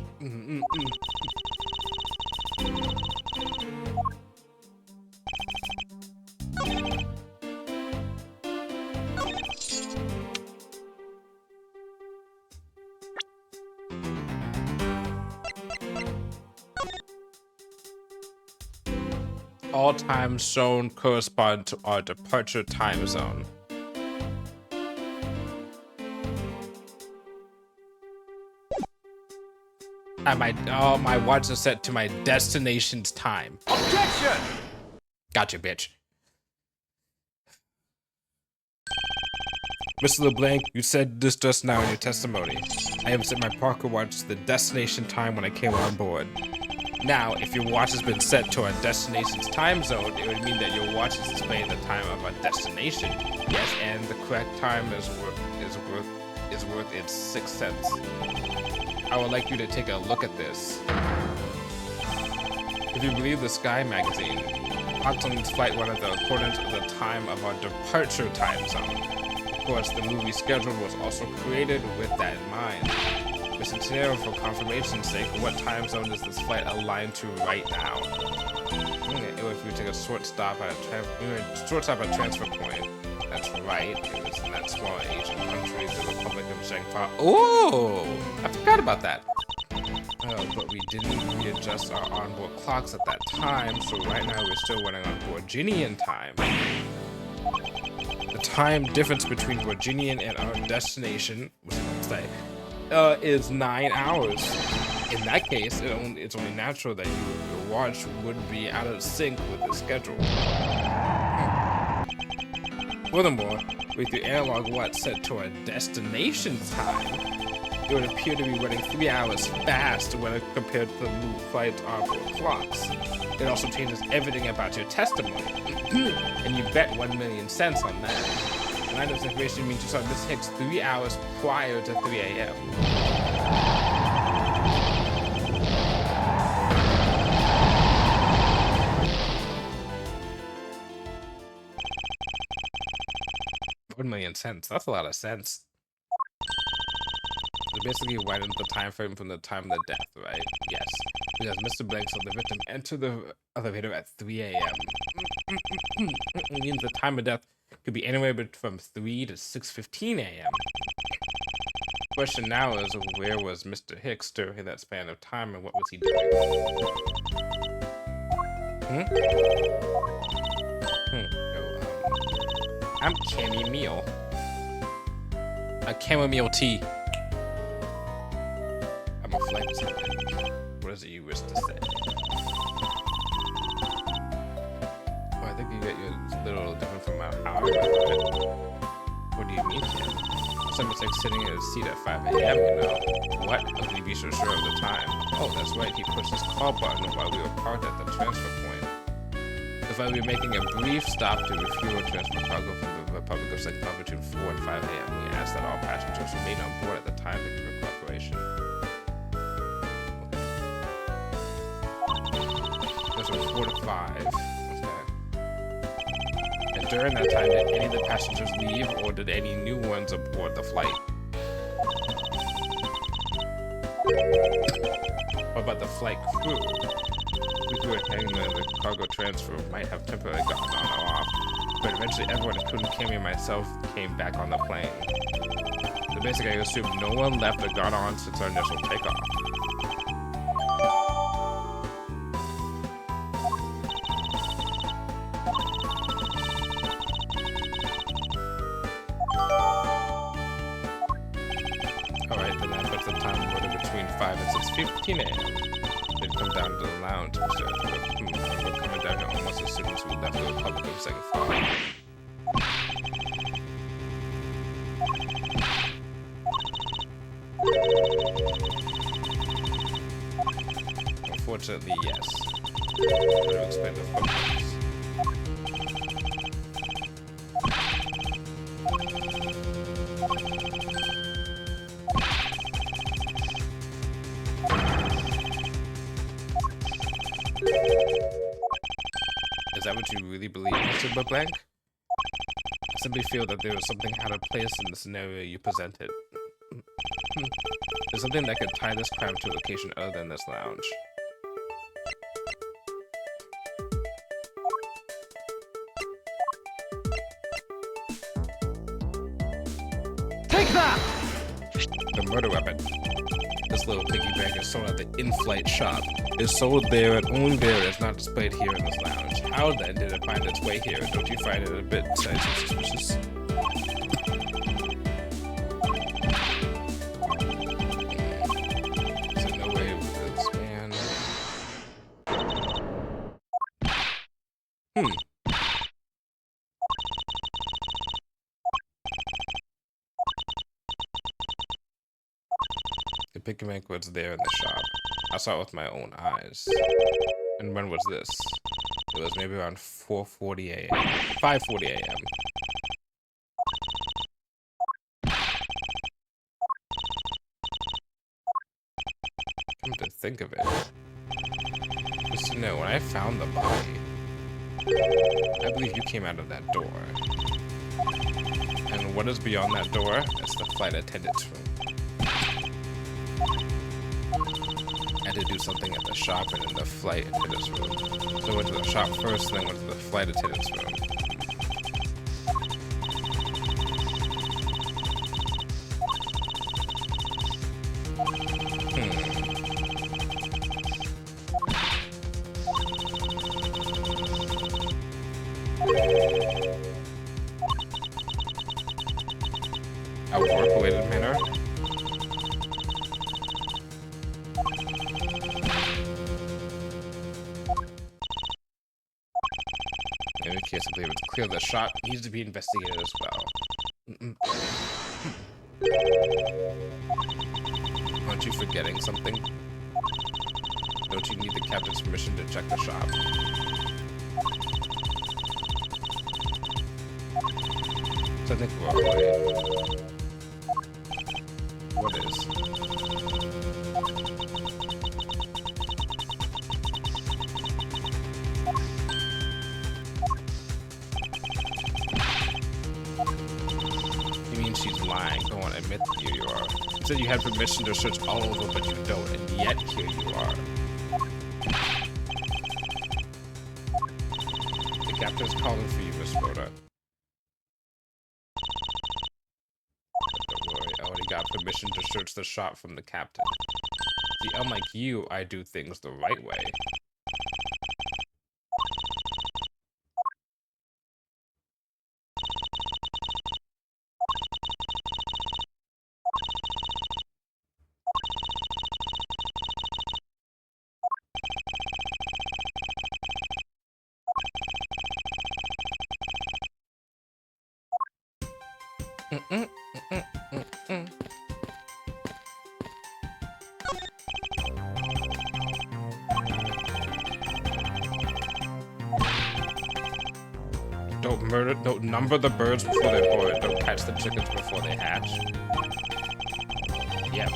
All time zone correspond to our departure time zone. And my watch is set to my destination's time. Objection! Gotcha, bitch. Mr. LeBlanc, you said this just now in your testimony. I have set my Parker watch to the destination time when I came on board. Now, if your watch has been set to our destination's time zone, it would mean that your watch is displaying the time of our destination. Yes, and the correct time is worth its 6 cents. I would like you to take a look at this. If you believe the Sky magazine, Auckland's flight went at the accordance of the time of our departure time zone. Of course, the movie schedule was also created with that in mind. Mr. Tenero, for confirmation's sake, what time zone is this flight aligned to right now? If you take a short stop at a transfer point, that's right. It was in that small Asian country, the Republic of Shanghai. Oh, I forgot about that. But we didn't readjust our onboard clocks at that time, so right now we're still running on Virginian time. The time difference between Virginian and our destination, is 9 hours. In that case, it's only natural that your watch would be out of sync with the schedule. Furthermore, with your analog watch set to our destination time, it would appear to be running 3 hours fast when compared to the new flight's onboard clocks. It also changes everything about your testimony. And you bet 1 million cents on that. Line of separation means you saw Miss Hicks 3 hours prior to 3 a.m. $1,000,000. That's a lot of sense. So basically widened the time frame from the time of the death, right? Yes. Because Mr. Blank saw the victim enter the elevator at 3 a.m. It means the time of death could be anywhere from 3 to 6:15 a.m. Question now is, where was Mr. Hicks during that span of time, and what was he doing? I'm chamomile. A chamomile tea. I'm a flight attendant. What is it you wish to say? Oh, I think you get your little different from how I read it. What do you mean, Tim? Someone's like sitting in his seat at 5 a.m., you know? What? How can you be so sure of the time? Oh, that's right, he pushed his call button while we were parked at the transfer point. If I were making a brief stop to refuel transfer cargo from the Republic of Shanghai between 4 and 5 a.m., we asked that all passengers remain on board at the time to give cooperation. There's from 4 to 5. And during that time, did any of the passengers leave, or did any new ones aboard the flight? What about the flight crew? We were hanging there, the cargo transfer might have temporarily gotten on or off, but eventually everyone, including Cammy and myself, came back on the plane. So basically, I assume no one left or got on since our initial takeoff. Between 5 and 6:15 a.m. They'd come down to the lounge and said, we're coming down here almost as soon as we left the Republic of Shanghai. Unfortunately, yes. I would expect the footprints. Is that what you really believe, Mr. LeBlanc? I simply feel that there was something out of place in the scenario you presented. There's something that could tie this crime to a location other than this lounge. Take that! The murder weapon. This little piggy bank is sold at the in-flight shop. Is sold there and only there. Is not displayed here in this lounge. How then did it find its way here? Don't you find it a bit suspicious? So no way with this man. The piggy bank was there in the shop. I saw it with my own eyes. And when was this? It was maybe around 4:40 a.m. 5:40 a.m. Come to think of it. Just to know, when I found the body, I believe you came out of that door. And what is beyond that door? It's the flight attendant's room. I had to do something at the shop and in the flight attendant's room. So I went to the shop first, and then went to the flight attendant's room. A work-related manner? In any case, I believe it's clear the shot needs to be investigated as well. Aren't you forgetting something? Don't you need the captain's permission to check the shop? So I think we're all right. What is? You mean she's lying? Go on, admit that here you are. You said you had permission to search all over, but you don't, and yet here you are. The captain's calling for you, Miss Rhoda. Don't worry, I already got permission to search the shop from the captain. See, unlike you, I do things the right way. Don't number the birds before they board. Don't catch the chickens before they hatch. Yep.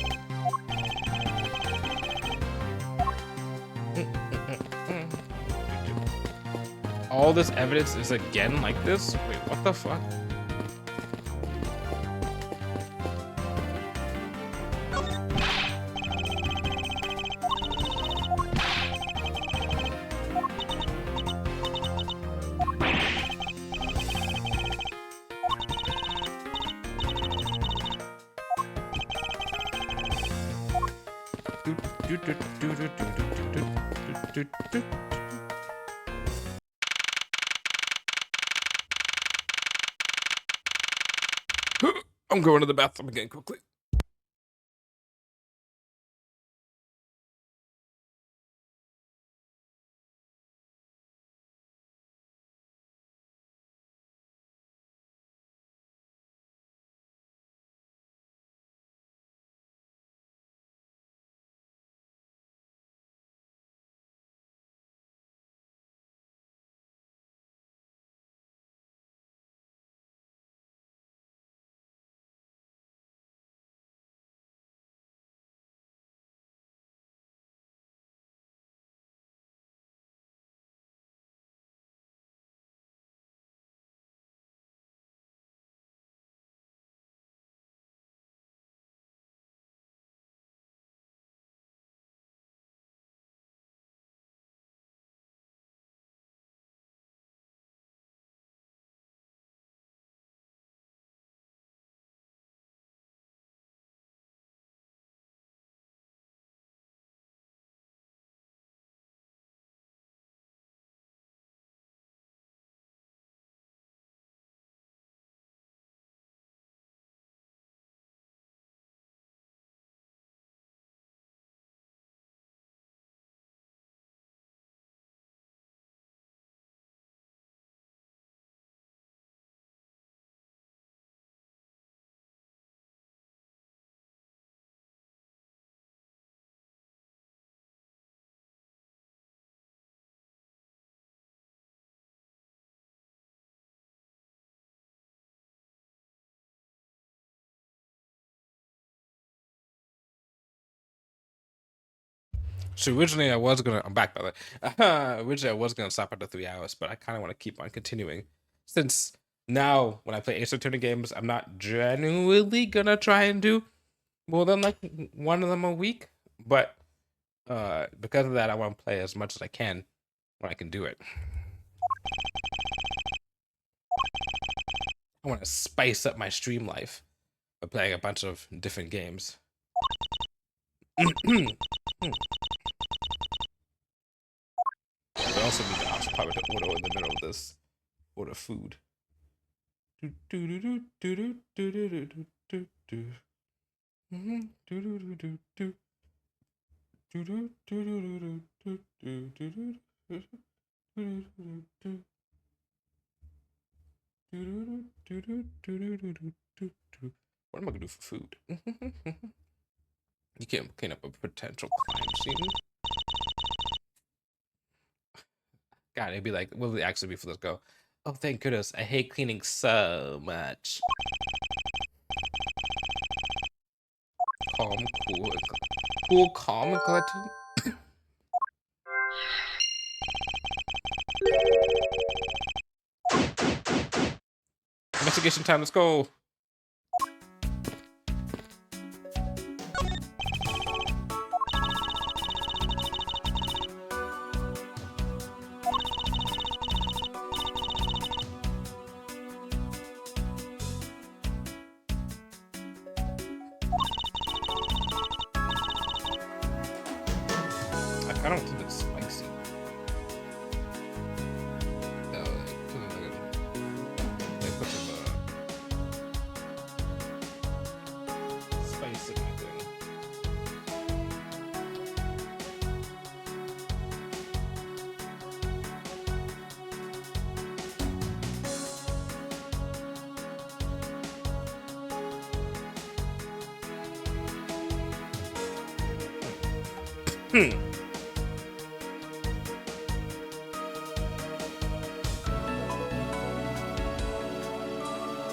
All this evidence is again like this? Wait, what the fuck? I'm going to the bathroom again quickly. So originally I was gonna. I'm back by the way. Originally I was gonna stop after 3 hours, but I kind of want to keep on continuing since now when I play Ace Attorney games, I'm not genuinely gonna try and do more than like one of them a week. But because of that, I want to play as much as I can when I can do it. I want to spice up my stream life by playing a bunch of different games. I also need to ask probably to order in the middle of this. Order food. What am I gonna do for food? You can't clean up a potential crime scene. God, it'd be like, what would it actually be for this go? Oh, thank goodness. I hate cleaning so much. Calm, cool, calm, and collected. Investigation time, let's go. I don't think it's spicy. No, they put some spice in my thing.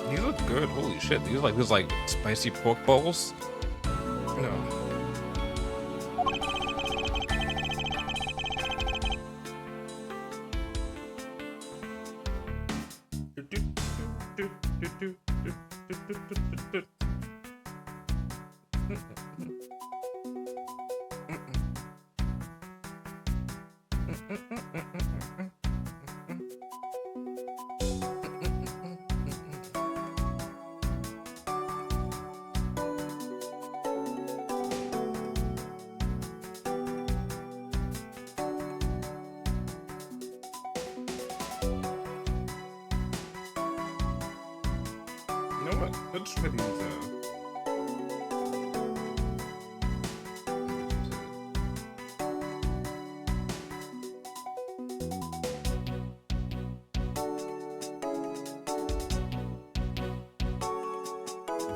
These look good. Holy shit! These are like spicy pork bowls. No. You know what? Let's try these.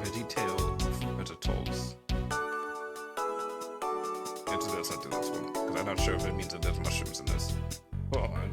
Veggie-tailed vegetables. Let's do this one because I'm not sure if it means that there's mushrooms in this. Hold on.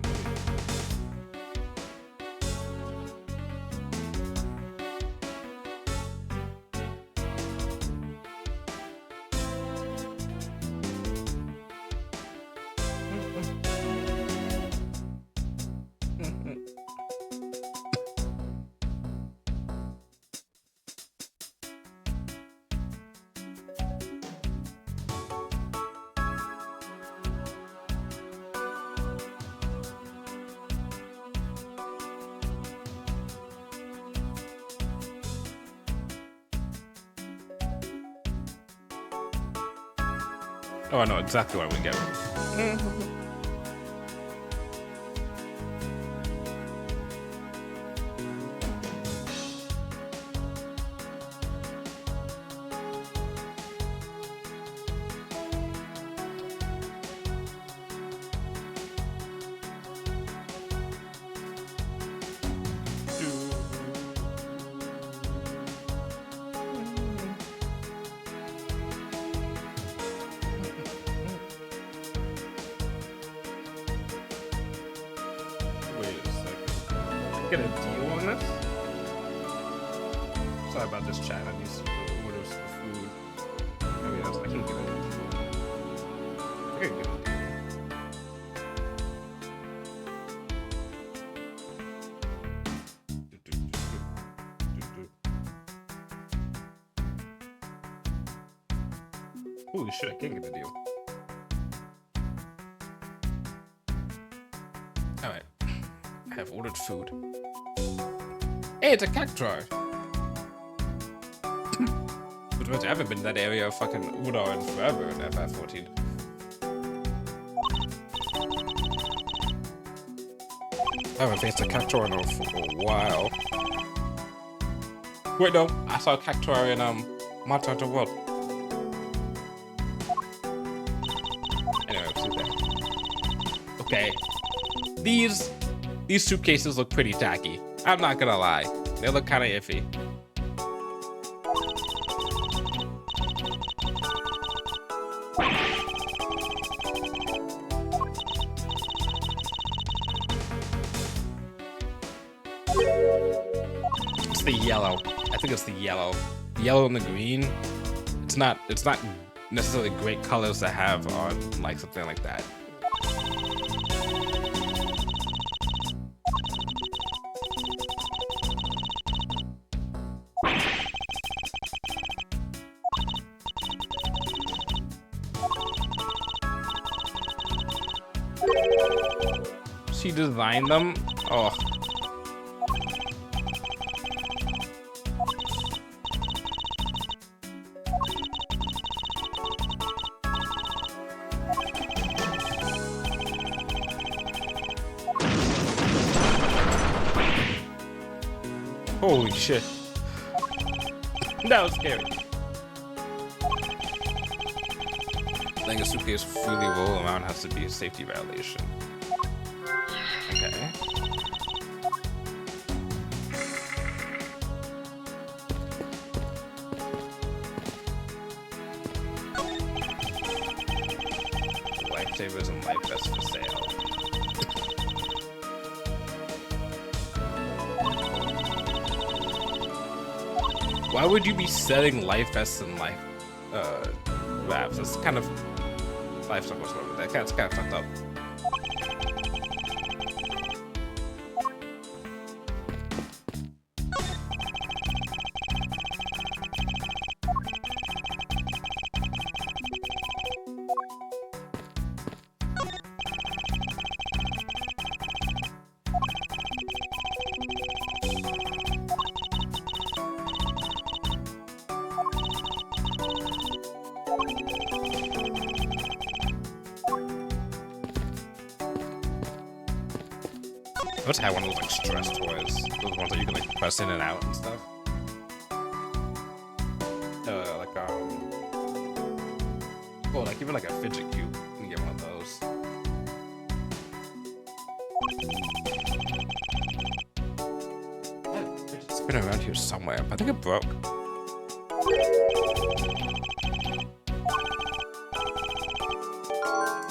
Oh, I know exactly what I'm gonna get. Get a deal on this? Sorry about this chat. I need some orders for food. Oh yes, I can get it. I can get Holy shit, I can't get the deal. Alright. I have ordered food. Hey, it's a cactuar! But I haven't been in that area of fucking Udar in forever in FF14. I haven't faced a cactuar in a while. Wait, no. I saw a cactuar in, Monster Hunter World. Anyway, see that. Okay. These suitcases look pretty tacky. I'm not gonna lie. They look kinda iffy. It's the yellow. I think it's the yellow. The yellow and the green. It's not necessarily great colors to have on like something like that. She designed them. Oh. Holy shit. That was scary. Letting a suitcase freely roll around has to be a safety violation. Okay. Lifesavers and life vests for sale. Why would you be selling life vests and life wraps? That's kind of life stuff whatsoever. That's kind of fucked up. I wish I had one of those like stress toys. Those ones that you can like press in and out and stuff. Oh, like even like a fidget cube. You can get one of those. It's been around here somewhere. I think it broke.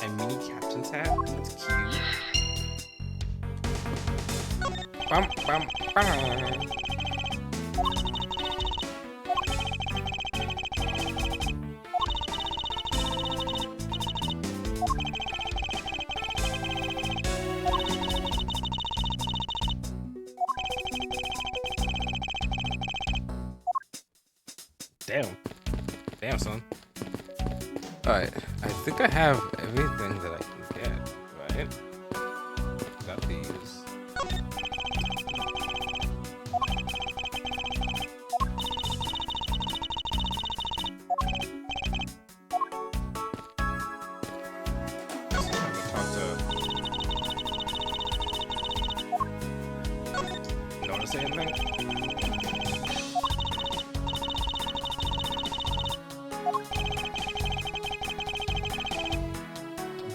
A mini captain's hat. That's cute. Bum, bum, bum. Damn, son. Alright, I think I have everything that I can get, right? Got these. Notice anything?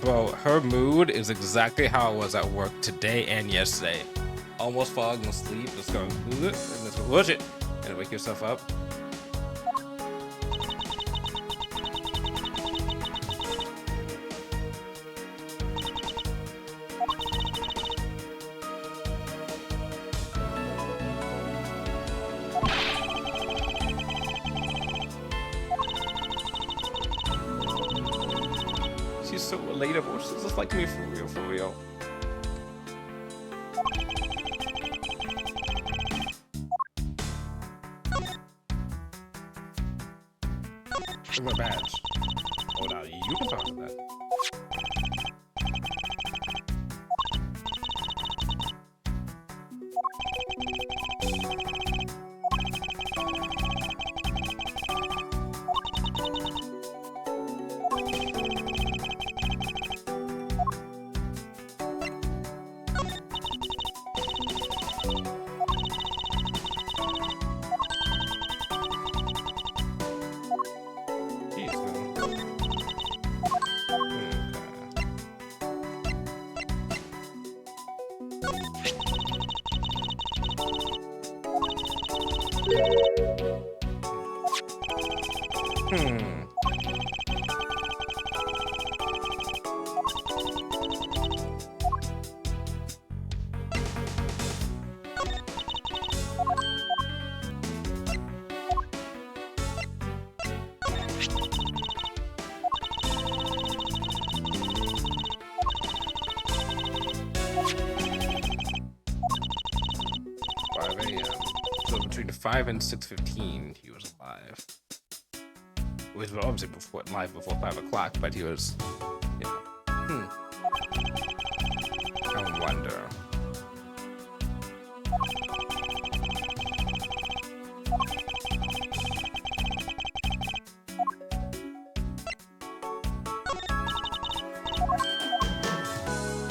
Bro, her mood is exactly how it was at work today and yesterday. Almost falling asleep, just going, and just push it, and wake yourself up. She's so relatable. She's just like me for real, for real. Where's my badge? can talk to that. So between 5 and 6:15, he was alive. He was obviously live before 5 o'clock, but he was, you know. I wonder.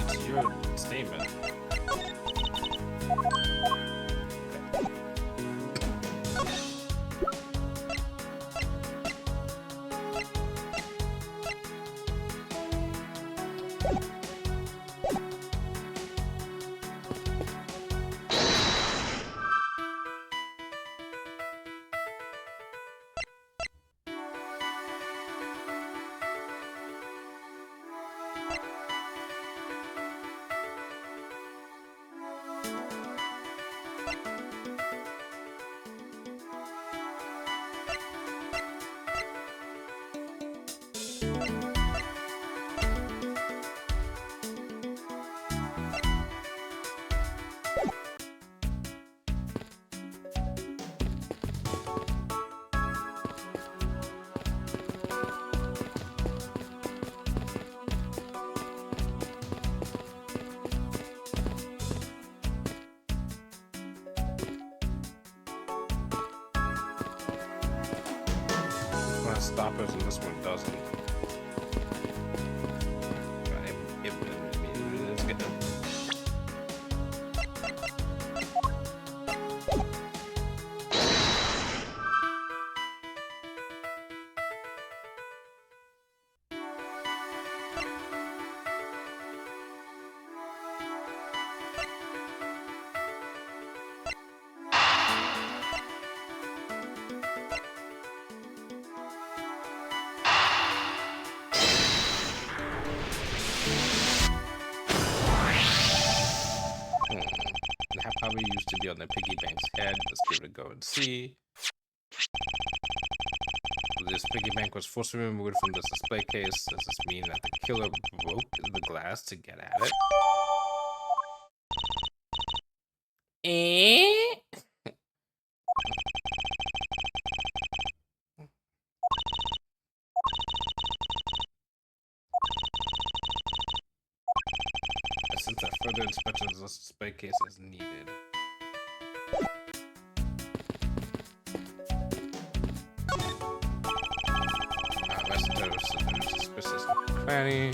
It's your statement. Stop us and this one doesn't. It's good. Probably used to be on the piggy bank's head. Let's give it a go and see. This piggy bank was forcibly removed from this display case. Does this mean that the killer broke the glass to get at it? Since a further inspection of this display case is needed. Suspicious cranny.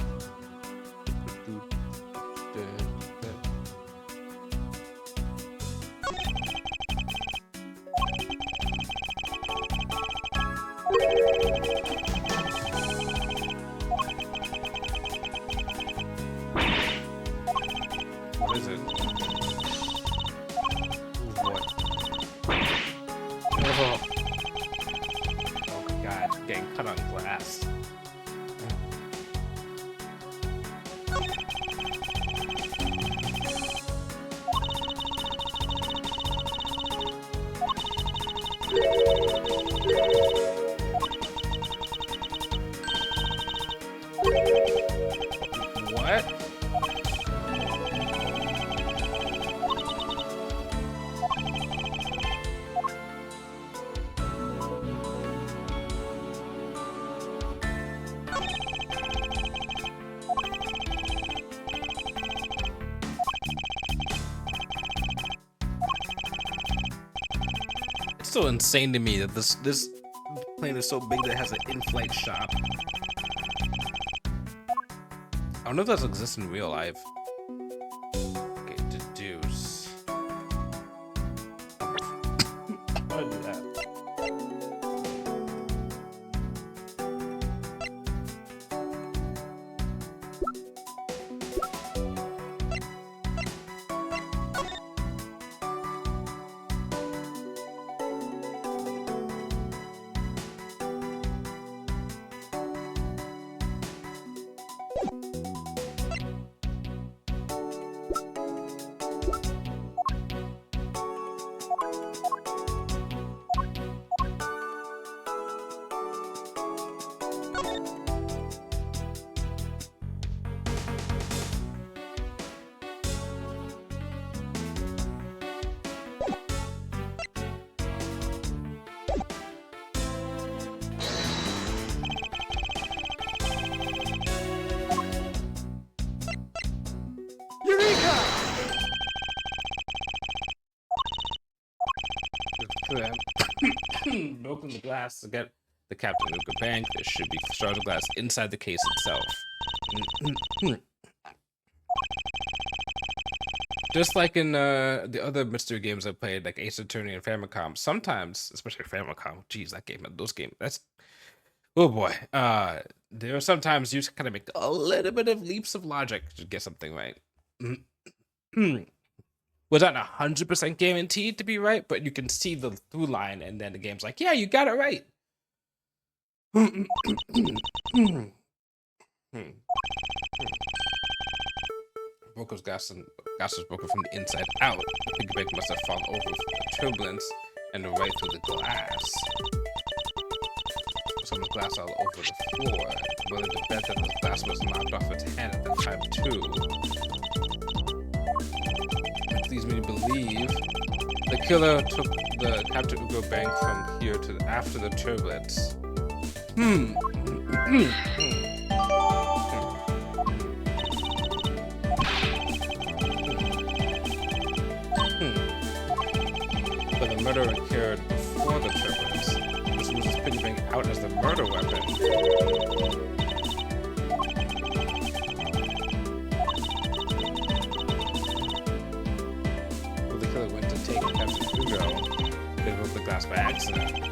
What is it? What? Oh god, getting cut on glass. What? still insane to me that this plane is so big that it has an in-flight shop. I don't know if that exists in real life. Okay, deduce. What is that? Broken the glass to get the Captain Luca Bank. There should be shards glass inside the case itself. Just like in the other mystery games I played, like Ace Attorney and Famicom, sometimes, especially Famicom, geez, that game, those games, oh boy. There are sometimes you kind of make a little bit of leaps of logic to get something right. Was not 100% guaranteed to be right, but you can see the through line, and then the game's like, yeah, you got it right. Broker's gas was broken from the inside out. The piggy bank must have fallen over from the turbulence and right through the glass. Some glass all over the floor. Willing to bet that the glass was knocked off its hand at the time too. It leads me to believe the killer took the Captain Ugo Bank from here to after the turbulence. But the murderer occurred before the turbulence. This was his piggy bank out as the murder weapon. Well, the killer went to take Captain Ugo. They broke the glass by accident. I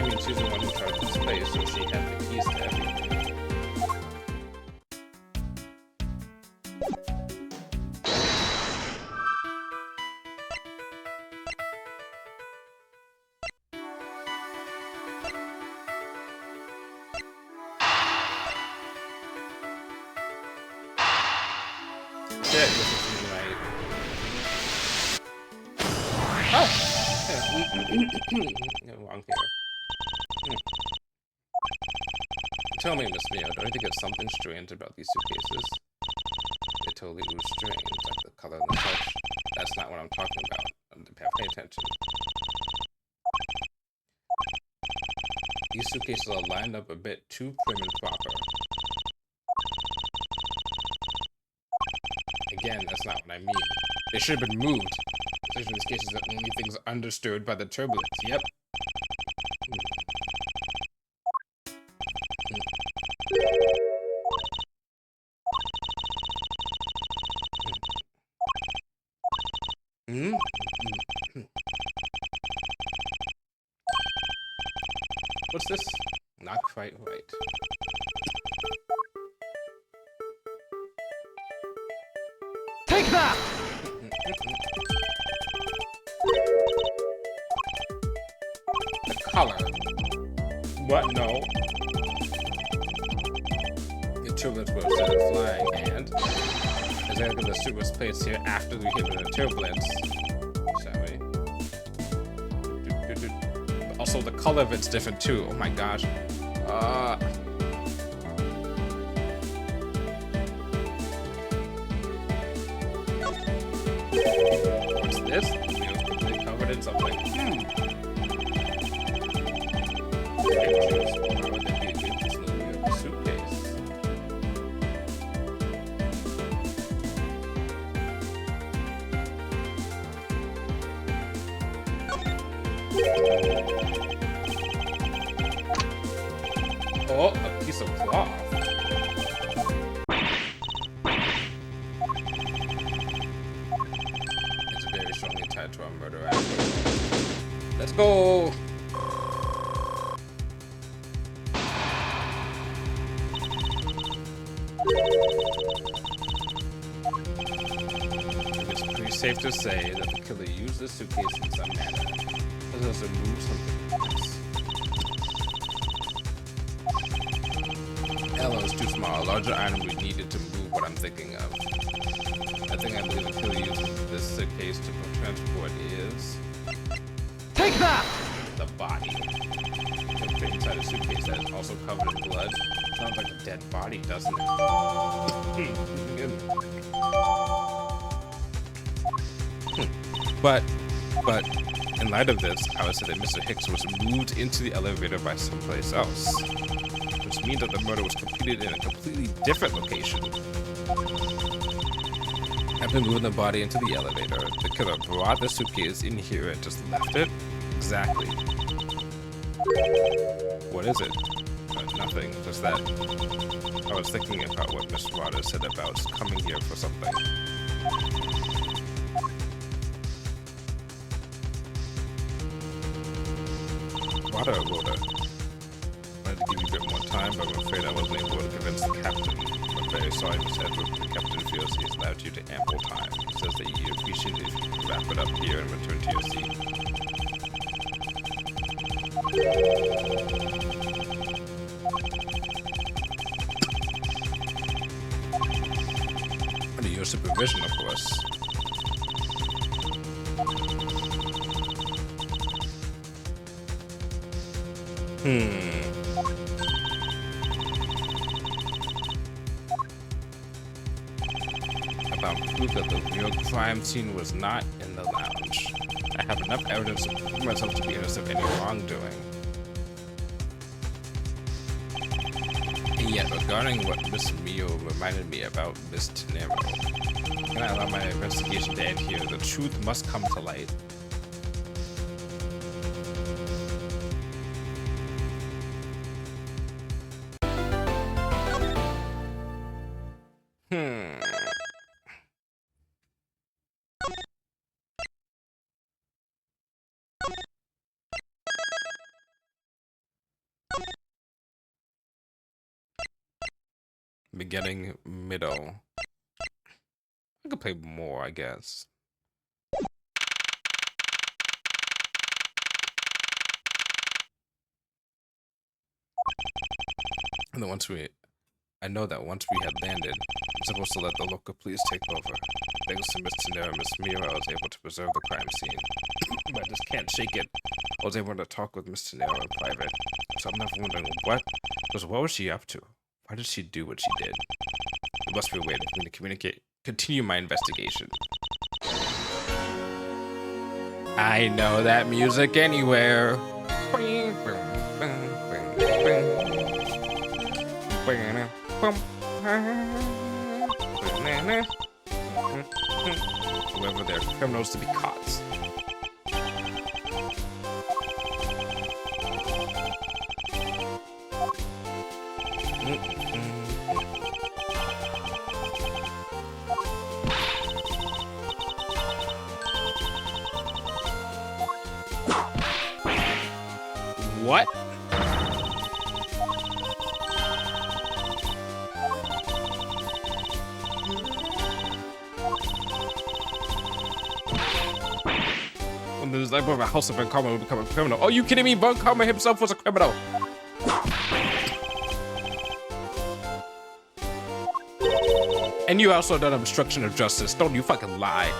mean, she's the one who charged this place, so she had the keys to everything. Shit, this is right. Oh! Wrong here. Tell me, Miss Mio, don't you think it's something strange about these suitcases? They totally ooze strange, like the color and the touch. That's not what I'm talking about. Pay attention. These suitcases are lined up a bit too prim and proper. Again, that's not what I mean. They should have been moved. Especially in these cases, the only things undisturbed by the turbulence. Yep. What's this? Not quite right. Take that! The color. What? No. The turbulence was instead of flying, and is there the super plates here after we hit the turbulence? Shall we? Also, the color of it's different too. Oh my gosh. What's this? It's completely covered in something. Why would there be a suitcase? Oh, a piece of cloth. It's very strongly tied to our murder aspect. Let's go. It's pretty safe to say that the killer used the suitcase in some manner. This also moves something else. Ella is too small. A larger item we needed to move what I'm thinking of. I believe the killer used this suitcase to transport is... Take that! The body. It fit inside a suitcase that is also covered in blood. Sounds like a dead body, doesn't it? But in light of this, I would say that Mr. Hicks was moved into the elevator by someplace else, which means that the murder was completed in a completely different location. After moving the body into the elevator, the killer brought the suitcase in here and just left it? Exactly. What is it? Nothing, just that I was thinking about what Miss Rhoda said about coming here for something. Rhoda. Wanted to give you a bit more time, but I'm afraid I wasn't able to convince the captain. I'm very sorry, Miss Edgeworth. The captain feels he has allowed you to ample time. He says that you appreciate it if you could wrap it up here and return to your seat. Under your supervision, of course. I found proof that the real crime scene was not in the lounge. I have enough evidence to prove myself to be innocent of any wrongdoing. And yet, regarding what Miss Mio reminded me about Miss Tenero, can I allow my investigation to end here? The truth must come to light. Beginning, middle. I could play more, I guess. And then I know that once we had landed, I'm supposed to let the local police take over. Thanks to Miss Tenera and Miss Mira, I was able to preserve the crime scene. But I just can't shake it. I was able to talk with Miss Tenera in private. So I'm left wondering what was she up to? Why did she do what she did? There must be a way for me to continue my investigation. I know that music anywhere. However, they're criminals to be caught. What? When there's like a house of Von Karma will become a criminal. Oh, you kidding me? Von Karma himself was a criminal. And you also done obstruction of justice. Don't you fucking lie.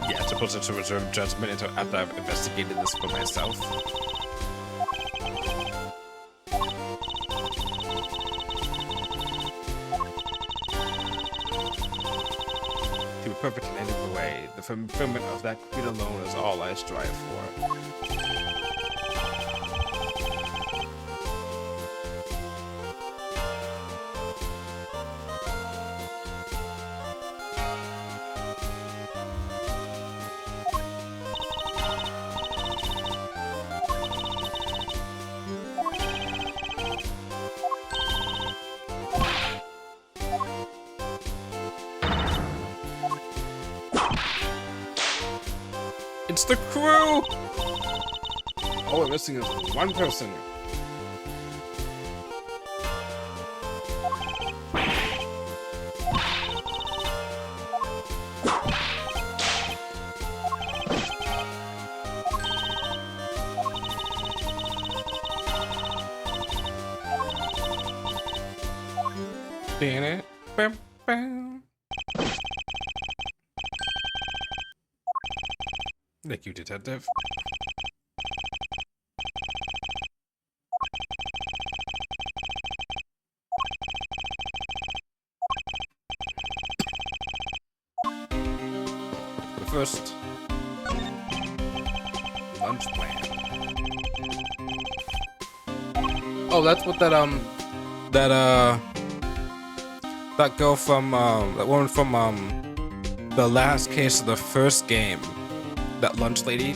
Yeah, it's supposed to reserve judgment until after I've investigated this for myself. To be perfect in any way, the fulfillment of that creed alone is all I strive for. the crew! All we're missing is one person. Damn it. Bam, bam. Thank you, detective. The first lunch plan. Oh, that's what that girl from that woman from the last case of the first game. That lunch lady.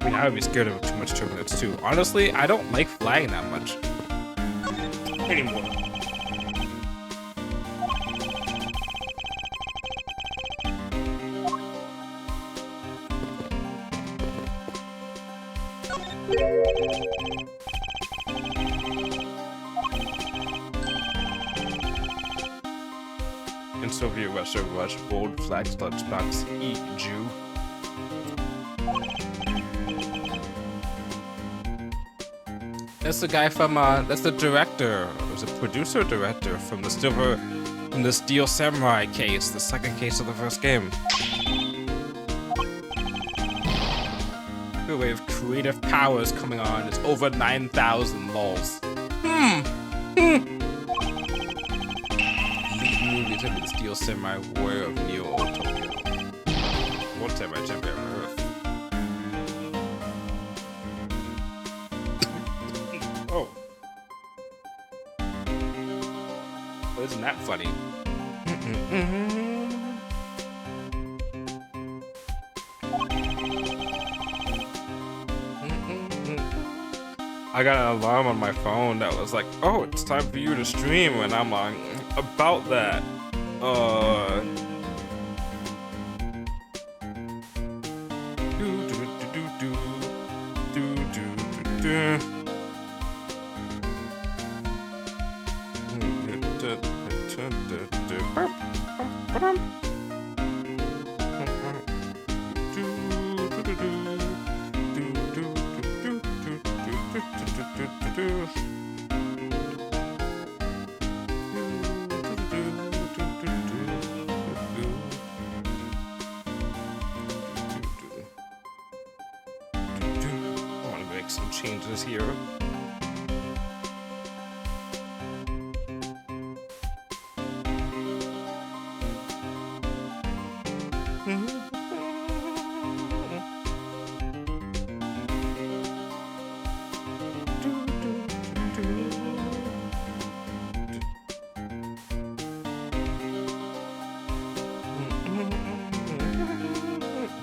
I mean, I would be scared of too much turbulence too. Honestly, I don't like flying that much anymore. In Soviet Russia, Rush, bold flags, lunchbox, eat Jew. That's the guy from, that's the director, it was a producer-director from the Steel Samurai case, the second case of the first game. Good way of creative powers coming on, it's over 9,000 lols. Lead movie to be the Steel Samurai Warrior of Neo Tokyo. One Samurai Champion of Earth. Oh. Well, isn't that funny? I got an alarm on my phone that was like, oh, it's time for you to stream, and I'm like, about that. Some changes here.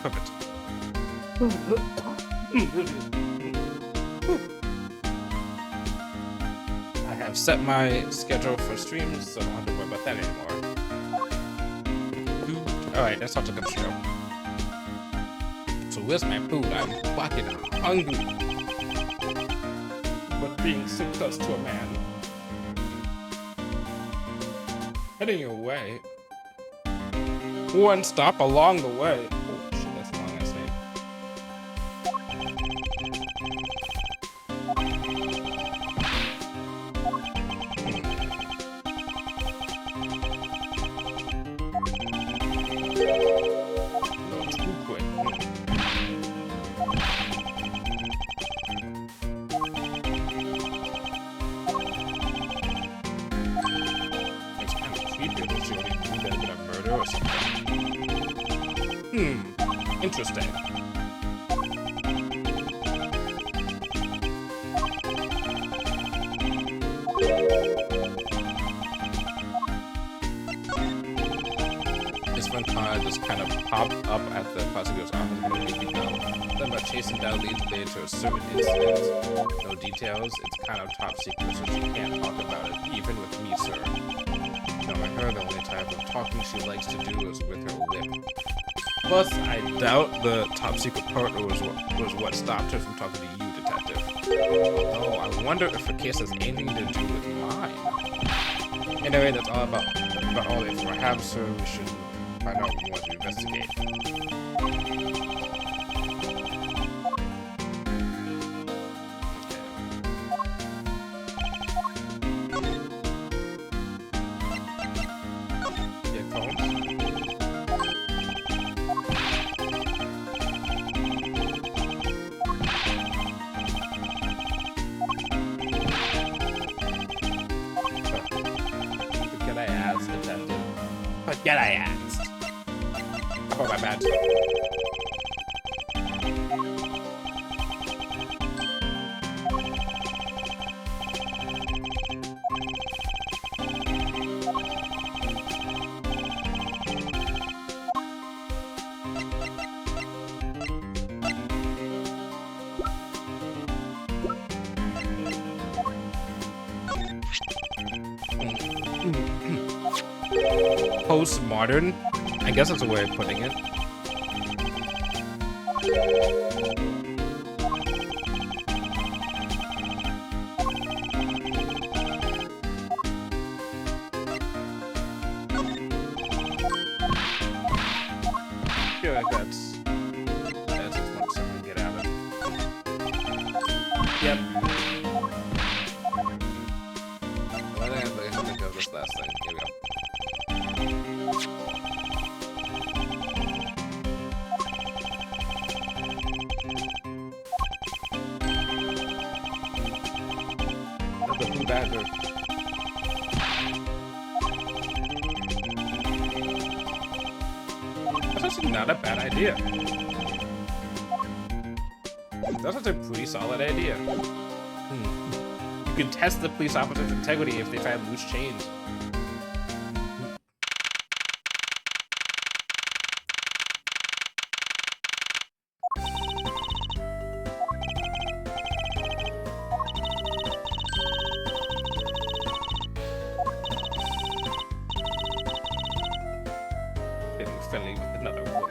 Perfect. I've set my schedule for streams, so I don't have to worry about that anymore. Alright, let's talk to the show. So where's my food? I'm fucking hungry. But being so close to a man. Heading away. One stop along the way. Oh shit, that's a long ass name. Interesting. This one kind of popped up at the prosecutor's office a week ago. Something about chasing down leads related to a certain incident. No details. It's kind of top secret, so she can't talk about it, even with me, sir. Knowing her, the only type of talking she likes to do is with her lip. Plus, I doubt the top secret part was what stopped her from talking to you, detective. Although, I wonder if her case has anything to do with mine. Anyway, that's all about all the info I have, so we should find out what we want to investigate. Yeah, Combs? Forget I asked. Oh, my bad. Postmodern? I guess that's a way of putting it. I feel like that's 6 months so I can get out of it. Yep. Well, I think of this last thing. Here we go. Badger. That's actually not a bad idea. That's actually a pretty solid idea. You can test the police officer's integrity if they find loose change. Friendly with another woman.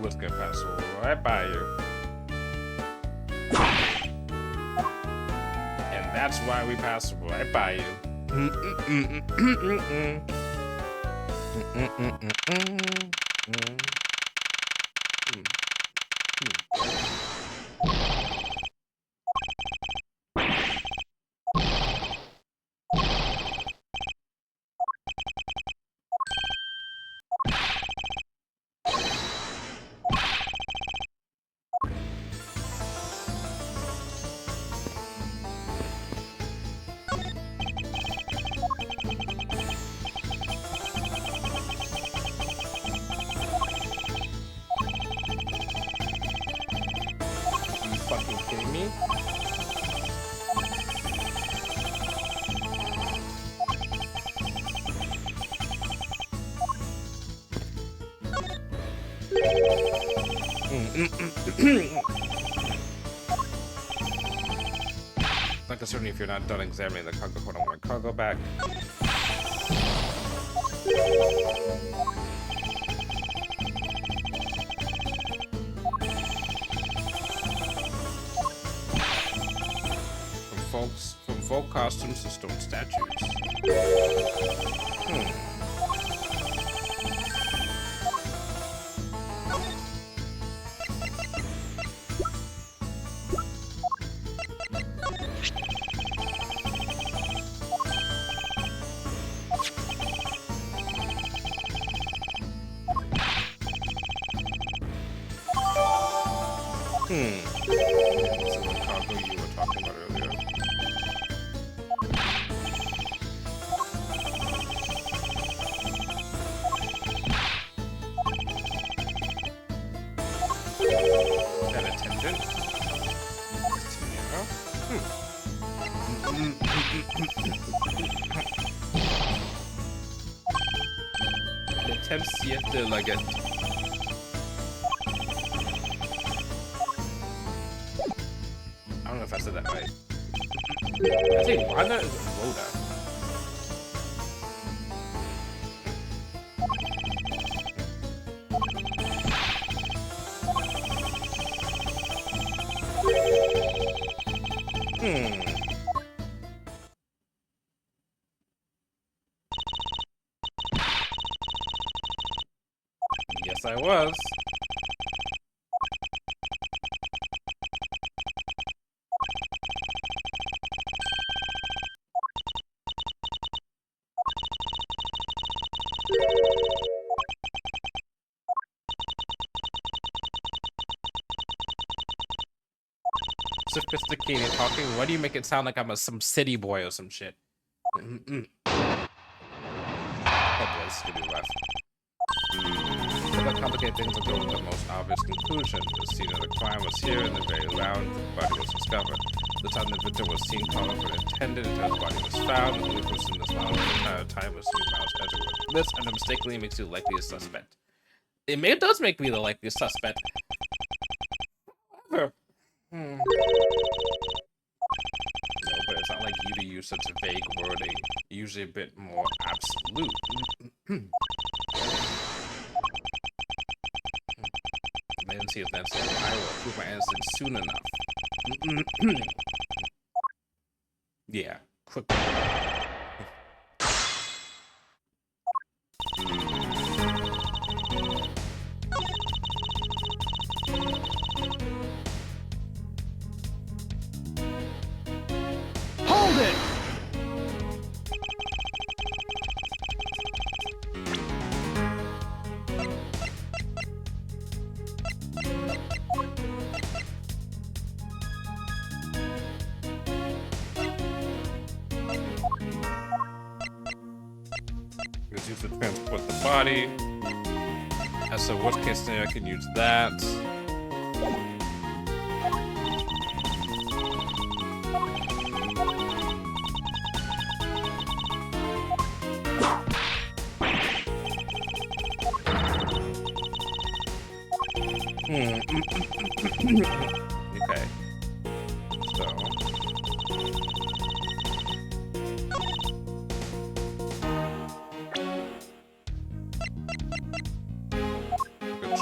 Let's get past right by you. That's why we pass right by you. Fucking kidding me? Not concerning if you're not done examining the cargo. Hold on, my cargo back. From folk costumes to stone statues. This is the cargo you were talking about earlier. Attempts yet to like it. I don't know if I said that right. I think Wanda is Rhoda. Yes, I was. Sophisticated talking. Why do you make it sound like I'm some city boy or some shit? Oh boy, this is gonna be rough. But complicated things will go with the most obvious conclusion. The scene of the crime was here in the very lounge the body was discovered. The time the victim was seen calling for an attendant until his body was found. The only person in this lounge the entire time was 3 miles Edgeworth. This and mistakenly makes you likely a suspect. It does make me the likeliest suspect. However, no, but it's not like you to use such vague wording. Usually a bit more absolute. They didn't see it then, so I will prove my innocence soon enough. Yeah, quick. Hold it! It's used to transport the body. As a worst case scenario, I can use that. Okay. So.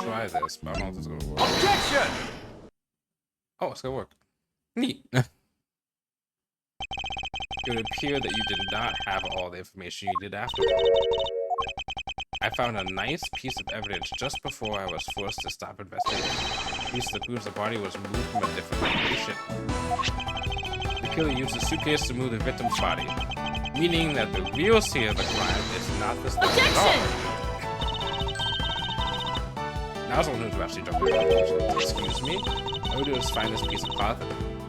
Try this, but I don't know if it's gonna work. Objection! Oh, it's gonna work. Neat. It would appear that you did not have all the information you did after all. I found a nice piece of evidence just before I was forced to stop investigating. A piece that proves the body was moved from a different location. The killer used a suitcase to move the victim's body, meaning that the real scene of the crime is not this thing at all. Now someone who's actually jumping in the conclusion. Excuse me? All we do is find this piece of cloth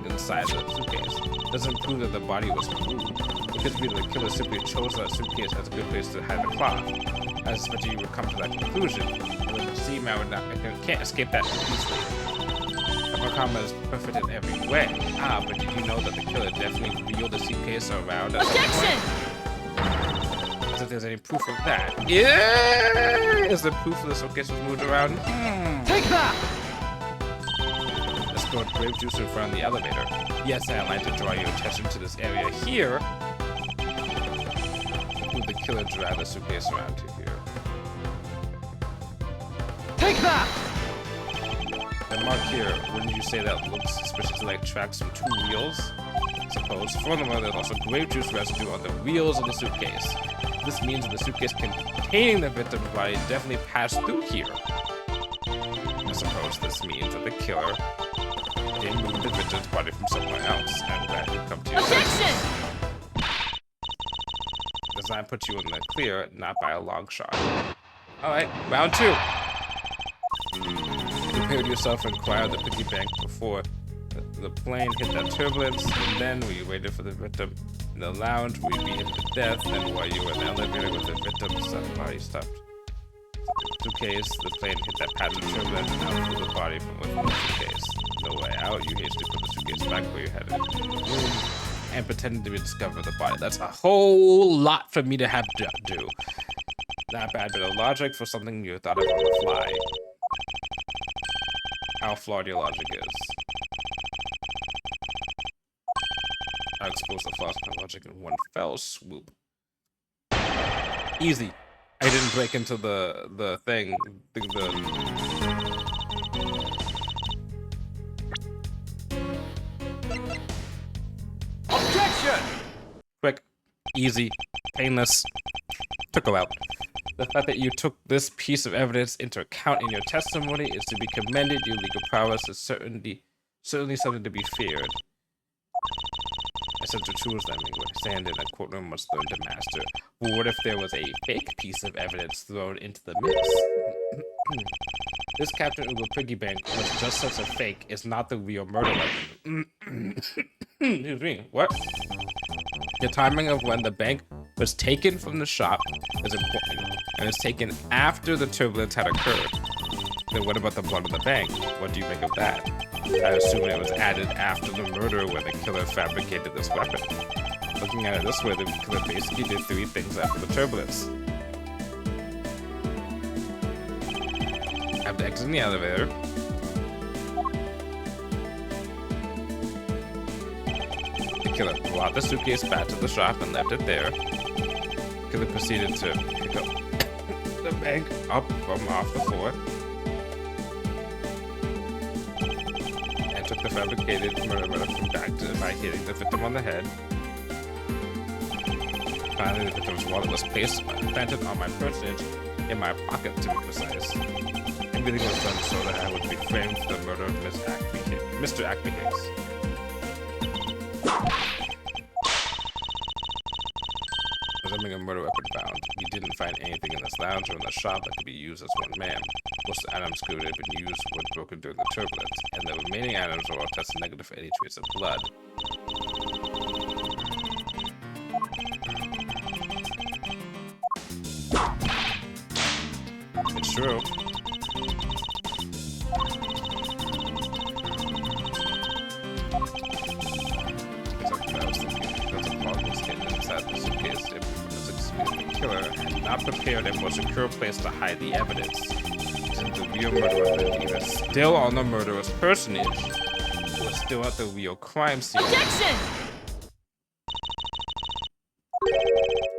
inside the suitcase. Doesn't prove that the body was moved. It could be that the killer simply chose that suitcase as a good place to hide the cloth. I suspect you would come to that conclusion. But with the steam, I can't escape that easily. The karma is perfect in every way. Ah, but did you know that the killer definitely wheeled the suitcase around at some point? As if there's any proof of that. Yeah! Is the proof of the suitcase was moved around? Take that! I stored grape juice in front of the elevator. Yes, I'd like to draw your attention to this area here. Who the killer dragged the suitcase around to here? Take that! The mark here, wouldn't you say that looks suspiciously like tracks from 2 wheels? Suppose. Furthermore, there's also grape juice residue on the wheels of the suitcase. This means that the suitcase containing the victim's body definitely passed through here. I suppose this means that the killer did move the victim's body from somewhere else. I'm glad you've come to your senses. Does I put you in the clear, not by a long shot. Alright, round 2. Prepared yourself and acquired the piggy bank before the plane hit that turbulence, and then we waited for the victim in the lounge. We beat him to death, and while you were in the elevator with the victim's body stuffed suitcase, the plane hit that patch of turbulence and out flew the body from within the suitcase. No way out, you hastily put the suitcase suitcase back where you had it, and pretended to discover the body. That's a whole lot for me to have to do. Not bad bit of logic for something you thought of on the fly. How flawed your logic is. I'll expose the flaws in my logic in one fell swoop. Easy. I didn't break into the thing. Objection! Quick, easy, painless. Took a while. The fact that you took this piece of evidence into account in your testimony is to be commended. Your legal prowess is certainly something to be feared. Essential tools that make what stand in a courtroom must learn to master. But what if there was a fake piece of evidence thrown into the mix? This Captain Ugo piggy bank was just such a fake. It's not the real murder weapon. Excuse me. What? The timing of when the bank was taken from the shop is important, and it's taken after the turbulence had occurred. Then what about the blood on the bank? What do you make of that? I assume it was added after the murder when the killer fabricated this weapon. Looking at it this way, the killer basically did 3 things after the turbulence. After exiting the elevator, the killer brought the suitcase back to the shop and left it there. The killer proceeded to pick up the bank up from off the floor and took the fabricated murder weapon back by hitting the victim on the head. Finally, the victim's wallet was planted on my personage in my pocket, to be precise. Everything was done so that I would be framed for the murder of Mr. Acme Hicks. Resembling a murder weapon found. We didn't find anything in this lounge or in the shop that could be used as one man. Most items could have been used when broken during the turbulence, and the remaining items were all tested negative for any trace of blood. It's true. Killer had not prepared a more secure place to hide the evidence. Since the real murder weapon was still on the murderer's personage, it was still at the real crime scene. Objection!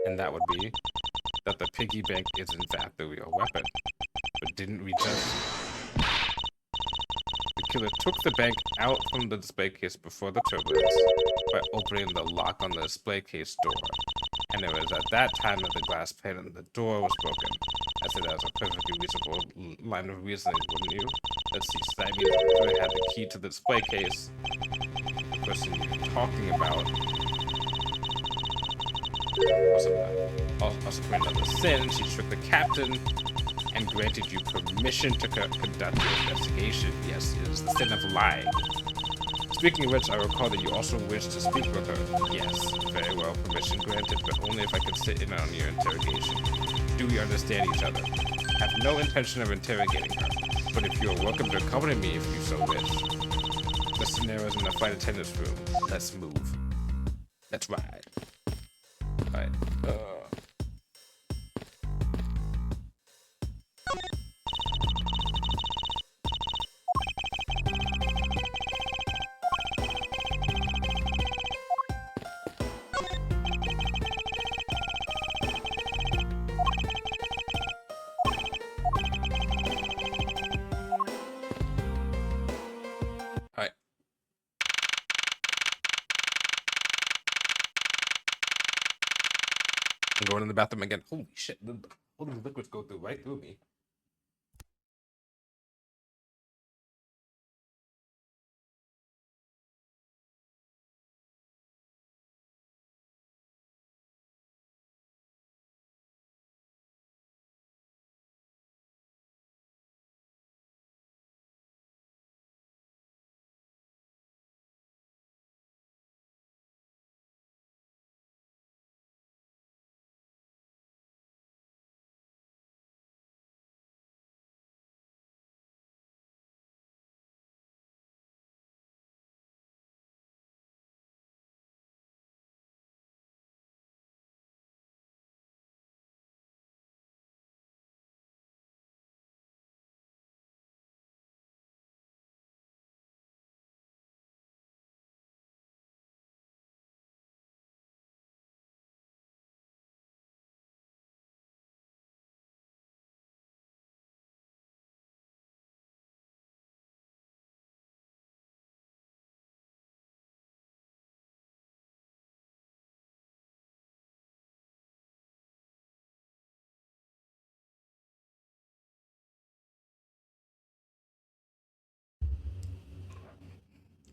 And that would be that the piggy bank is in fact the real weapon. But didn't we just... The killer took the bank out from the display case before the turbulence by opening the lock on the display case door. And it was at that time that the glass pane on the door was broken. I said that was a perfectly reasonable line of reasoning, wouldn't you? Let's see, so that means the killer had the key to the display case. The person you're talking about also committed another sin. She tricked the captain and granted you permission to conduct your investigation. Yes, it is the sin of lying. Speaking of which, I recall that you also wished to speak with her. Yes, very well, permission granted, but only if I could sit in on your interrogation. Do we understand each other? I have no intention of interrogating her, but if you are welcome to accompany me if you so wish. The scenario's in the flight attendant's room. Let's move. Let's ride. Alright, I'm going in the bathroom again. Holy shit, all these liquids go right through me.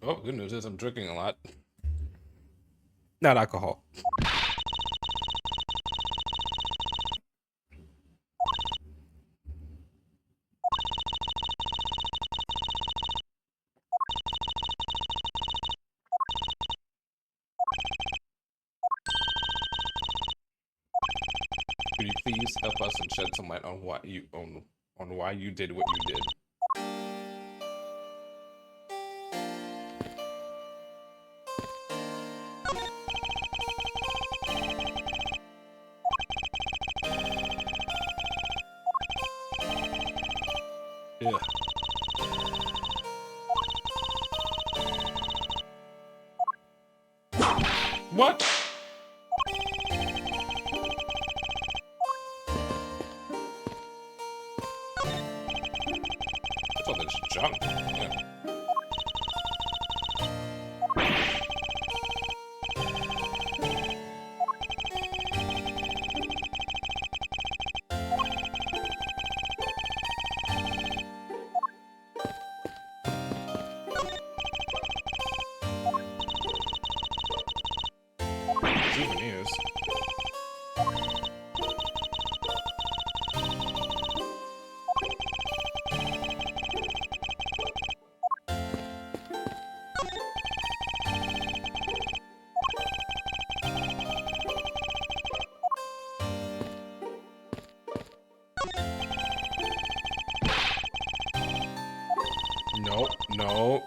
Oh, good news is I'm drinking a lot. Not alcohol. Could you please help us and shed some light on why you did what you did? Yeah. What? That's all this junk. Yeah. Souvenirs. No, no.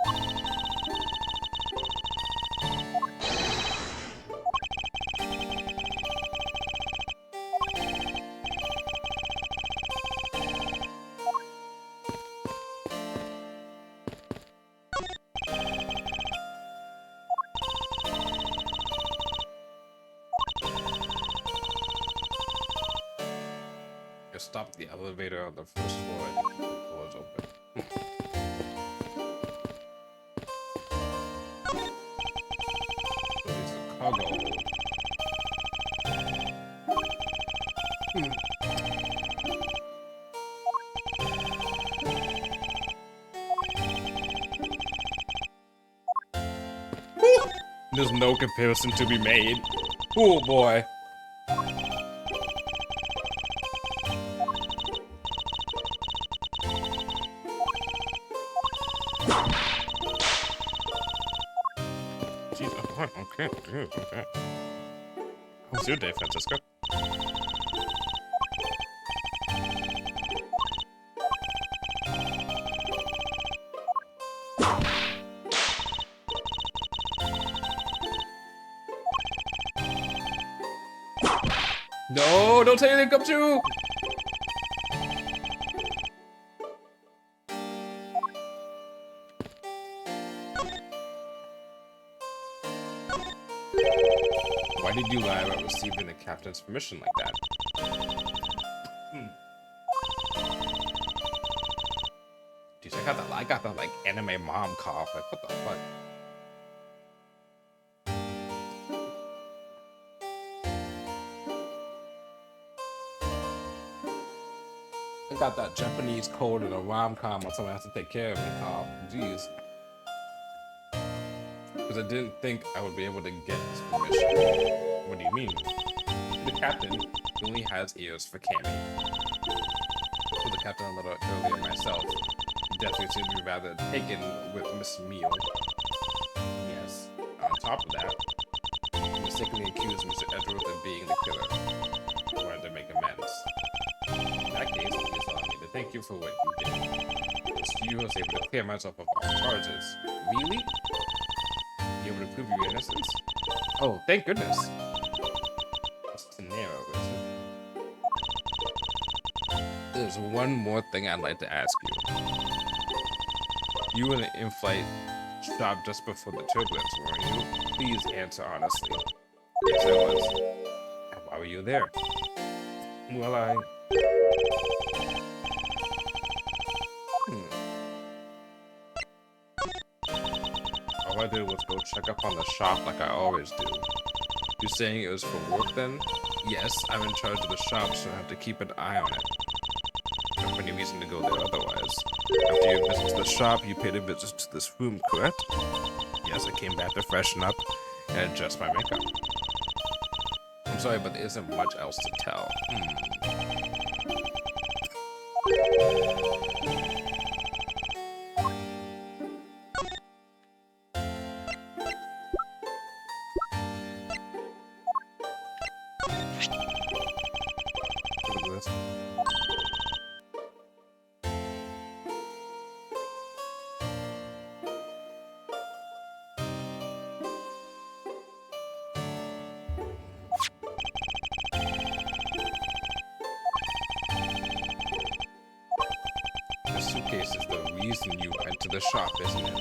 Just stop the elevator on the first floor and the door's open. So it's a cargo hold. There's no comparison to be made. Oh boy. Jeez, oh, okay, dude, okay. How was your day, Francisco? No, don't say anything, come to! Why did you lie about receiving the captain's permission like that? Dude, I got the like anime mom cough. Like, what the fuck? I got that Japanese cold in a rom-com when someone has to take care of me cough. Jeez. Because I didn't think I would be able to get his permission. What do you mean? The captain only has ears for Cammy. So the captain a little earlier myself. Definitely seemed to be rather taken with Miss Meal. Yes. On top of that, he mistakenly accused Mr. Edgeworth of being the killer. I wanted to make amends. In that case, please allow me to thank you for what you did. Mr. Yu was able to clear myself of all charges. Really? You able to prove your innocence? Oh, thank goodness. That's too narrow, isn't it? There's one more thing I'd like to ask you. You were in the in-flight shop just before the turbulence, weren't you? Please answer honestly. Yes, I was. And why were you there? Well, all I did was go check up on the shop like I always do. You saying it was for work then? Yes, I'm in charge of the shop, so I have to keep an eye on it. Not any reason to go there otherwise. After your visit to the shop, you paid a visit to this room, correct? Yes, I came back to freshen up and adjust my makeup. I'm sorry, but there isn't much else to tell. Look at this. The suitcase is the reason you went to the shop, isn't it?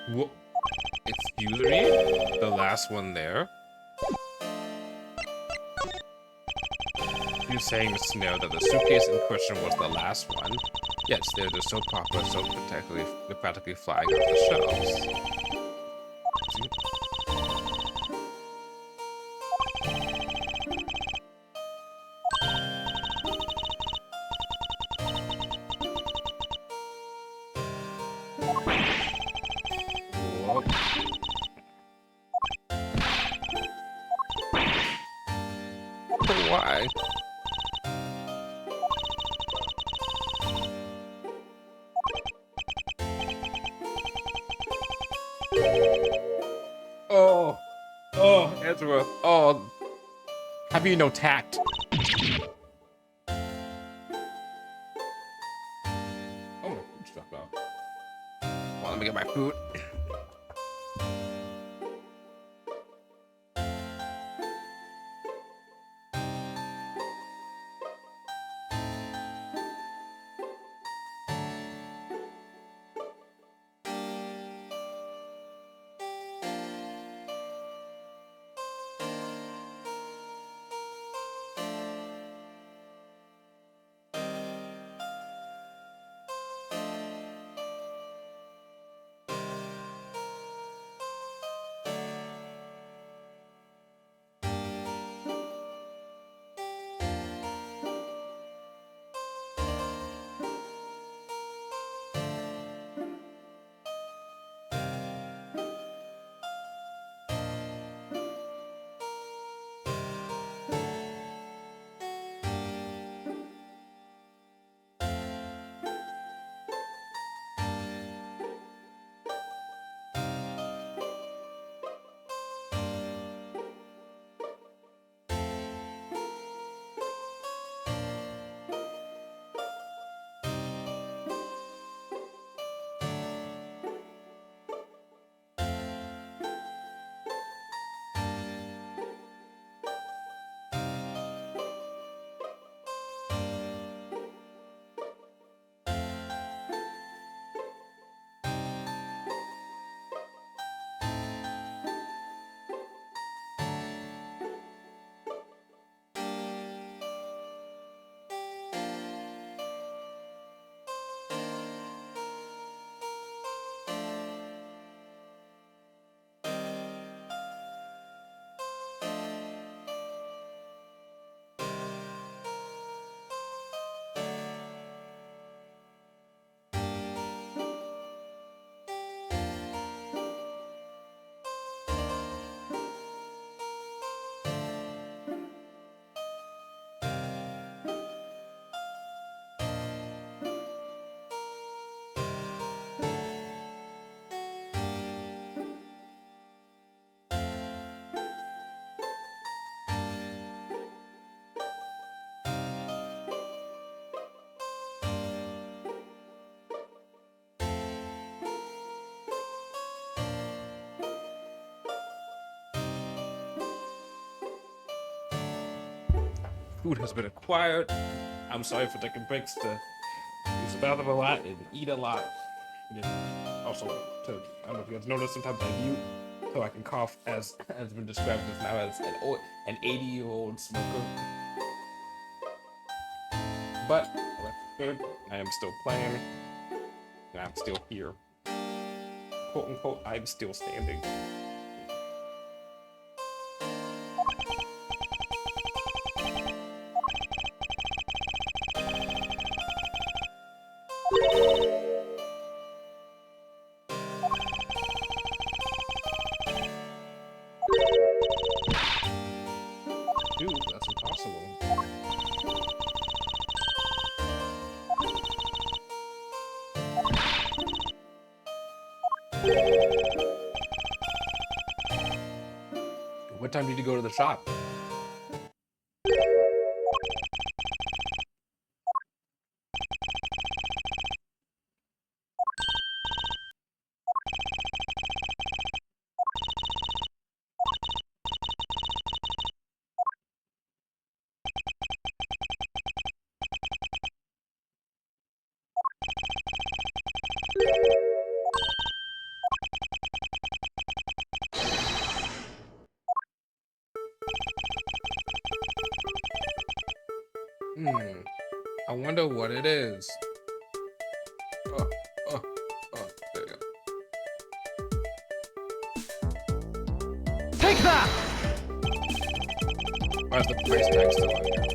Whoa. Excuse me? The last one there? You're saying, Mr. Snow, that the suitcase in question was the last one? Yes, they're just so popular, so practically flying off the shelves. Whoa. Why? Oh, Edgeworth. Oh, have you no tact? Oh, my food's dropped off. Well, let me get my food. Food has been acquired. I'm sorry for taking breaks to use the bathroom a lot and eat a lot. And also, I don't know if you guys noticed, sometimes I mute so I can cough, as has been described as now as an 80-year-old smoker. But Good. I am still playing. And I'm still here. Quote unquote, I'm still standing. Dude, that's impossible. What time did you go to the shop? I wonder what it is. Oh, oh, oh, there you go. Take that! Why is the price tag still on here?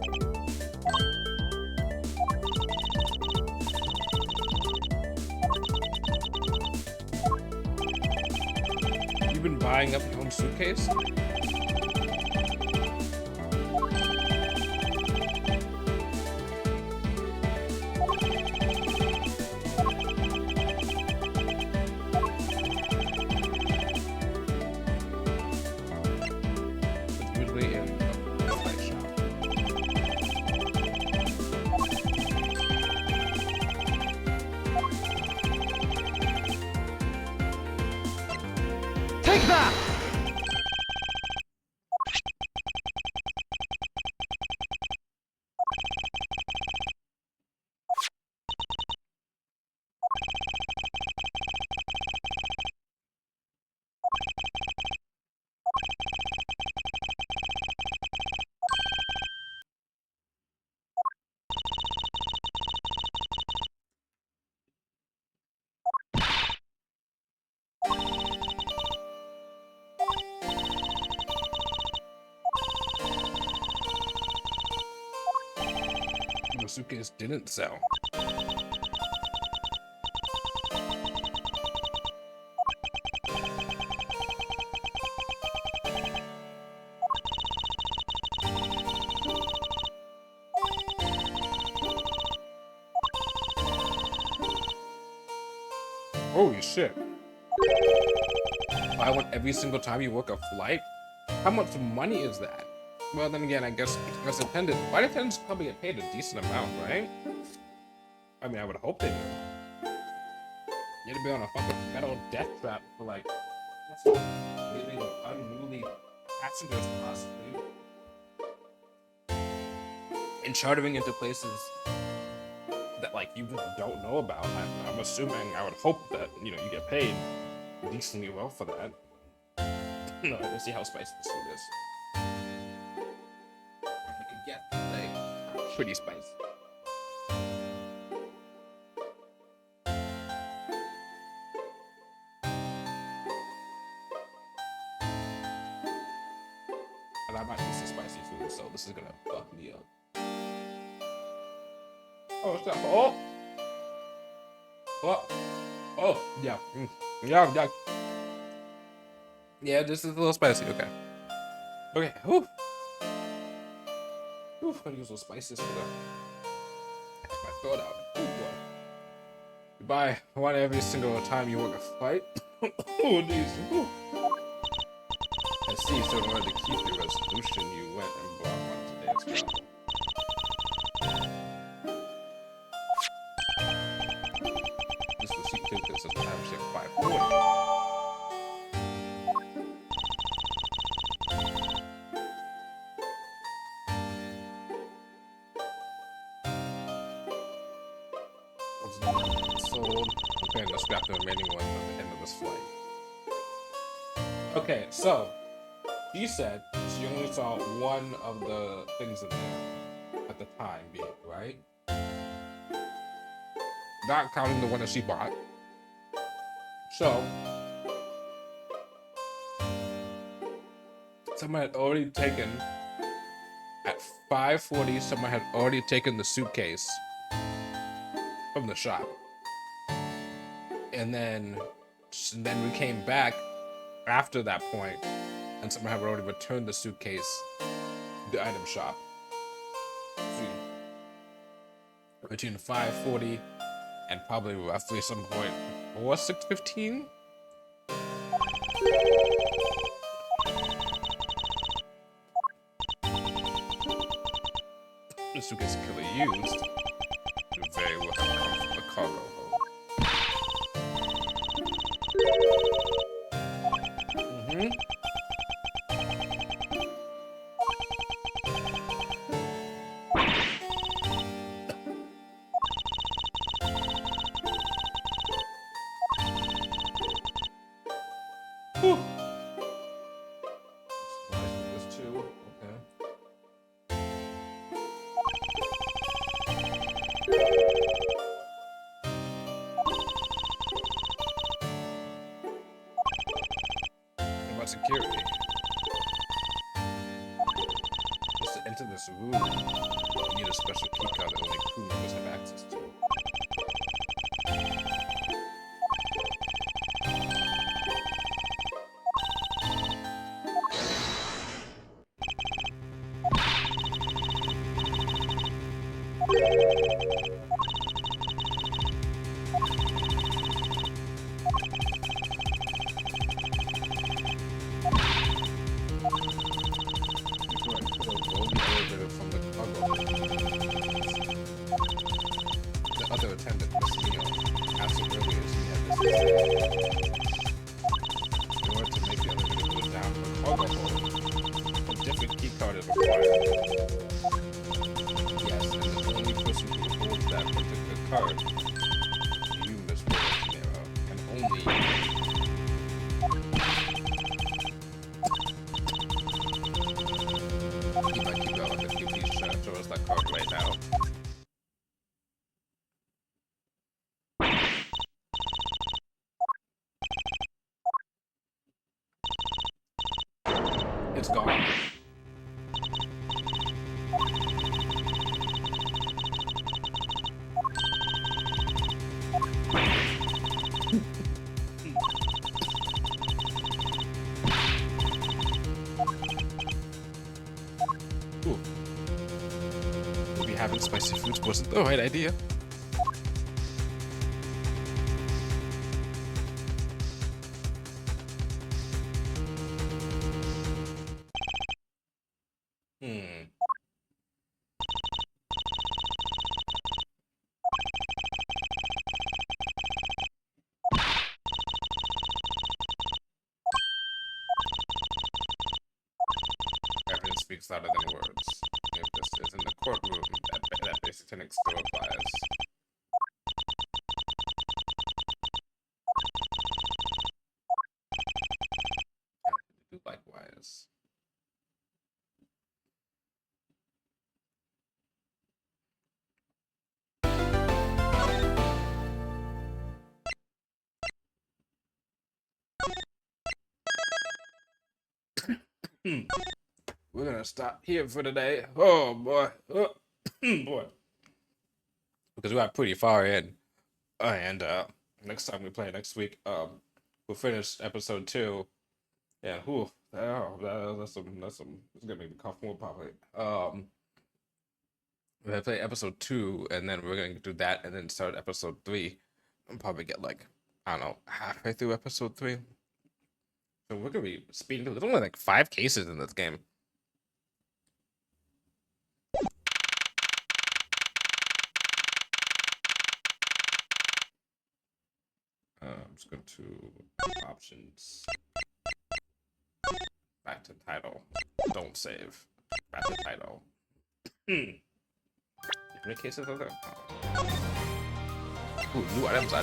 You've been buying up your own suitcase? It's usually in a flight shop. Take that! The suitcase didn't sell. Holy shit. Buy one every single time you work a flight? How much money is that? Well, then again, I guess as attendant, flight attendants probably get paid a decent amount, right? I mean, I would hope they do. You had to be on a fucking metal death trap for like, leaving unruly passengers possibly. And chartering into places that like you just don't know about. I'm assuming, I would hope that, you know, you get paid decently well for that. No, let's see how spicy this food is. I could get like pretty spicy. And I'm not used to spicy food, so this is gonna fuck me up. Oh, it's not. Oh! Oh! Oh! Yeah. Yeah, yeah. Yeah, this is a little spicy. Okay. Okay. Whew. Whew. I'm gonna use those spices for my throat out. Oh boy. Goodbye. One every single time you work a flight. Oh, these. Whew. I see. So in order to keep your resolution, you went and bought one today's travel. This receipt ticket says average 540. Sold. I'm planning to scrap the remaining ones at the end of this flight. Okay, so she said she only saw one of the things in there at the time being, right? not counting the one that she bought. So, someone had already taken, at 5:40, someone had already taken the suitcase from the shop. And then we came back after that point, and someone had already returned the suitcase to the item shop. Between 5:40 and probably roughly some point or 6:15. The suitcase could be used to very well come from the cargo hold. Whew. This too. Okay. What about security? Just to enter this room, you need a special key card that only crew members have access to. Other attendant, Miss Neal, asked him earlier if he had this. In order to make the elevator go down to the cargo hold, a different key card is required. Yes, and the only person who holds that particular card, you, Miss Nero, and only you. You might keep going if you please show us that card right now. It's gone. Ooh. Maybe having spicy foods wasn't the right idea. Evidence speaks louder than words. If this is in the courtroom, that basic technique still applies. Do likewise. We're gonna stop here for today. Oh boy, oh, boy, because we got pretty far in, and next time we play next week, we'll finish episode 2. Yeah, that's some. It's gonna make me cough more probably. We're gonna play episode 2, and then we're gonna do that, and then start episode 3, and probably get like, I don't know, halfway through episode 3. So we're gonna be speeding through. There's only like 5 cases in this game. I'm just going to options. Back to title. Don't save. Back to title. How many cases are there? Ooh, new items. Turn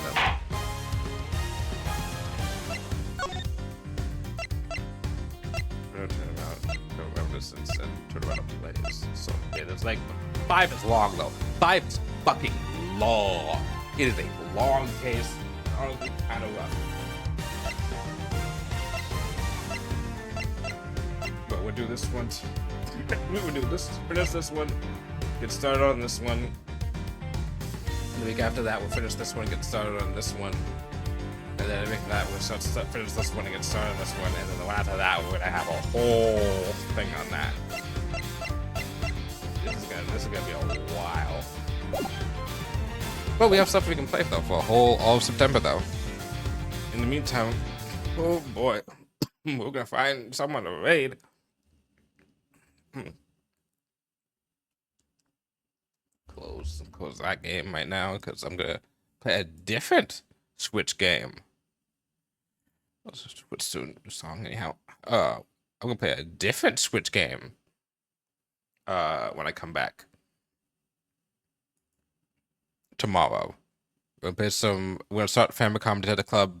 around, go around distance, and turn around and plays. So yeah, there's like 5 is long though. 5 is fucking long. It is a long case, honestly kind of rough. But we'll do this one. We will do this. Finish this one. Get started on this one. And the week after that, we'll finish this one. Get started on this one. And then the week after that, we'll finish this one and get started on this one. And then the one after that, we're gonna have a whole thing on that. This is gonna be a while. But we have stuff we can play though for all of September though. In the meantime, oh boy, we're gonna find someone to raid. Close that game right now because I'm gonna play a different Switch game. Let's just switch to a song anyhow. I'm gonna play a different Switch game. When I come back tomorrow, we're gonna start Famicom Detective Club.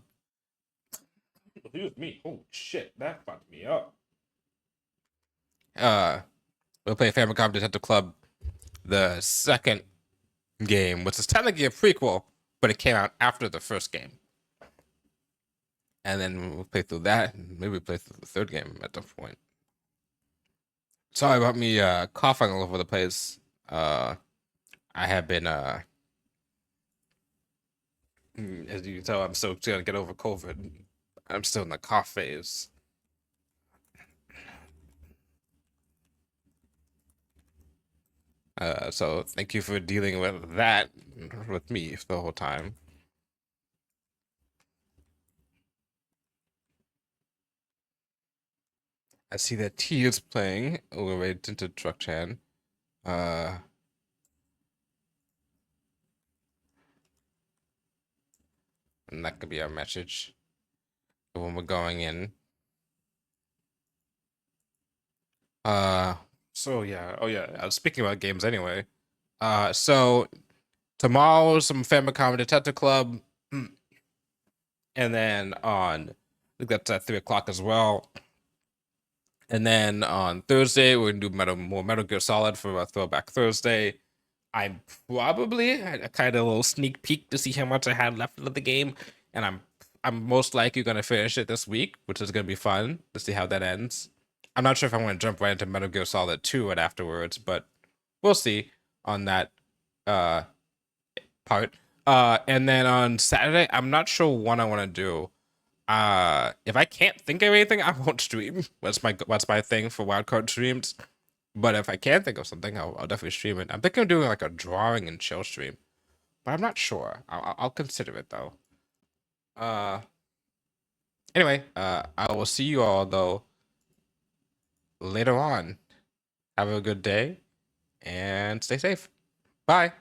Excuse me. Oh shit, that fucked me up. We'll play Famicom Detective Club, the second game, which is technically a prequel, but it came out after the first game. And then we'll play through that, and maybe play through the third game at some point. Sorry about me coughing all over the place. I have been as you can tell, I'm still trying to get over COVID. I'm still in the cough phase. So thank you for dealing with that with me the whole time. I see that T is playing over right into Truck Chan. And that could be our message when we're going in. So yeah, oh yeah, I was speaking about games anyway. So tomorrow some Famicom Detective Club, and then I think that's at 3 o'clock as well. And then on Thursday we're gonna do more Metal Gear Solid for a Throwback Thursday. I kind of a little sneak peek to see how much I had left of the game, and I'm most likely gonna finish it this week, which is gonna be fun to see how that ends. I'm not sure if I'm gonna jump right into Metal Gear Solid 2 right afterwards, but we'll see on that part. And then on Saturday, I'm not sure what I want to do. If I can't think of anything, I won't stream. What's my thing for wildcard streams? But if I can think of something, I'll definitely stream it. I'm thinking of doing like a drawing and chill stream, but I'm not sure. I'll consider it though. Anyway, I will see you all though later on. Have a good day and stay safe. Bye.